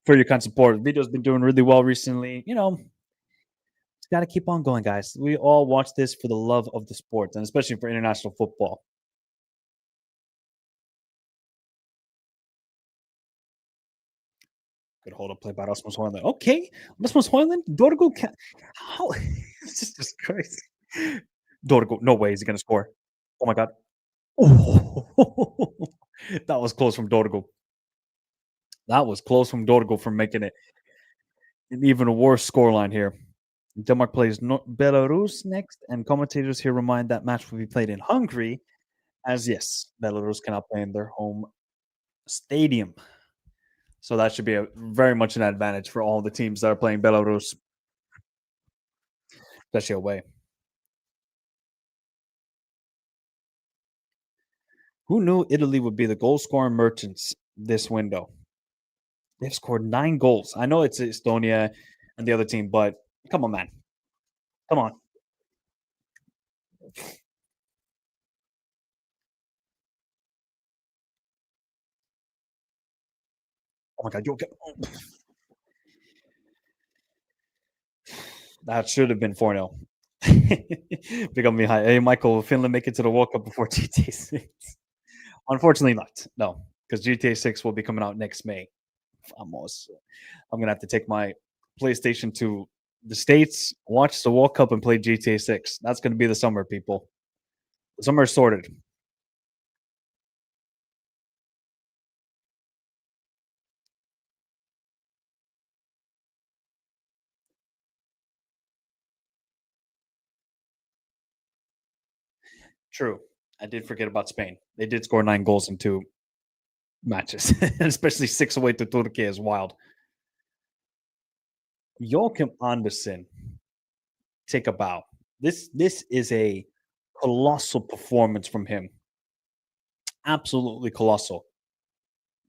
for your kind support. The video's been doing really well recently. It's got to keep on going, guys. We all watch this for the love of the sport and especially for international football. Good hold up play by Rasmus Højlund. Okay, Rasmus Højlund, Dorgo. How? This is just crazy. Dorgo, no way is he going to score. Oh my god. Oh, that was close from Dorgo. That was close from Dorgo from making it an even worse scoreline here. Denmark plays Belarus next, and commentators here remind that match will be played in Hungary, as yes, Belarus cannot play in their home stadium. So that should be very much an advantage for all the teams that are playing Belarus, especially away. Who knew Italy would be the goal scoring merchants this window? They've scored 9 goals. I know it's Estonia and the other team, but come on, man. Come on. Oh my god, you that should have been 4-0. Big up me high. Hey, Michael, will Finland make it to the World Cup before GTA 6? Unfortunately not. No, because GTA 6 will be coming out next May. I'm going to have to take my PlayStation to the States, watch the World Cup, and play GTA 6. That's going to be the summer, people. The summer is sorted. True. I did forget about Spain. They did score 9 goals in 2 matches, especially 6 away to Turkey is wild. Joachim Andersen, take a bow. This is a colossal performance from him. Absolutely colossal.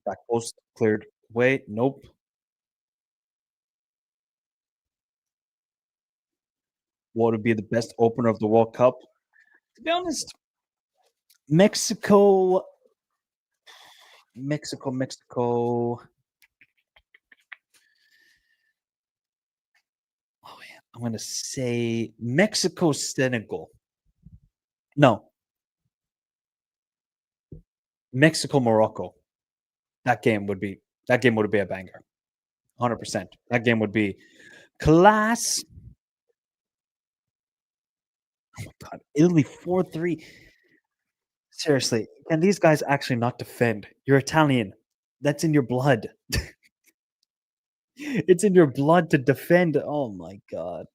Back post cleared. Wait, nope. What would be the best opener of the World Cup? To be honest, Mexico. Oh, yeah. I'm going to say Mexico, Senegal. No, Mexico, Morocco. That game would be a banger. 100%. That game would be class. Oh my god, Italy 4-3. Seriously, can these guys actually not defend? You're Italian. That's in your blood. It's in your blood to defend. Oh my god.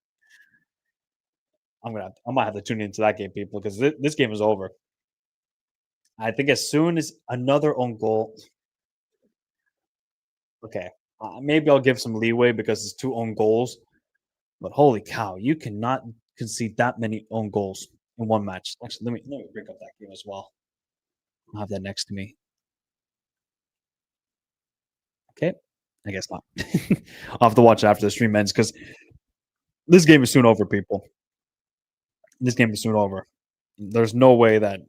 I might have to tune into that game, people, because this game is over. I think as soon as another own goal, okay, maybe I'll give some leeway because it's 2 own goals, but holy cow, you cannot concede that many own goals in one match. Actually, let me bring up that game as well. I'll have that next to me. Okay, I guess not. I'll have to watch it after the stream ends because this game is soon over, people. This game is soon over. There's no way that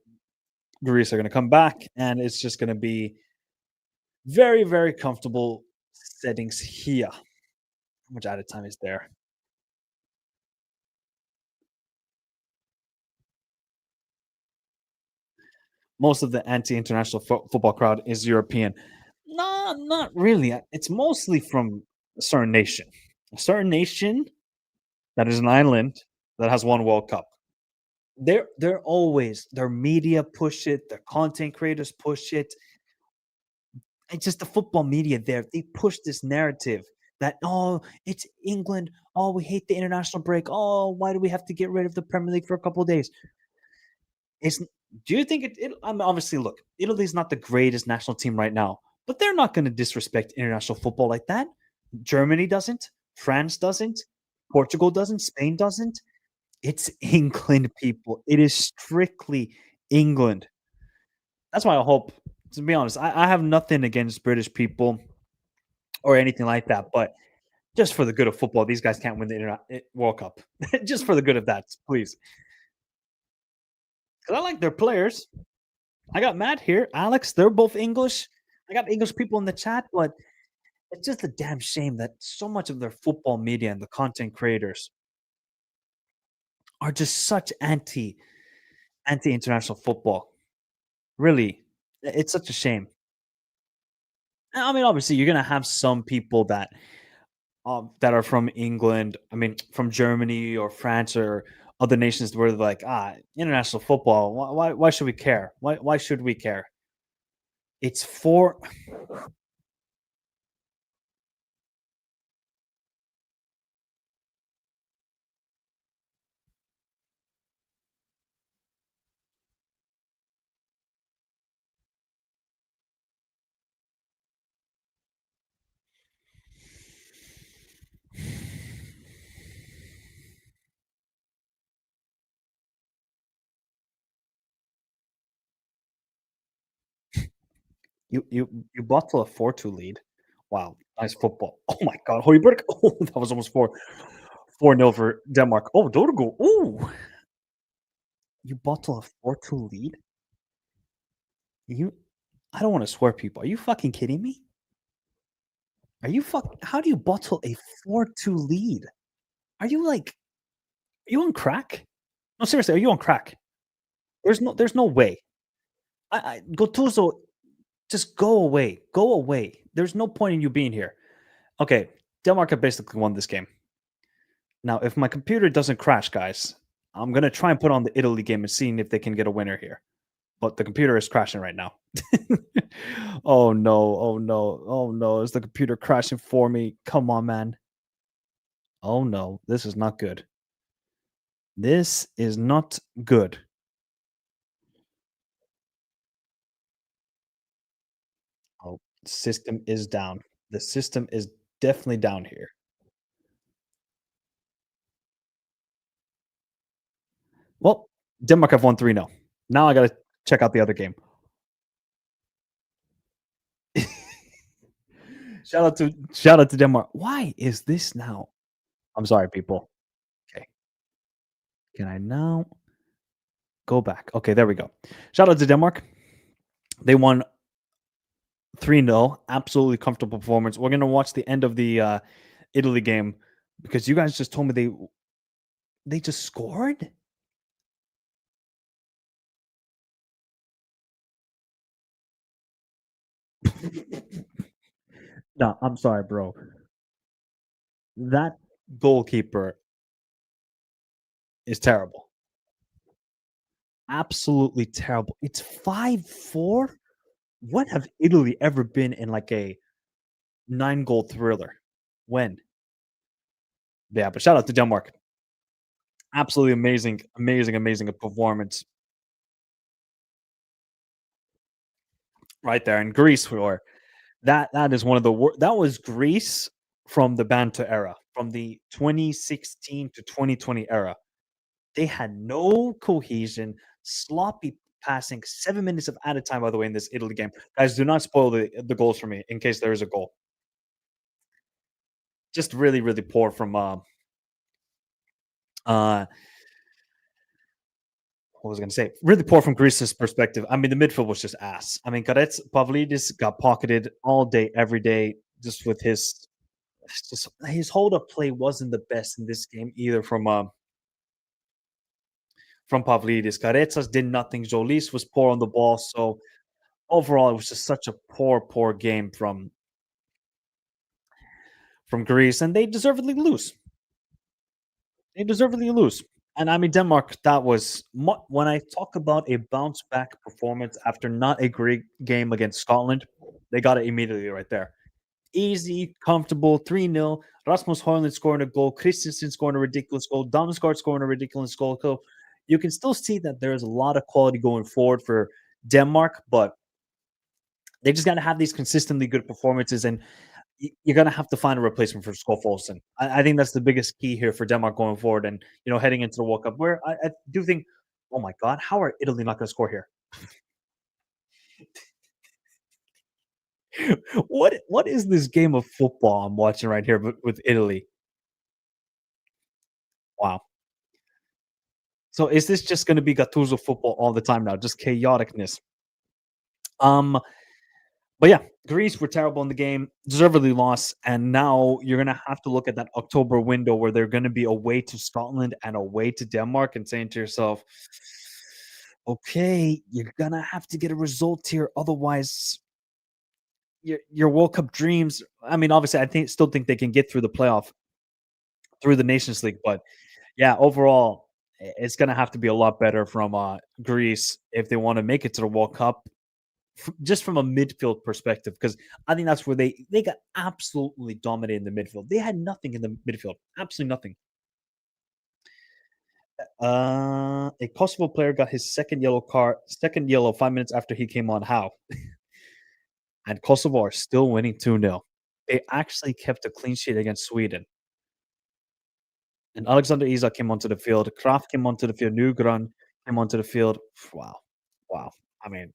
Greece are going to come back, and it's just going to be very, very comfortable settings here. How much added time is there? Most of the anti-international football crowd is European. No, not really. It's mostly from a certain nation. A certain nation that is an island that has one World Cup. They're always their media push it, their content creators push it. It's just the football media there. They push this narrative that oh, it's England. Oh, we hate the international break. Oh, why do we have to get rid of the Premier League for a couple of days? It's do you think I mean, obviously look, Italy's not the greatest national team right now, but they're not going to disrespect international football like that. Germany doesn't, France doesn't, Portugal doesn't, Spain doesn't. It's England, people. It is strictly England. That's why I hope, to be honest, I have nothing against British people or anything like that, but just for the good of football, these guys can't win the World Cup. Just for the good of that, please. Because I like their players. I got Matt here, Alex. They're both English. I got English people in the chat, but it's just a damn shame that so much of their football media and the content creators are just such anti international football. Really, it's such a shame. I mean, obviously, you're gonna have some people that are from England. I mean, from Germany or France or other nations where they're like, international football. Why should we care? Why should we care? It's for you bottle a 4-2 lead. Wow, nice football. Oh my god, Højbjerg. Oh, that was almost 4-0 for Denmark. Oh, Dodego. Oh, you bottle a 4-2 lead? You I don't want to swear, people. Are you fucking kidding me? Are you how do you bottle a 4-2 lead? Are you like are you on crack? No, seriously, are you on crack? There's no way. I Gattuso, just go away. Go away. There's no point in you being here. Okay, Denmark have basically won this game. Now, if my computer doesn't crash, guys, I'm gonna try and put on the Italy game and seeing if they can get a winner here. But the computer is crashing right now. Oh no, oh no, oh no. Is the computer crashing for me? Come on, man. Oh no, this is not good. This is not good. Oh, system is down. The system is definitely down here. Well, Denmark have won 3-0. Now I gotta check out the other game. Shout out to Denmark. Why is this now? I'm sorry, people. Okay. Can I now go back? Okay, there we go. Shout out to Denmark. They won 3-0. Absolutely comfortable performance. We're gonna watch the end of the Italy game because you guys just told me they just scored. No, I'm sorry, bro. That goalkeeper is terrible. Absolutely terrible. It's 5-4. When have Italy ever been in like a 9-goal thriller? When? Yeah, but shout out to Denmark. Absolutely amazing, amazing, amazing performance. right there. And Greece were that is one of the that was Greece from the Banter era, from the 2016 to 2020 era. They had no cohesion, sloppy passing, 7 minutes of added time, by the way, in this Italy game. Guys, do not spoil the goals for me in case there is a goal. Just really, really poor from uh what was I gonna say? Really poor from Greece's perspective. I mean, the midfield was just ass. I mean, Garets Pavlidis got pocketed all day, every day, just with his hold up play wasn't the best in this game either from Pavlidis. Garetsas did nothing. Jolis was poor on the ball. So overall, it was just such a poor, poor game from Greece, and they deservedly lose. They deservedly lose. And I mean, Denmark, that was when I talk about a bounce back performance after not a great game against Scotland, they got it immediately right there. Easy, comfortable, 3-0. Rasmus Højlund scoring a goal, Christensen scoring a ridiculous goal, Damsgaard scoring a ridiculous goal. So you can still see that there is a lot of quality going forward for Denmark, but they just got to have these consistently good performances, and you're going to have to find a replacement for Skov Olsen. I think that's the biggest key here for Denmark going forward, and heading into the World Cup, where I do think, oh my God, how are Italy not going to score here? What is this game of football I'm watching right here with Italy? Wow. So is this just going to be Gattuso football all the time now? Just chaoticness. Um, but yeah, Greece were terrible in the game, deservedly lost, and now you're going to have to look at that October window where they're going to be away to Scotland and away to Denmark, and saying to yourself, okay, you're going to have to get a result here, otherwise your World Cup dreams. I mean, obviously, still think they can get through the playoff, through the Nations League, but yeah, overall, it's going to have to be a lot better from Greece if they want to make it to the World Cup, just from a midfield perspective, because I think that's where they got absolutely dominated in the midfield. They had nothing in the midfield, absolutely nothing. A Kosovo player got his second yellow 5 minutes after he came on. How? And Kosovo are still winning 2-0. They actually kept a clean sheet against Sweden. And Alexander Isak came onto the field. Kraft came onto the field. Nugran came onto the field. Wow. Wow. I mean,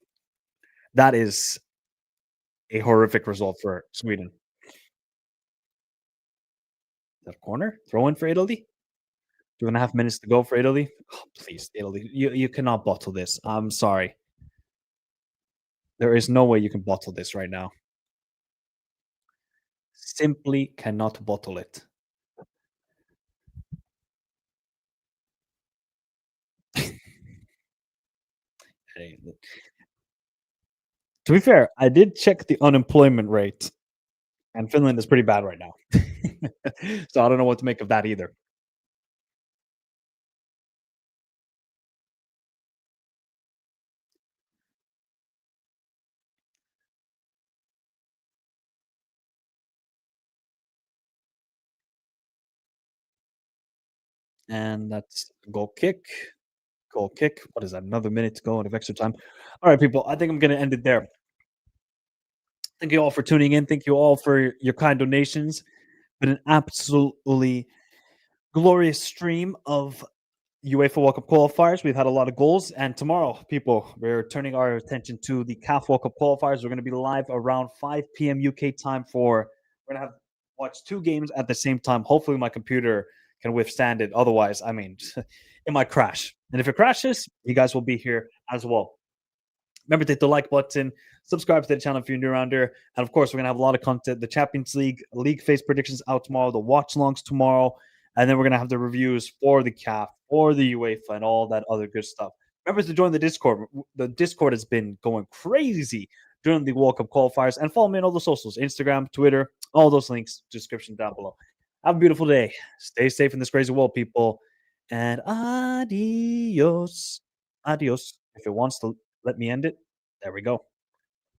that is a horrific result for Sweden. That corner? Throw in for Italy? 2.5 minutes to go for Italy? Oh, please, Italy. You cannot bottle this. I'm sorry. There is no way you can bottle this right now. Simply cannot bottle it. Hey, to be fair, I did check the unemployment rate, and Finland is pretty bad right now. So I don't know what to make of that either. And that's a goal kick. Goal kick. What is that? Another minute to go out of extra time. All right, people. I think I'm going to end it there. Thank you all for tuning in. Thank you all for your kind donations. Been an absolutely glorious stream of UEFA World Cup qualifiers. We've had a lot of goals, and tomorrow, people, we're turning our attention to the CAF World Cup qualifiers. We're going to be live around 5 p.m. UK time we're going to have watch two games at the same time. Hopefully, my computer can withstand it. Otherwise, I mean, it might crash. And if it crashes, you guys will be here as well. Remember to hit the like button, subscribe to the channel if you're new around here. And of course, we're going to have a lot of content. The Champions League phase predictions out tomorrow, the watch-alongs tomorrow. And then we're going to have the reviews for the CAF, for the UEFA, and all that other good stuff. Remember to join the Discord. The Discord has been going crazy during the World Cup qualifiers. And follow me on all the socials, Instagram, Twitter, all those links, description down below. Have a beautiful day. Stay safe in this crazy world, people. And adios. Adios. If it wants to let me end it, there we go.